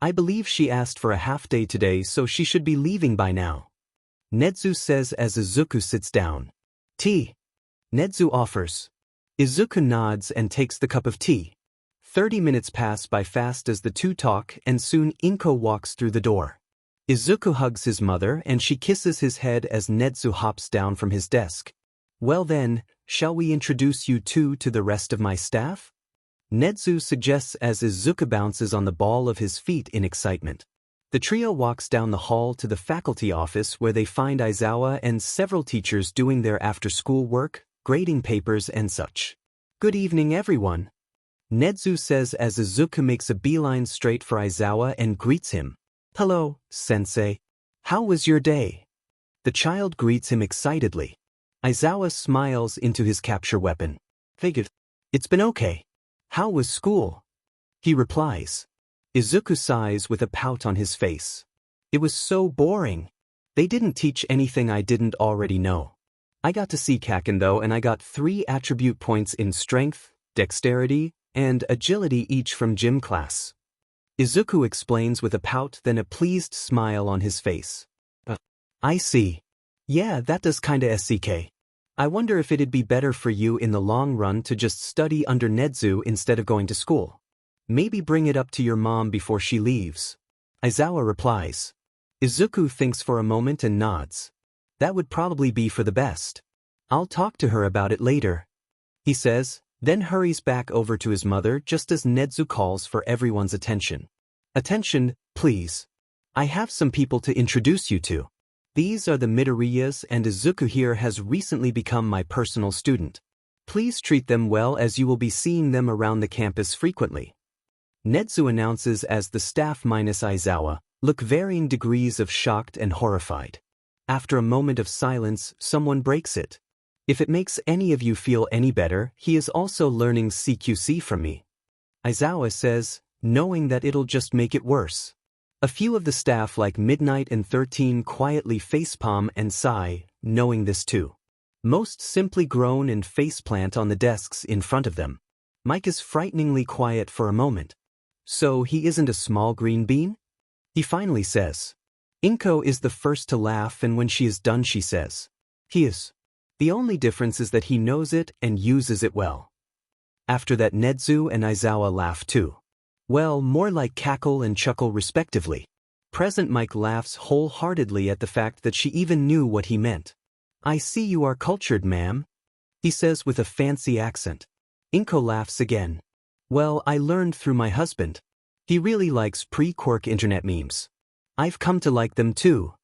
I believe she asked for a half day today, so she should be leaving by now." Nezu says as Izuku sits down. "Tea." Nezu offers. Izuku nods and takes the cup of tea. 30 minutes pass by fast as the two talk, and soon Inko walks through the door. Izuku hugs his mother and she kisses his head as Nezu hops down from his desk. "Well then, shall we introduce you two to the rest of my staff?" Nezu suggests as Izuku bounces on the ball of his feet in excitement. The trio walks down the hall to the faculty office where they find Aizawa and several teachers doing their after-school work, grading papers and such. "Good evening, everyone," Nezu says as Izuku makes a beeline straight for Aizawa and greets him. "Hello, sensei. How was your day?" The child greets him excitedly. Aizawa smiles into his capture weapon. "Figured. It's been okay. How was school?" He replies. Izuku sighs with a pout on his face. "It was so boring. They didn't teach anything I didn't already know. I got to see Kaken though, and I got 3 attribute points in strength, dexterity, and agility each from gym class." Izuku explains with a pout, then a pleased smile on his face. "I see. Yeah, that does kinda SCK. I wonder if it'd be better for you in the long run to just study under Nezu instead of going to school. Maybe bring it up to your mom before she leaves." Aizawa replies. Izuku thinks for a moment and nods. "That would probably be for the best. I'll talk to her about it later," he says, then hurries back over to his mother just as Nezu calls for everyone's attention. "Attention, please. I have some people to introduce you to. These are the Midoriyas, and Izuku here has recently become my personal student. Please treat them well as you will be seeing them around the campus frequently." Nezu announces as the staff minus Aizawa look varying degrees of shocked and horrified. After a moment of silence, someone breaks it. "If it makes any of you feel any better, he is also learning CQC from me," Aizawa says, knowing that it'll just make it worse. A few of the staff like Midnight and 13 quietly facepalm and sigh, knowing this too. Most simply groan and faceplant on the desks in front of them. Mike is frighteningly quiet for a moment. "So he isn't a small green bean?" he finally says. Inko is the first to laugh, and when she is done she says, "He is. The only difference is that he knows it and uses it well." After that Nezu and Aizawa laugh too. Well, more like cackle and chuckle respectively. Present Mike laughs wholeheartedly at the fact that she even knew what he meant. "I see you are cultured, ma'am," he says with a fancy accent. Inko laughs again. "Well, I learned through my husband. He really likes pre-Quirk internet memes. I've come to like them too,"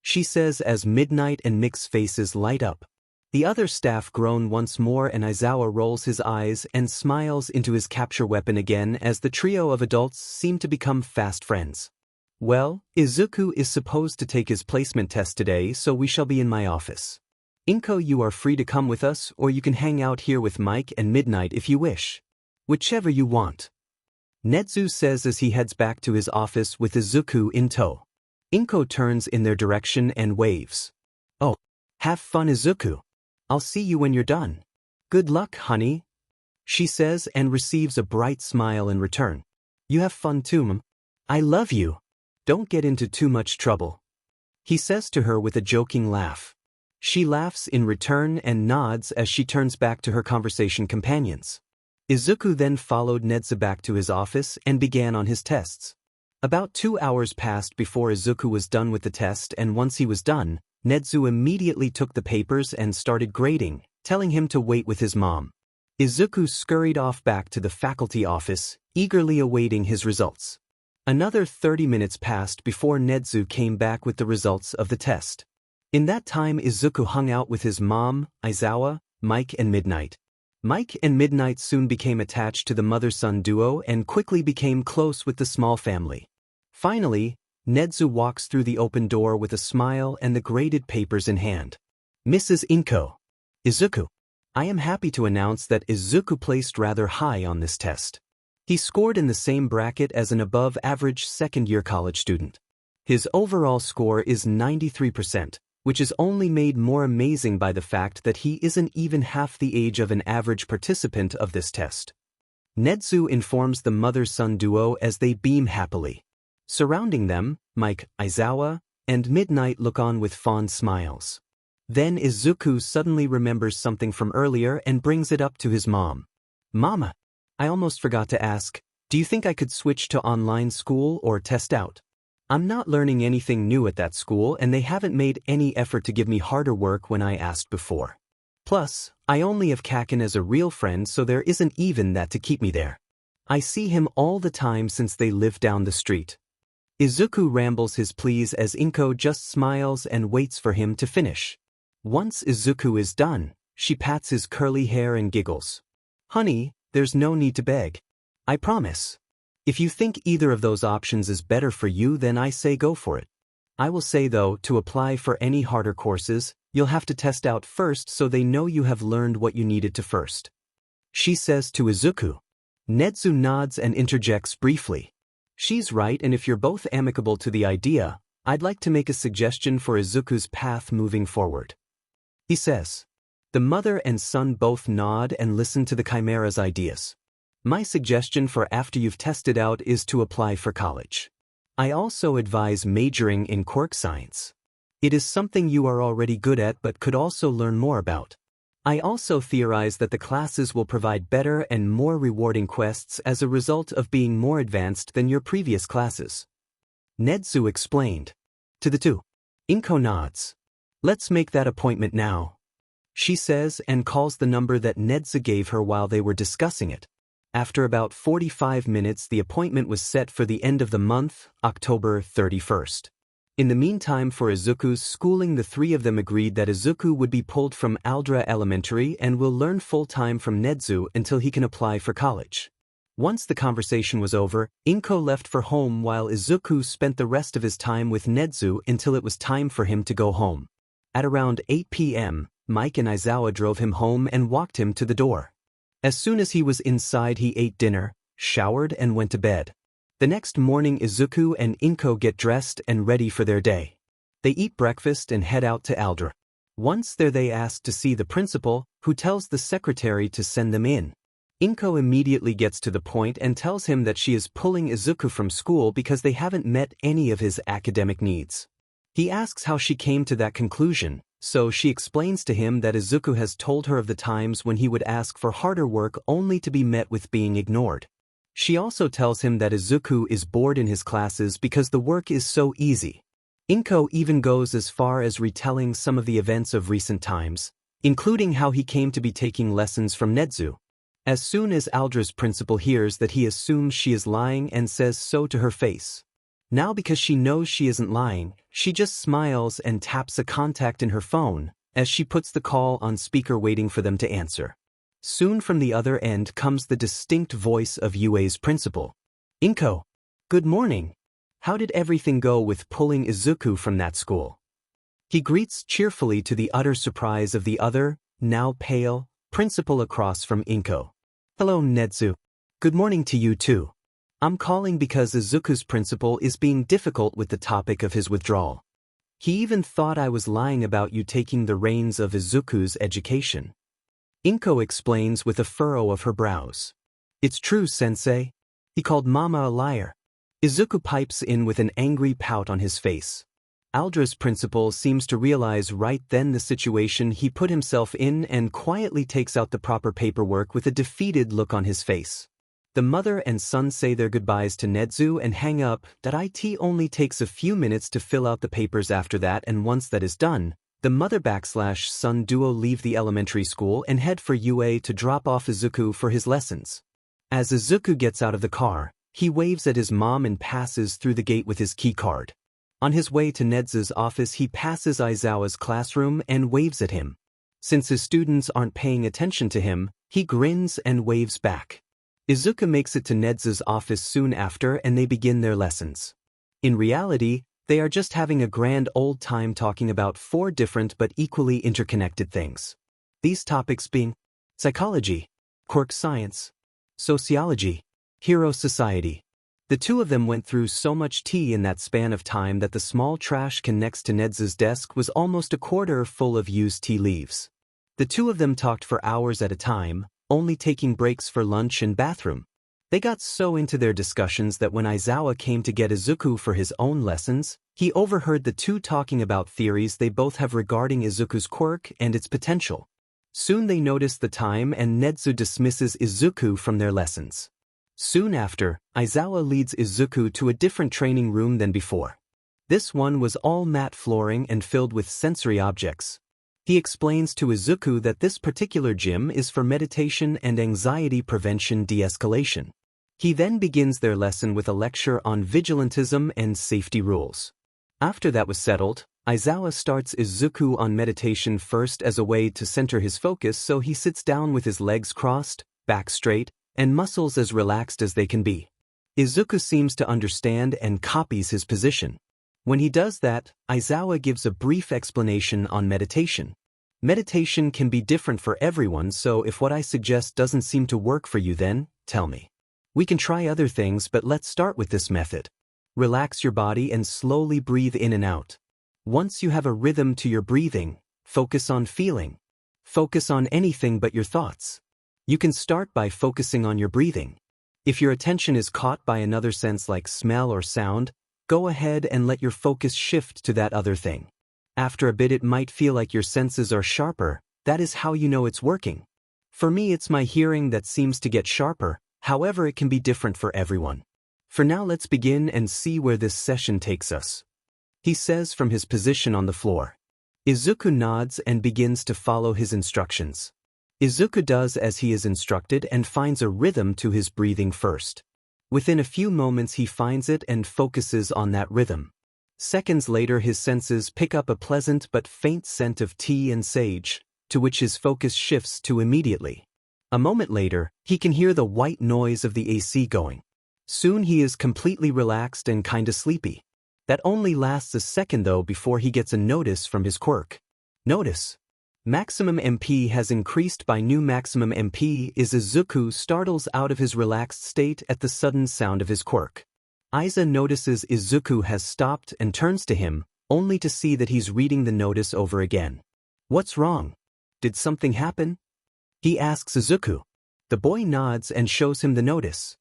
she says as Midnight and Mick's faces light up. The other staff groan once more, and Aizawa rolls his eyes and smiles into his capture weapon again as the trio of adults seem to become fast friends. "Well, Izuku is supposed to take his placement test today, so we shall be in my office. Inko, you are free to come with us, or you can hang out here with Mike and Midnight if you wish. Whichever you want," Nezu says as he heads back to his office with Izuku in tow. Inko turns in their direction and waves. "Oh, have fun, Izuku. I'll see you when you're done." "Good luck, honey," she says and receives a bright smile in return. "You have fun too, ma'am. I love you. Don't get into too much trouble," he says to her with a joking laugh. She laughs in return and nods as she turns back to her conversation companions. Izuku then followed Nezu back to his office and began on his tests. About 2 hours passed before Izuku was done with the test, and once he was done, Nezu immediately took the papers and started grading, telling him to wait with his mom. Izuku scurried off back to the faculty office, eagerly awaiting his results. Another 30 minutes passed before Nezu came back with the results of the test. In that time Izuku hung out with his mom, Aizawa, Mike and Midnight. Mike and Midnight soon became attached to the mother-son duo and quickly became close with the small family. Finally, Nedu walks through the open door with a smile and the graded papers in hand. Mrs. Inko. Izuku. I am happy to announce that Izuku placed rather high on this test. He scored in the same bracket as an above-average second-year college student. His overall score is 93%, which is only made more amazing by the fact that he isn't even half the age of an average participant of this test. Nedu informs the mother-son duo as they beam happily. Surrounding them, Mike, Aizawa, and Midnight look on with fond smiles. Then Izuku suddenly remembers something from earlier and brings it up to his mom. Mama, I almost forgot to ask, do you think I could switch to online school or test out? I'm not learning anything new at that school and they haven't made any effort to give me harder work when I asked before. Plus, I only have Kaken as a real friend so there isn't even that to keep me there. I see him all the time since they live down the street. Izuku rambles his pleas as Inko just smiles and waits for him to finish. Once Izuku is done, she pats his curly hair and giggles. Honey, there's no need to beg. I promise. If you think either of those options is better for you, then I say go for it. I will say though, to apply for any harder courses, you'll have to test out first so they know you have learned what you needed to first. She says to Izuku. Nedu nods and interjects briefly. She's right, and if you're both amicable to the idea, I'd like to make a suggestion for Izuku's path moving forward. He says. The mother and son both nod and listen to the Chimera's ideas. My suggestion for after you've tested out is to apply for college. I also advise majoring in Quirk science. It is something you are already good at but could also learn more about. I also theorize that the classes will provide better and more rewarding quests as a result of being more advanced than your previous classes. Nedu explained. To the two. Inko nods. Let's make that appointment now. She says and calls the number that Nedu gave her while they were discussing it. After about 45 minutes, the appointment was set for the end of the month, October 31st. In the meantime, for Izuku's schooling, the three of them agreed that Izuku would be pulled from Aldra Elementary and will learn full-time from Nedu until he can apply for college. Once the conversation was over, Inko left for home while Izuku spent the rest of his time with Nedu until it was time for him to go home. At around 8 p.m., Mike and Aizawa drove him home and walked him to the door. As soon as he was inside, he ate dinner, showered, and went to bed. The next morning, Izuku and Inko get dressed and ready for their day. They eat breakfast and head out to Aldra. Once there, they ask to see the principal, who tells the secretary to send them in. Inko immediately gets to the point and tells him that she is pulling Izuku from school because they haven't met any of his academic needs. He asks how she came to that conclusion. So she explains to him that Izuku has told her of the times when he would ask for harder work only to be met with being ignored. She also tells him that Izuku is bored in his classes because the work is so easy. Inko even goes as far as retelling some of the events of recent times, including how he came to be taking lessons from Nedu. As soon as Aldra's principal hears that, he assumes she is lying and says so to her face. Now, because she knows she isn't lying, she just smiles and taps a contact in her phone as she puts the call on speaker, waiting for them to answer. Soon from the other end comes the distinct voice of UA's principal. Inko. Good morning. How did everything go with pulling Izuku from that school? He greets cheerfully to the utter surprise of the other, now pale, principal across from Inko. Hello, Nedu. Good morning to you too. I'm calling because Izuku's principal is being difficult with the topic of his withdrawal. He even thought I was lying about you taking the reins of Izuku's education. Inko explains with a furrow of her brows. It's true, sensei. He called Mama a liar. Izuku pipes in with an angry pout on his face. Aldra's principal seems to realize right then the situation he put himself in and quietly takes out the proper paperwork with a defeated look on his face. The mother and son say their goodbyes to Nedu and hang up. That it only takes a few minutes to fill out the papers after that, and once that is done, the mother/son duo leave the elementary school and head for UA to drop off Izuku for his lessons. As Izuku gets out of the car, he waves at his mom and passes through the gate with his key card. On his way to Nezu's office he passes Aizawa's classroom and waves at him. Since his students aren't paying attention to him, he grins and waves back. Izuku makes it to Nezu's office soon after and they begin their lessons. In reality, they are just having a grand old time talking about 4 different but equally interconnected things. These topics being psychology, Quirk science, sociology, hero society. The two of them went through so much tea in that span of time that the small trash can next to Nezu's desk was almost a quarter full of used tea leaves. The two of them talked for hours at a time, only taking breaks for lunch and bathroom. They got so into their discussions that when Aizawa came to get Izuku for his own lessons, he overheard the two talking about theories they both have regarding Izuku's quirk and its potential. Soon they notice the time and Nezu dismisses Izuku from their lessons. Soon after, Aizawa leads Izuku to a different training room than before. This one was all matte flooring and filled with sensory objects. He explains to Izuku that this particular gym is for meditation and anxiety prevention de-escalation. He then begins their lesson with a lecture on vigilantism and safety rules. After that was settled, Aizawa starts Izuku on meditation first as a way to center his focus, so he sits down with his legs crossed, back straight, and muscles as relaxed as they can be. Izuku seems to understand and copies his position. When he does that, Aizawa gives a brief explanation on meditation. Meditation can be different for everyone, so if what I suggest doesn't seem to work for you, then tell me. We can try other things, but let's start with this method. Relax your body and slowly breathe in and out. Once you have a rhythm to your breathing, focus on feeling. Focus on anything but your thoughts. You can start by focusing on your breathing. If your attention is caught by another sense like smell or sound, go ahead and let your focus shift to that other thing. After a bit it might feel like your senses are sharper. That is how you know it's working. For me it's my hearing that seems to get sharper. However, it can be different for everyone. For now, let's begin and see where this session takes us. He says from his position on the floor. Izuku nods and begins to follow his instructions. Izuku does as he is instructed and finds a rhythm to his breathing first. Within a few moments he finds it and focuses on that rhythm. Seconds later his senses pick up a pleasant but faint scent of tea and sage, to which his focus shifts to immediately. A moment later, he can hear the white noise of the AC going. Soon he is completely relaxed and kinda sleepy. That only lasts a second though before he gets a notice from his quirk. Notice. Maximum MP has increased by new maximum MP. Izuku startles out of his relaxed state at the sudden sound of his quirk. Aiza notices Izuku has stopped and turns to him, only to see that he's reading the notice over again. What's wrong? Did something happen? He asks Izuku. The boy nods and shows him the notice.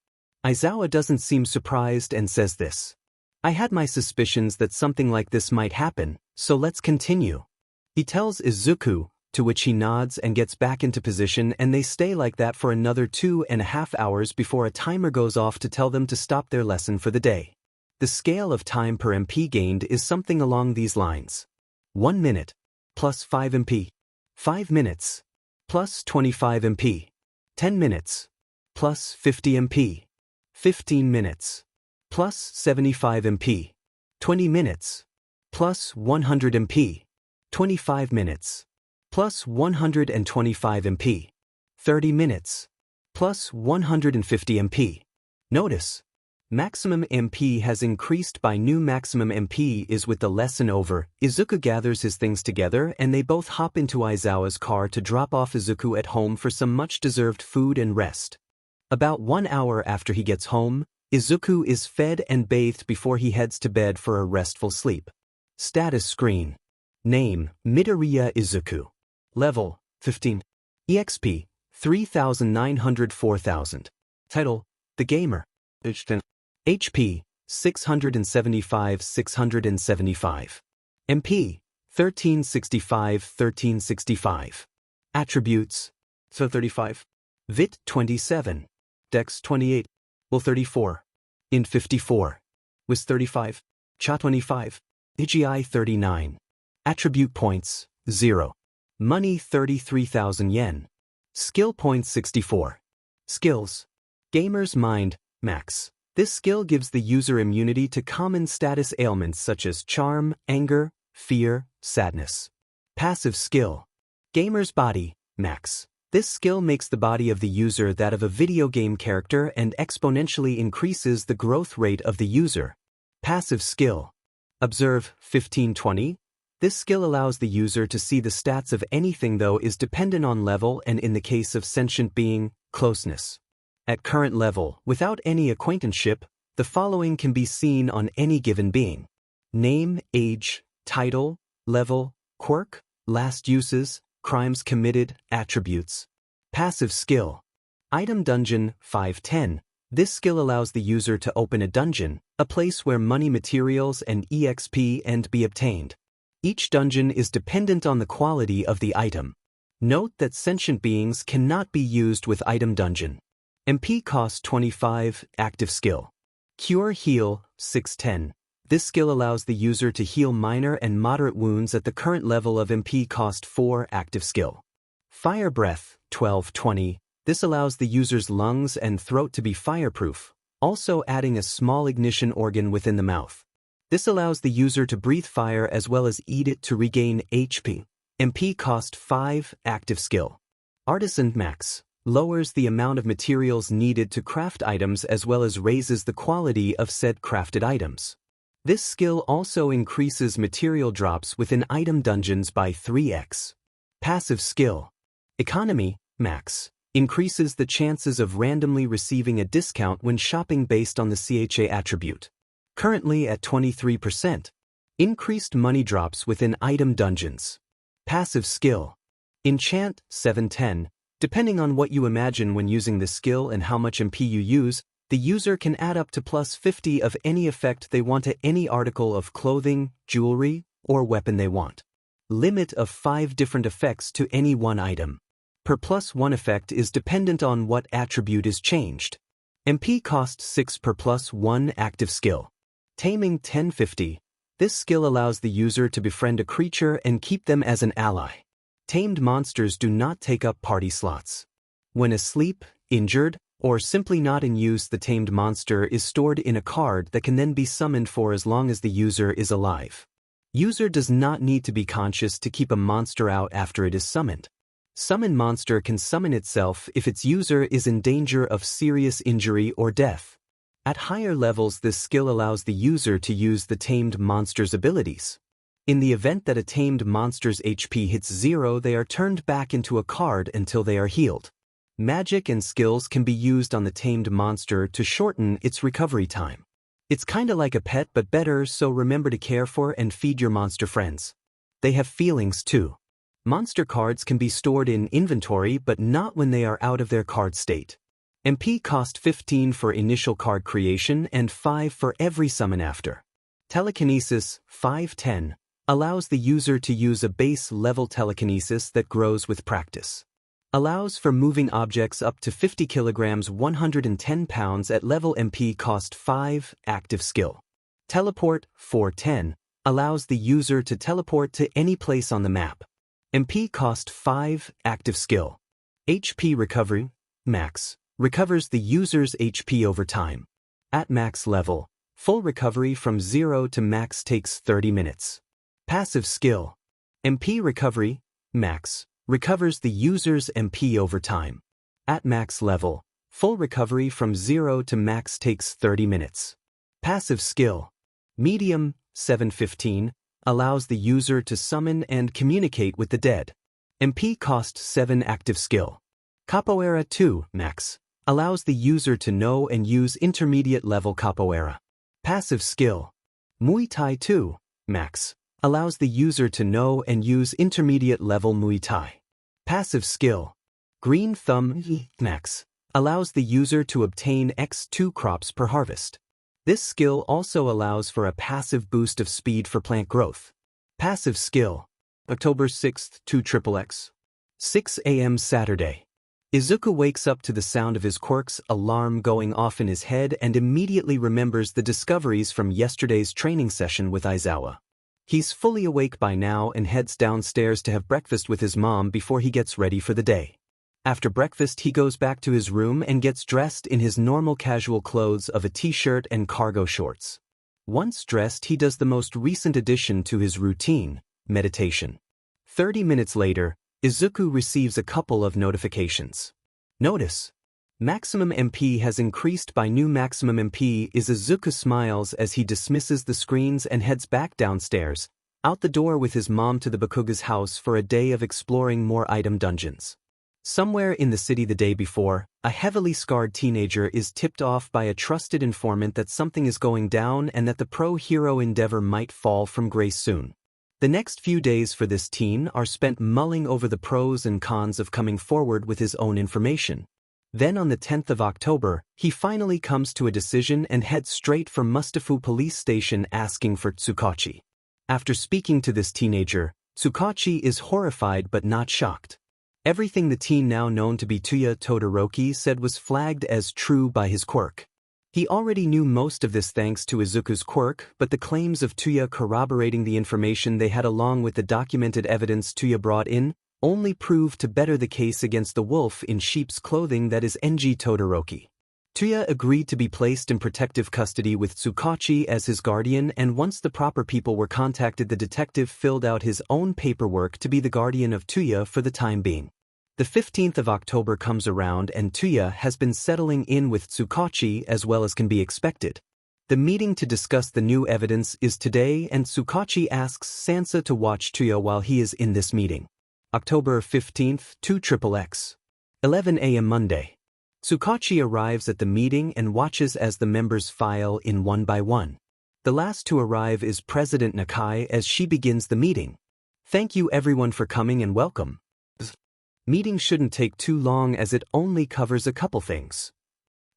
Aizawa doesn't seem surprised and says this. I had my suspicions that something like this might happen, so let's continue. He tells Izuku, to which he nods and gets back into position, and they stay like that for another 2.5 hours before a timer goes off to tell them to stop their lesson for the day. The scale of time per MP gained is something along these lines. 1 minute, plus 5 MP. 5 minutes, plus 25 MP. 10 minutes, plus 50 MP. 15 minutes, plus 75 MP. 20 minutes, plus 100 MP. 25 minutes, plus 125 MP. 30 minutes, plus 150 MP. Notice, maximum MP has increased by new maximum MP is with the lesson over. Izuku gathers his things together and they both hop into Aizawa's car to drop off Izuku at home for some much-deserved food and rest. About 1 hour after he gets home, Izuku is fed and bathed before he heads to bed for a restful sleep. Status screen. Name, Midoriya Izuku. Level, 15. EXP, 3,904,000. Title, The Gamer. HP, 675. MP, 1365. Attributes, 35. Vit, 27. Dex, 28. Will, 34. Int, 54. Wis, 35. Cha, 25. AGI, 39. Attribute points, 0. Money, 33,000 yen. Skill points, 64. Skills. Gamer's Mind, max. This skill gives the user immunity to common status ailments such as charm, anger, fear, sadness. Passive skill. Gamer's body, max. This skill makes the body of the user that of a video game character and exponentially increases the growth rate of the user. Passive skill. Observe 1520. This skill allows the user to see the stats of anything though is dependent on level and in the case of sentient being, closeness. At current level, without any acquaintanceship, the following can be seen on any given being. Name, age, title, level, quirk, last uses, crimes committed, attributes. Passive skill. Item dungeon 510. This skill allows the user to open a dungeon, a place where money, materials, and EXP and be obtained. Each dungeon is dependent on the quality of the item. Note that sentient beings cannot be used with item dungeon. MP costs 25, active skill. Cure Heal 610. This skill allows the user to heal minor and moderate wounds at the current level of MP cost 4, active skill. Fire Breath 1220. This allows the user's lungs and throat to be fireproof, also adding a small ignition organ within the mouth. This allows the user to breathe fire as well as eat it to regain HP. MP cost 5, active skill. Artisan Max. Lowers the amount of materials needed to craft items as well as raises the quality of said crafted items. This skill also increases material drops within item dungeons by 3x. Passive skill. Economy, max. Increases the chances of randomly receiving a discount when shopping based on the CHA attribute. Currently at 23%. Increased money drops within item dungeons. Passive skill. Enchant 710. Depending on what you imagine when using this skill and how much MP you use, the user can add up to plus 50 of any effect they want to any article of clothing, jewelry, or weapon they want. Limit of 5 different effects to any one item. Per plus 1 effect is dependent on what attribute is changed. MP costs 6 per plus 1 active skill. Taming 1050. This skill allows the user to befriend a creature and keep them as an ally. Tamed monsters do not take up party slots. When asleep, injured, or simply not in use, the tamed monster is stored in a card that can then be summoned for as long as the user is alive. User does not need to be conscious to keep a monster out after it is summoned. Summon monster can summon itself if its user is in danger of serious injury or death. At higher levels, this skill allows the user to use the tamed monster's abilities. In the event that a tamed monster's HP hits 0, they are turned back into a card until they are healed. Magic and skills can be used on the tamed monster to shorten its recovery time. It's kinda like a pet but better, so remember to care for and feed your monster friends. They have feelings too. Monster cards can be stored in inventory but not when they are out of their card state. MP cost 15 for initial card creation and 5 for every summon after. Telekinesis 510 allows the user to use a base level telekinesis that grows with practice. Allows for moving objects up to 50 kilograms 110 pounds at level. MP cost 5, active skill. Teleport 410 allows the user to teleport to any place on the map. MP cost 5, active skill. HP recovery, max, recovers the user's HP over time. At max level, full recovery from 0 to max takes 30 minutes. Passive skill. MP recovery, max, recovers the user's MP over time. At max level, full recovery from 0 to max takes 30 minutes. Passive skill. Medium 715 allows the user to summon and communicate with the dead. MP cost 7, active skill. Capoeira 2, max, allows the user to know and use intermediate level capoeira. Passive skill. Muay Thai 2, max, allows the user to know and use intermediate level Muay Thai. Passive skill. Green Thumb max, allows the user to obtain X2 crops per harvest. This skill also allows for a passive boost of speed for plant growth. Passive skill. October 6th, 2XXX. 6 a.m. Saturday. Izuku wakes up to the sound of his Quirk's alarm going off in his head and immediately remembers the discoveries from yesterday's training session with Aizawa. He's fully awake by now and heads downstairs to have breakfast with his mom before he gets ready for the day. After breakfast he goes back to his room and gets dressed in his normal casual clothes of a t-shirt and cargo shorts. Once dressed he does the most recent addition to his routine, meditation. 30 minutes later, Izuku receives a couple of notifications. Notice: maximum MP has increased by new maximum MP. Izuku smiles as he dismisses the screens and heads back downstairs, out the door with his mom to the Bakuga's house for a day of exploring more item dungeons. Somewhere in the city the day before, a heavily scarred teenager is tipped off by a trusted informant that something is going down and that the pro-hero endeavor might fall from grace soon. The next few days for this teen are spent mulling over the pros and cons of coming forward with his own information. Then on the 10th of October, he finally comes to a decision and heads straight for Mustafu police station asking for Tsukachi. After speaking to this teenager, Tsukachi is horrified but not shocked. Everything the teen now known to be Tuya Todoroki said was flagged as true by his Quirk. He already knew most of this thanks to Izuku's Quirk, but the claims of Tuya corroborating the information they had along with the documented evidence Tuya brought in only proved to better the case against the wolf in sheep's clothing that is Enji Todoroki. Tuya agreed to be placed in protective custody with Tsukachi as his guardian, and once the proper people were contacted the detective filled out his own paperwork to be the guardian of Tuya for the time being. The 15th of October comes around and Tuya has been settling in with Tsukachi as well as can be expected. The meeting to discuss the new evidence is today and Tsukachi asks Sansa to watch Tuya while he is in this meeting. October 15th, 2XXX. 11 a.m. Monday. Tsukachi arrives at the meeting and watches as the members file in one by one. The last to arrive is President Nakai as she begins the meeting. Thank you everyone for coming and welcome. Meeting shouldn't take too long as it only covers a couple things,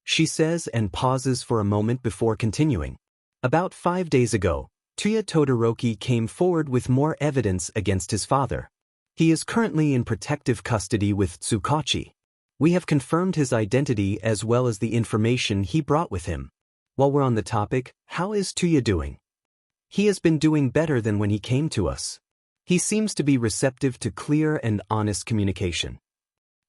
she says and pauses for a moment before continuing. About 5 days ago, Tuya Todoroki came forward with more evidence against his father. He is currently in protective custody with Tsukachi. We have confirmed his identity as well as the information he brought with him. While we're on the topic, how is Tuya doing? He has been doing better than when he came to us. He seems to be receptive to clear and honest communication.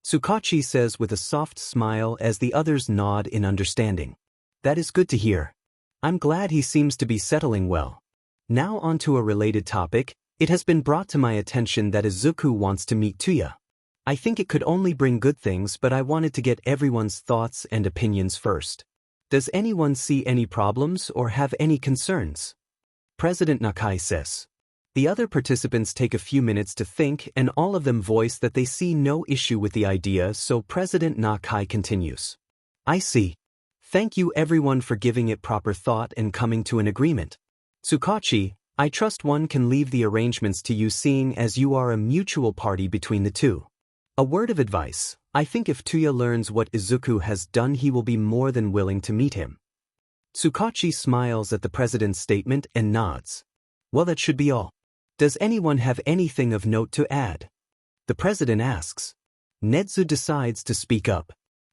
Tsukachi says with a soft smile as the others nod in understanding. That is good to hear. I'm glad he seems to be settling well. Now on to a related topic. It has been brought to my attention that Izuku wants to meet Tuya. I think it could only bring good things, but I wanted to get everyone's thoughts and opinions first. Does anyone see any problems or have any concerns? President Nakai says. The other participants take a few minutes to think and all of them voice that they see no issue with the idea, so President Nakai continues. I see. Thank you everyone for giving it proper thought and coming to an agreement. Tsukachi, I trust one can leave the arrangements to you seeing as you are a mutual party between the two. A word of advice, I think if Tuya learns what Izuku has done he will be more than willing to meet him. Tsukachi smiles at the president's statement and nods. Well, that should be all. Does anyone have anything of note to add? The president asks. Nedu decides to speak up.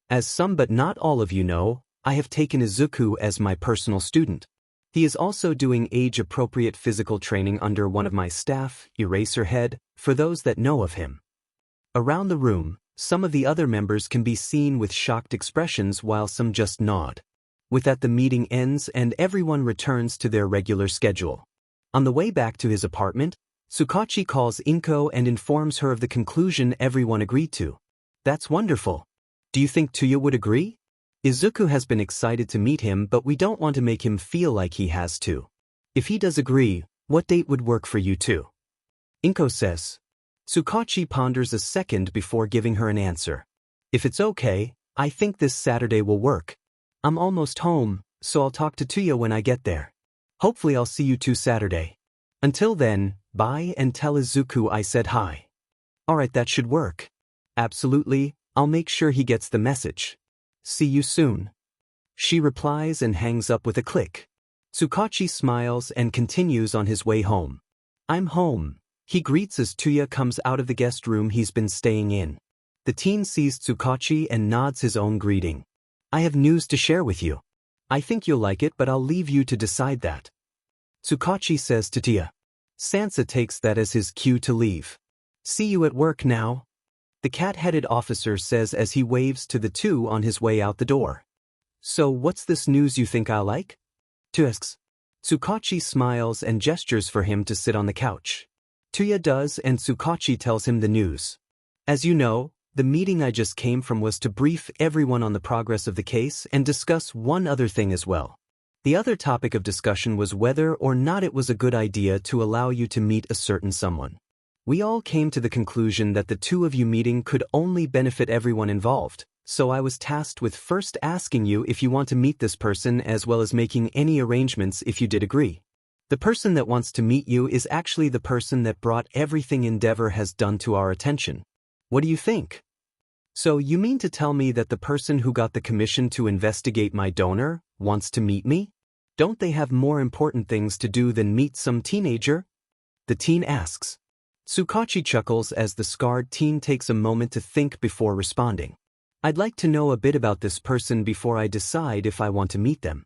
As some but not all of you know, I have taken Izuku as my personal student. He is also doing age-appropriate physical training under one of my staff, Eraserhead, for those that know of him. Around the room, some of the other members can be seen with shocked expressions while some just nod. With that the meeting ends and everyone returns to their regular schedule. On the way back to his apartment, Tsukachi calls Inko and informs her of the conclusion everyone agreed to. That's wonderful. Do you think Tuya would agree? Izuku has been excited to meet him, but we don't want to make him feel like he has to. If he does agree, what date would work for you two? Inko says. Tsukachi ponders a second before giving her an answer. If it's okay, I think this Saturday will work. I'm almost home, so I'll talk to Tuya when I get there. Hopefully I'll see you two Saturday. Until then, bye and tell Izuku I said hi. Alright, that should work. Absolutely, I'll make sure he gets the message. See you soon. She replies and hangs up with a click. Tsukachi smiles and continues on his way home. I'm home, he greets as Tuya comes out of the guest room he's been staying in. The teen sees Tsukachi and nods his own greeting. I have news to share with you. I think you'll like it, but I'll leave you to decide that. Tsukachi says to Tuya. Sansa takes that as his cue to leave. See you at work now. the cat-headed officer says as he waves to the two on his way out the door. So what's this news you think I'll like? Tu asks. Tsukachi smiles and gestures for him to sit on the couch. Tuya does and Tsukachi tells him the news. As you know, the meeting I just came from was to brief everyone on the progress of the case and discuss one other thing as well. The other topic of discussion was whether or not it was a good idea to allow you to meet a certain someone. We all came to the conclusion that the two of you meeting could only benefit everyone involved, so I was tasked with first asking you if you want to meet this person as well as making any arrangements if you did agree. The person that wants to meet you is actually the person that brought everything Endeavor has done to our attention. What do you think? So you mean to tell me that the person who got the commission to investigate my donor wants to meet me? Don't they have more important things to do than meet some teenager? The teen asks. Tsukachi chuckles as the scarred teen takes a moment to think before responding. I'd like to know a bit about this person before I decide if I want to meet them.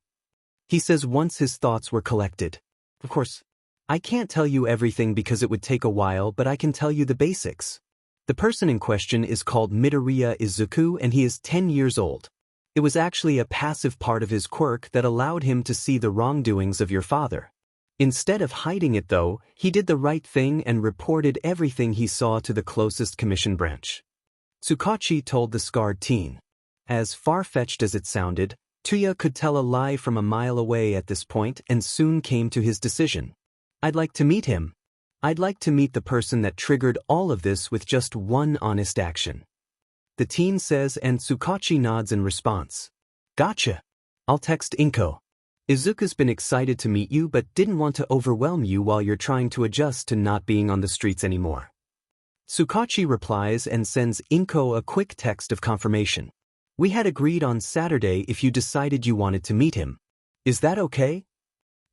He says once his thoughts were collected. Of course, I can't tell you everything because it would take a while, but I can tell you the basics. The person in question is called Midoriya Izuku and he is 10 years old. It was actually a passive part of his quirk that allowed him to see the wrongdoings of your father. Instead of hiding it though, he did the right thing and reported everything he saw to the closest commission branch. Tsukachi told the scarred teen. As far-fetched as it sounded, Tuya could tell a lie from a mile away at this point and soon came to his decision. I'd like to meet him. I'd like to meet the person that triggered all of this with just one honest action. The teen says and Tsukachi nods in response. Gotcha. I'll text Inko. Izuku's been excited to meet you but didn't want to overwhelm you while you're trying to adjust to not being on the streets anymore. Tsukachi replies and sends Inko a quick text of confirmation. We had agreed on Saturday if you decided you wanted to meet him. Is that okay?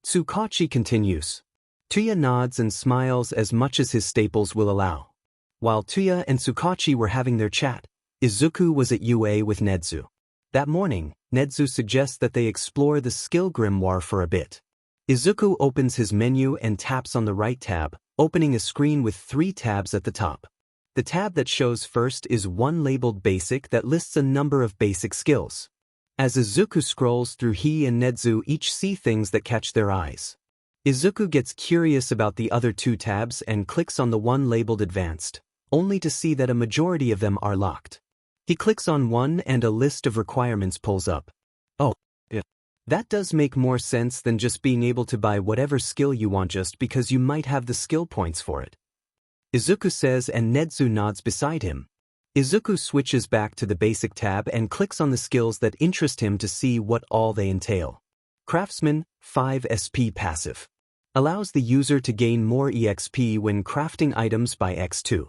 Tsukachi continues. Tuya nods and smiles as much as his staples will allow. While Tuya and Tsukachi were having their chat, Izuku was at UA with Nedu. That morning, Nedu suggests that they explore the skill grimoire for a bit. Izuku opens his menu and taps on the right tab, opening a screen with 3 tabs at the top. The tab that shows first is one labeled Basic that lists a number of basic skills. As Izuku scrolls through, he and Nedu each see things that catch their eyes. Izuku gets curious about the other 2 tabs and clicks on the one labeled Advanced, only to see that a majority of them are locked. He clicks on one and a list of requirements pulls up. Oh, yeah. That does make more sense than just being able to buy whatever skill you want just because you might have the skill points for it. Izuku says and Nedu nods beside him. Izuku switches back to the Basic tab and clicks on the skills that interest him to see what all they entail. Craftsman, 5 SP passive. Allows the user to gain more EXP when crafting items by X2.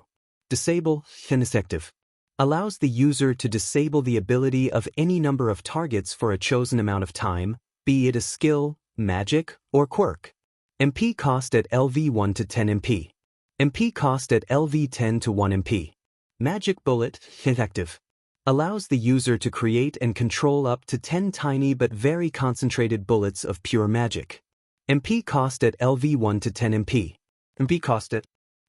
Disable, ineffective. Allows the user to disable the ability of any number of targets for a chosen amount of time, be it a skill, magic, or quirk. MP cost at LV1 to 10 MP. MP cost at LV10 to 1 MP. Magic bullet, ineffective. Allows the user to create and control up to 10 tiny but very concentrated bullets of pure magic. MP cost at LV1 to 10 MP. MP cost at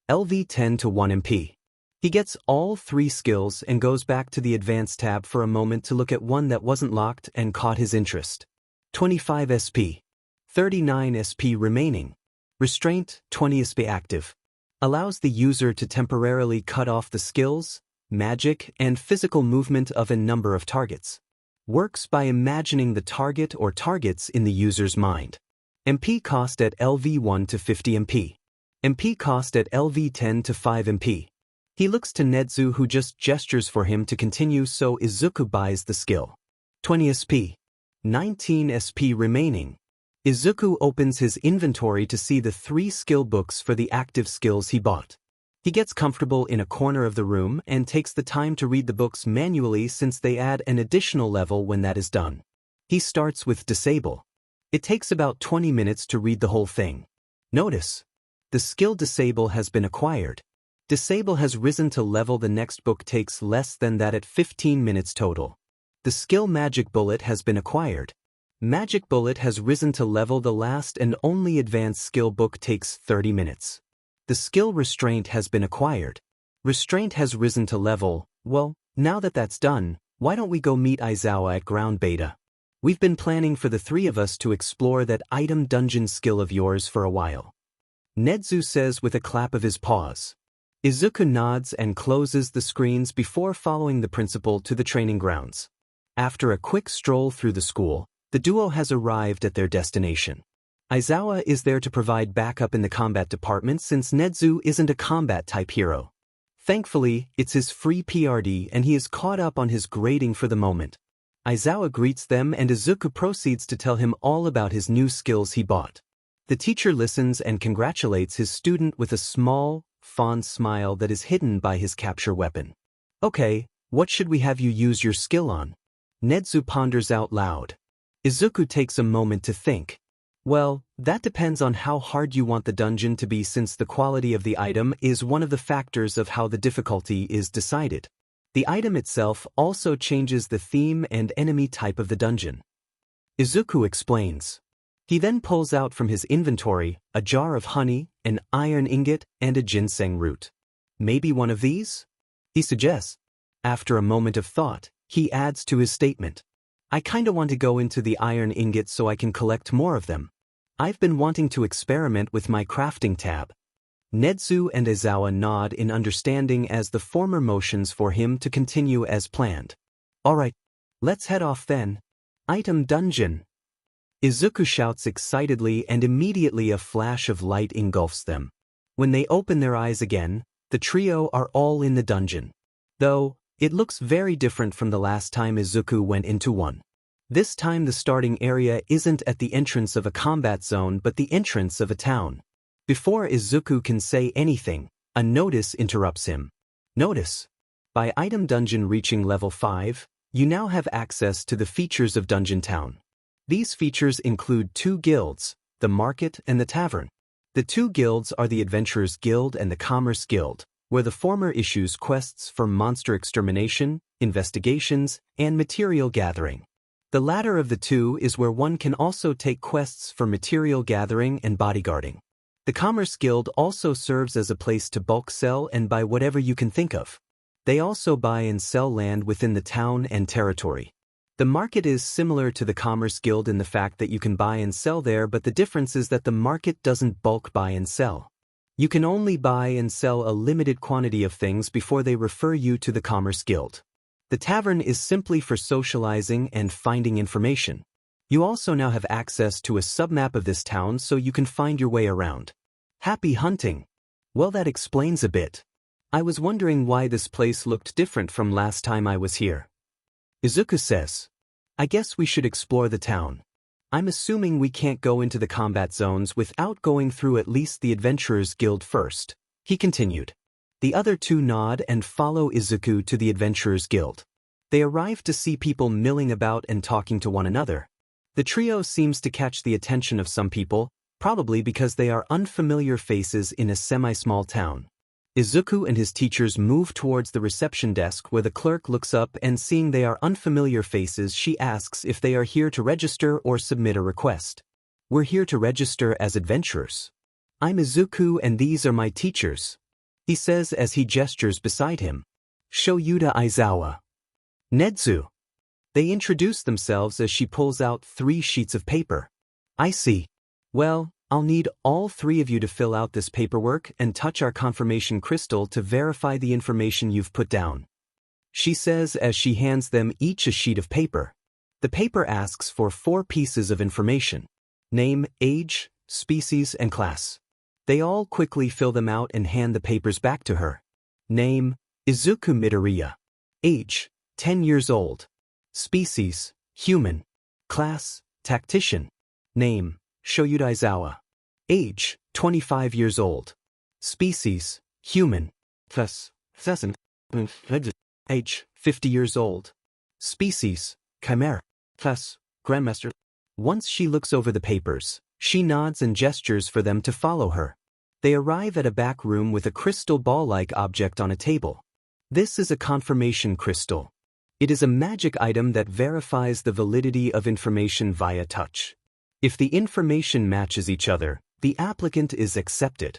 LV10 to 1 MP. He gets all 3 skills and goes back to the Advanced tab for a moment to look at one that wasn't locked and caught his interest. 25 SP. 39 SP remaining. Restraint, 20 SP active. Allows the user to temporarily cut off the skills, magic, and physical movement of a number of targets. Works by imagining the target or targets in the user's mind. MP cost at LV1 to 50 MP. MP cost at LV10 to 5 MP. He looks to Nedu who just gestures for him to continue, so Izuku buys the skill. 20 SP. 19 SP remaining. Izuku opens his inventory to see the 3 skill books for the active skills he bought. He gets comfortable in a corner of the room and takes the time to read the books manually since they add an additional level when that is done. He starts with Disable. It takes about 20 minutes to read the whole thing. Notice, the skill Disable has been acquired. Disable has risen to level the next book takes less than that at 15 minutes total. The skill Magic Bullet has been acquired. Magic Bullet has risen to level the last and only advanced skill book takes 30 minutes. The skill Restraint has been acquired. Restraint has risen to level, well, now that that's done, why don't we go meet Aizawa at ground beta? We've been planning for the three of us to explore that item dungeon skill of yours for a while. Nedu says with a clap of his paws. Izuku nods and closes the screens before following the principal to the training grounds. After a quick stroll through the school, the duo has arrived at their destination. Aizawa is there to provide backup in the combat department since Nedu isn't a combat-type hero. Thankfully, it's his free PRD and he is caught up on his grading for the moment. Aizawa greets them and Izuku proceeds to tell him all about his new skills he bought. The teacher listens and congratulates his student with a small, fond smile that is hidden by his capture weapon. Okay, what should we have you use your skill on? Nedu ponders out loud. Izuku takes a moment to think. Well, that depends on how hard you want the dungeon to be since the quality of the item is one of the factors of how the difficulty is decided. The item itself also changes the theme and enemy type of the dungeon. Izuku explains. He then pulls out from his inventory a jar of honey, an iron ingot, and a ginseng root. Maybe one of these? He suggests. After a moment of thought, he adds to his statement. I kinda want to go into the iron ingot so I can collect more of them. I've been wanting to experiment with my crafting tab. Nedu and Aizawa nod in understanding as the former motions for him to continue as planned. Alright, let's head off then. Item dungeon. Izuku shouts excitedly and immediately a flash of light engulfs them. When they open their eyes again, the trio are all in the dungeon. Though, it looks very different from the last time Izuku went into one. This time the starting area isn't at the entrance of a combat zone but the entrance of a town. Before Izuku can say anything, a notice interrupts him. Notice. By item dungeon reaching level 5, you now have access to the features of Dungeon Town. These features include 2 guilds, the Market and the Tavern. The 2 guilds are the Adventurers Guild and the Commerce Guild, where the former issues quests for monster extermination, investigations, and material gathering. The latter of the 2 is where one can also take quests for material gathering and bodyguarding. The Commerce Guild also serves as a place to bulk sell and buy whatever you can think of. They also buy and sell land within the town and territory. The market is similar to the Commerce Guild in the fact that you can buy and sell there, but the difference is that the market doesn't bulk buy and sell. You can only buy and sell a limited quantity of things before they refer you to the Commerce Guild. The tavern is simply for socializing and finding information. You also now have access to a submap of this town so you can find your way around. Happy hunting! Well, that explains a bit. I was wondering why this place looked different from last time I was here. Izuku says. I guess we should explore the town. I'm assuming we can't go into the combat zones without going through at least the Adventurers Guild first, he continued. The other 2 nod and follow Izuku to the Adventurers Guild. They arrive to see people milling about and talking to one another. The trio seems to catch the attention of some people, probably because they are unfamiliar faces in a semi-small town. Izuku and his teachers move towards the reception desk where the clerk looks up and seeing they are unfamiliar faces, she asks if they are here to register or submit a request. We're here to register as adventurers. I'm Izuku and these are my teachers, he says as he gestures beside him. Shoyuta Aizawa. Nedu. They introduce themselves as she pulls out 3 sheets of paper. I see. Well, I'll need all 3 of you to fill out this paperwork and touch our confirmation crystal to verify the information you've put down, she says as she hands them each a sheet of paper. The paper asks for 4 pieces of information: name, age, species, and class. They all quickly fill them out and hand the papers back to her. Name, Izuku Midoriya. Age, 10 years old. Species, human. Class, tactician. Name, Shoyuta Aizawa. Age, 25 years old. Species, human. Class, pheasant. Age, 50 years old. Species, chimera. Class, grandmaster. Once she looks over the papers, she nods and gestures for them to follow her. They arrive at a back room with a crystal ball-like object on a table. This is a confirmation crystal. It is a magic item that verifies the validity of information via touch. If the information matches each other, the applicant is accepted.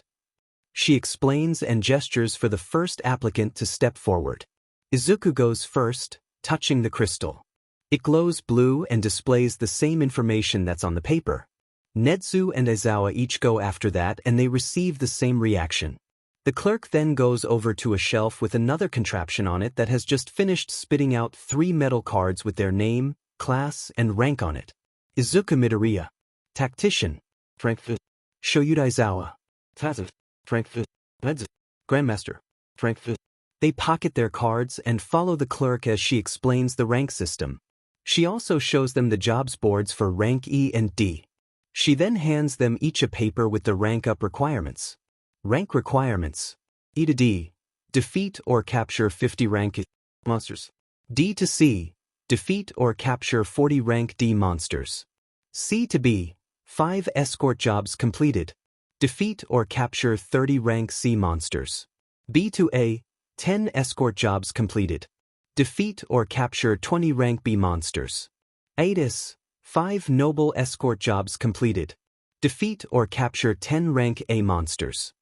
She explains and gestures for the first applicant to step forward. Izuku goes first, touching the crystal. It glows blue and displays the same information that's on the paper. Nedu and Aizawa each go after that and they receive the same reaction. The clerk then goes over to a shelf with another contraption on it that has just finished spitting out 3 metal cards with their name, class, and rank on it. Izuku Midoriya. Tactician. Frankfurt. Shoyuda Aizawa. Tazif. Frankfurt. Medz. Grandmaster. Frankfurt. They pocket their cards and follow the clerk as she explains the rank system. She also shows them the jobs boards for rank E and D. She then hands them each a paper with the rank up requirements. Rank requirements. E to D. Defeat or capture 50 rank monsters. D to C. Defeat or capture 40 rank D monsters. C to B. 5 escort jobs completed. Defeat or capture 30 rank C monsters. B to A. 10 escort jobs completed. Defeat or capture 20 rank B monsters. A to S. 5 noble escort jobs completed. Defeat or capture 10 rank A monsters.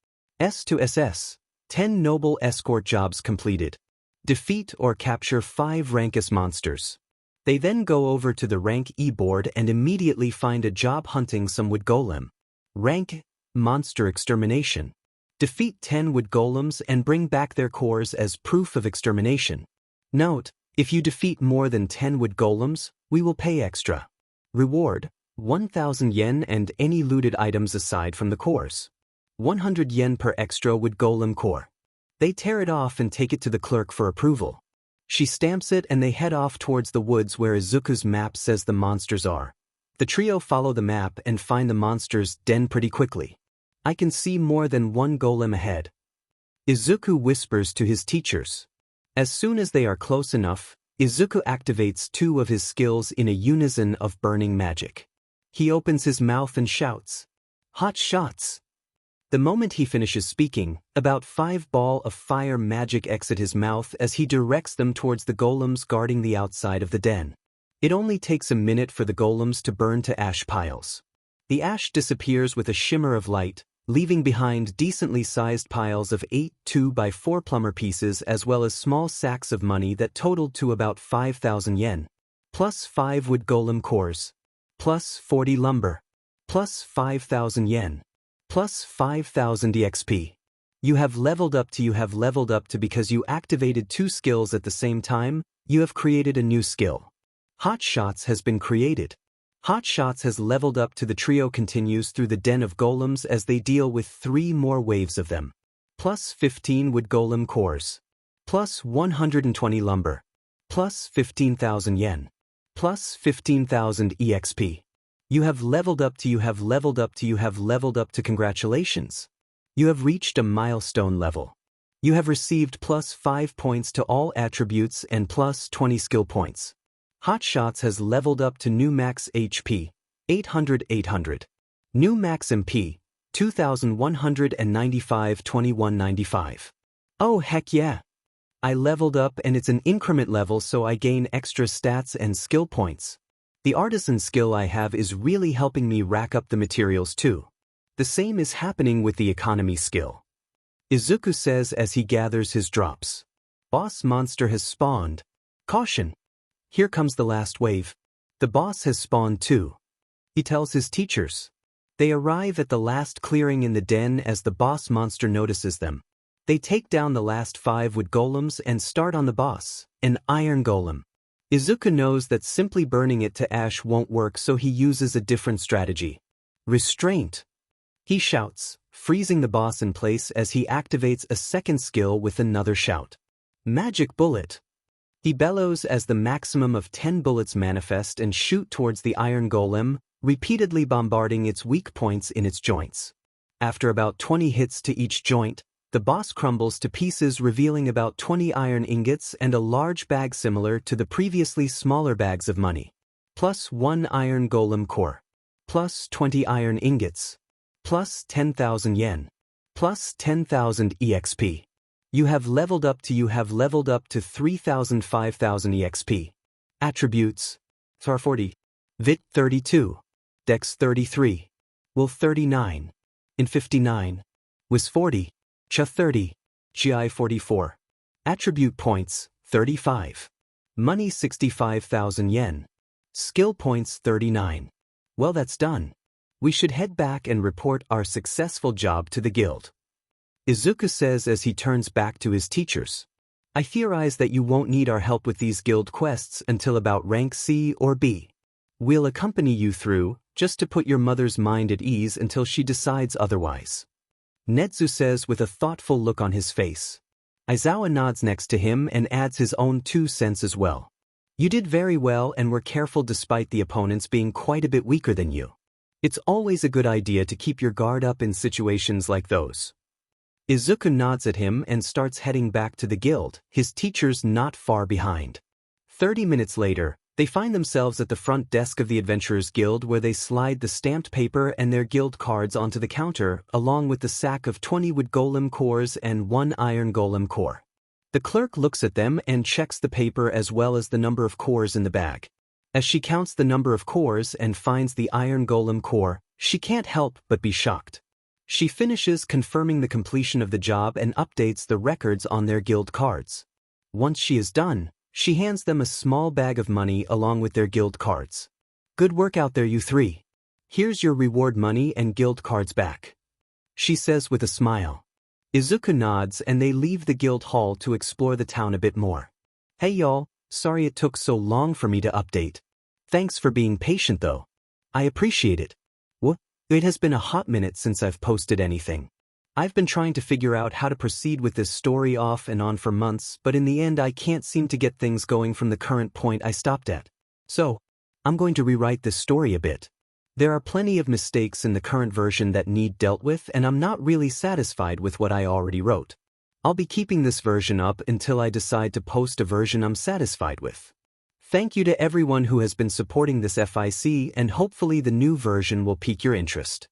S to SS. 10 noble escort jobs completed. Defeat or capture 5 rank S monsters. They then go over to the rank E board and immediately find a job hunting some wood golem. Rank Monster Extermination. Defeat 10 wood golems and bring back their cores as proof of extermination. Note, if you defeat more than 10 wood golems, we will pay extra. Reward, 1,000 yen and any looted items aside from the cores. 100 yen per extra wood golem core. They tear it off and take it to the clerk for approval. She stamps it and they head off towards the woods where Izuku's map says the monsters are. The trio follow the map and find the monsters' den pretty quickly. I can see more than one golem ahead. Izuku whispers to his teachers. As soon as they are close enough, Izuku activates 2 of his skills in a unison of burning magic. He opens his mouth and shouts, "Hot shots!" The moment he finishes speaking, about 5 balls of fire magic exit his mouth as he directs them towards the golems guarding the outside of the den. It only takes a minute for the golems to burn to ash piles. The ash disappears with a shimmer of light, leaving behind decently sized piles of 8 2x4 plumber pieces as well as small sacks of money that totaled to about 5,000 yen. Plus 5 wood golem cores. Plus 40 lumber. Plus 5,000 yen. Plus 5,000 EXP. You have leveled up to because you activated 2 skills at the same time, you have created a new skill. Hot Shots has been created. Hot Shots has leveled up to the trio continues through the den of golems as they deal with 3 more waves of them. Plus 15 wood golem cores. Plus 120 lumber. Plus 15,000 yen. Plus 15,000 EXP. You have leveled up to congratulations. You have reached a milestone level. You have received plus 5 points to all attributes and plus 20 skill points. Hot Shots has leveled up to new max HP, 800. New max MP, 2,195 2195. Oh heck yeah! I leveled up and it's an increment level so I gain extra stats and skill points. The artisan skill I have is really helping me rack up the materials too. The same is happening with the economy skill. Izuku says as he gathers his drops. Boss monster has spawned. Caution! Here comes the last wave. The boss has spawned too. He tells his teachers. They arrive at the last clearing in the den as the boss monster notices them. They take down the last 5 wood golems and start on the boss, an iron golem. Izuku knows that simply burning it to ash won't work so he uses a different strategy. Restraint. He shouts, freezing the boss in place as he activates a second skill with another shout. Magic Bullet. He bellows as the maximum of 10 bullets manifest and shoot towards the iron golem, repeatedly bombarding its weak points in its joints. After about 20 hits to each joint, the boss crumbles to pieces revealing about 20 iron ingots and a large bag similar to the previously smaller bags of money. Plus 1 iron golem core. Plus 20 iron ingots. Plus 10,000 yen. Plus 10,000 EXP. You have leveled up to 3,000 5,000 EXP. Attributes. SAR 40. Vit 32. Dex 33. Will 39. In 59. Wis 40. Cha 30. GI 44. Attribute points, 35. Money 65,000 yen. Skill points 39. Well, that's done. We should head back and report our successful job to the guild. Izuku says as he turns back to his teachers. I theorize that you won't need our help with these guild quests until about rank C or B. We'll accompany you through, just to put your mother's mind at ease until she decides otherwise. Nedu says with a thoughtful look on his face. Aizawa nods next to him and adds his own 2 cents as well. You did very well and were careful despite the opponents being quite a bit weaker than you. It's always a good idea to keep your guard up in situations like those. Izuku nods at him and starts heading back to the guild, his teachers not far behind. 30 minutes later, they find themselves at the front desk of the Adventurers Guild where they slide the stamped paper and their guild cards onto the counter, along with the sack of 20 wood golem cores and 1 iron golem core. The clerk looks at them and checks the paper as well as the number of cores in the bag. As she counts the number of cores and finds the iron golem core, she can't help but be shocked. She finishes confirming the completion of the job and updates the records on their guild cards. Once she is done, she hands them a small bag of money along with their guild cards. Good work out there, you 3. Here's your reward money and guild cards back. She says with a smile. Izuku nods and they leave the guild hall to explore the town a bit more. Hey y'all, sorry it took so long for me to update. Thanks for being patient though. I appreciate it. It has been a hot minute since I've posted anything. I've been trying to figure out how to proceed with this story off and on for months, but in the end I can't seem to get things going from the current point I stopped at. So, I'm going to rewrite this story a bit. There are plenty of mistakes in the current version that need dealt with, and I'm not really satisfied with what I already wrote. I'll be keeping this version up until I decide to post a version I'm satisfied with. Thank you to everyone who has been supporting this FIC, and hopefully the new version will pique your interest.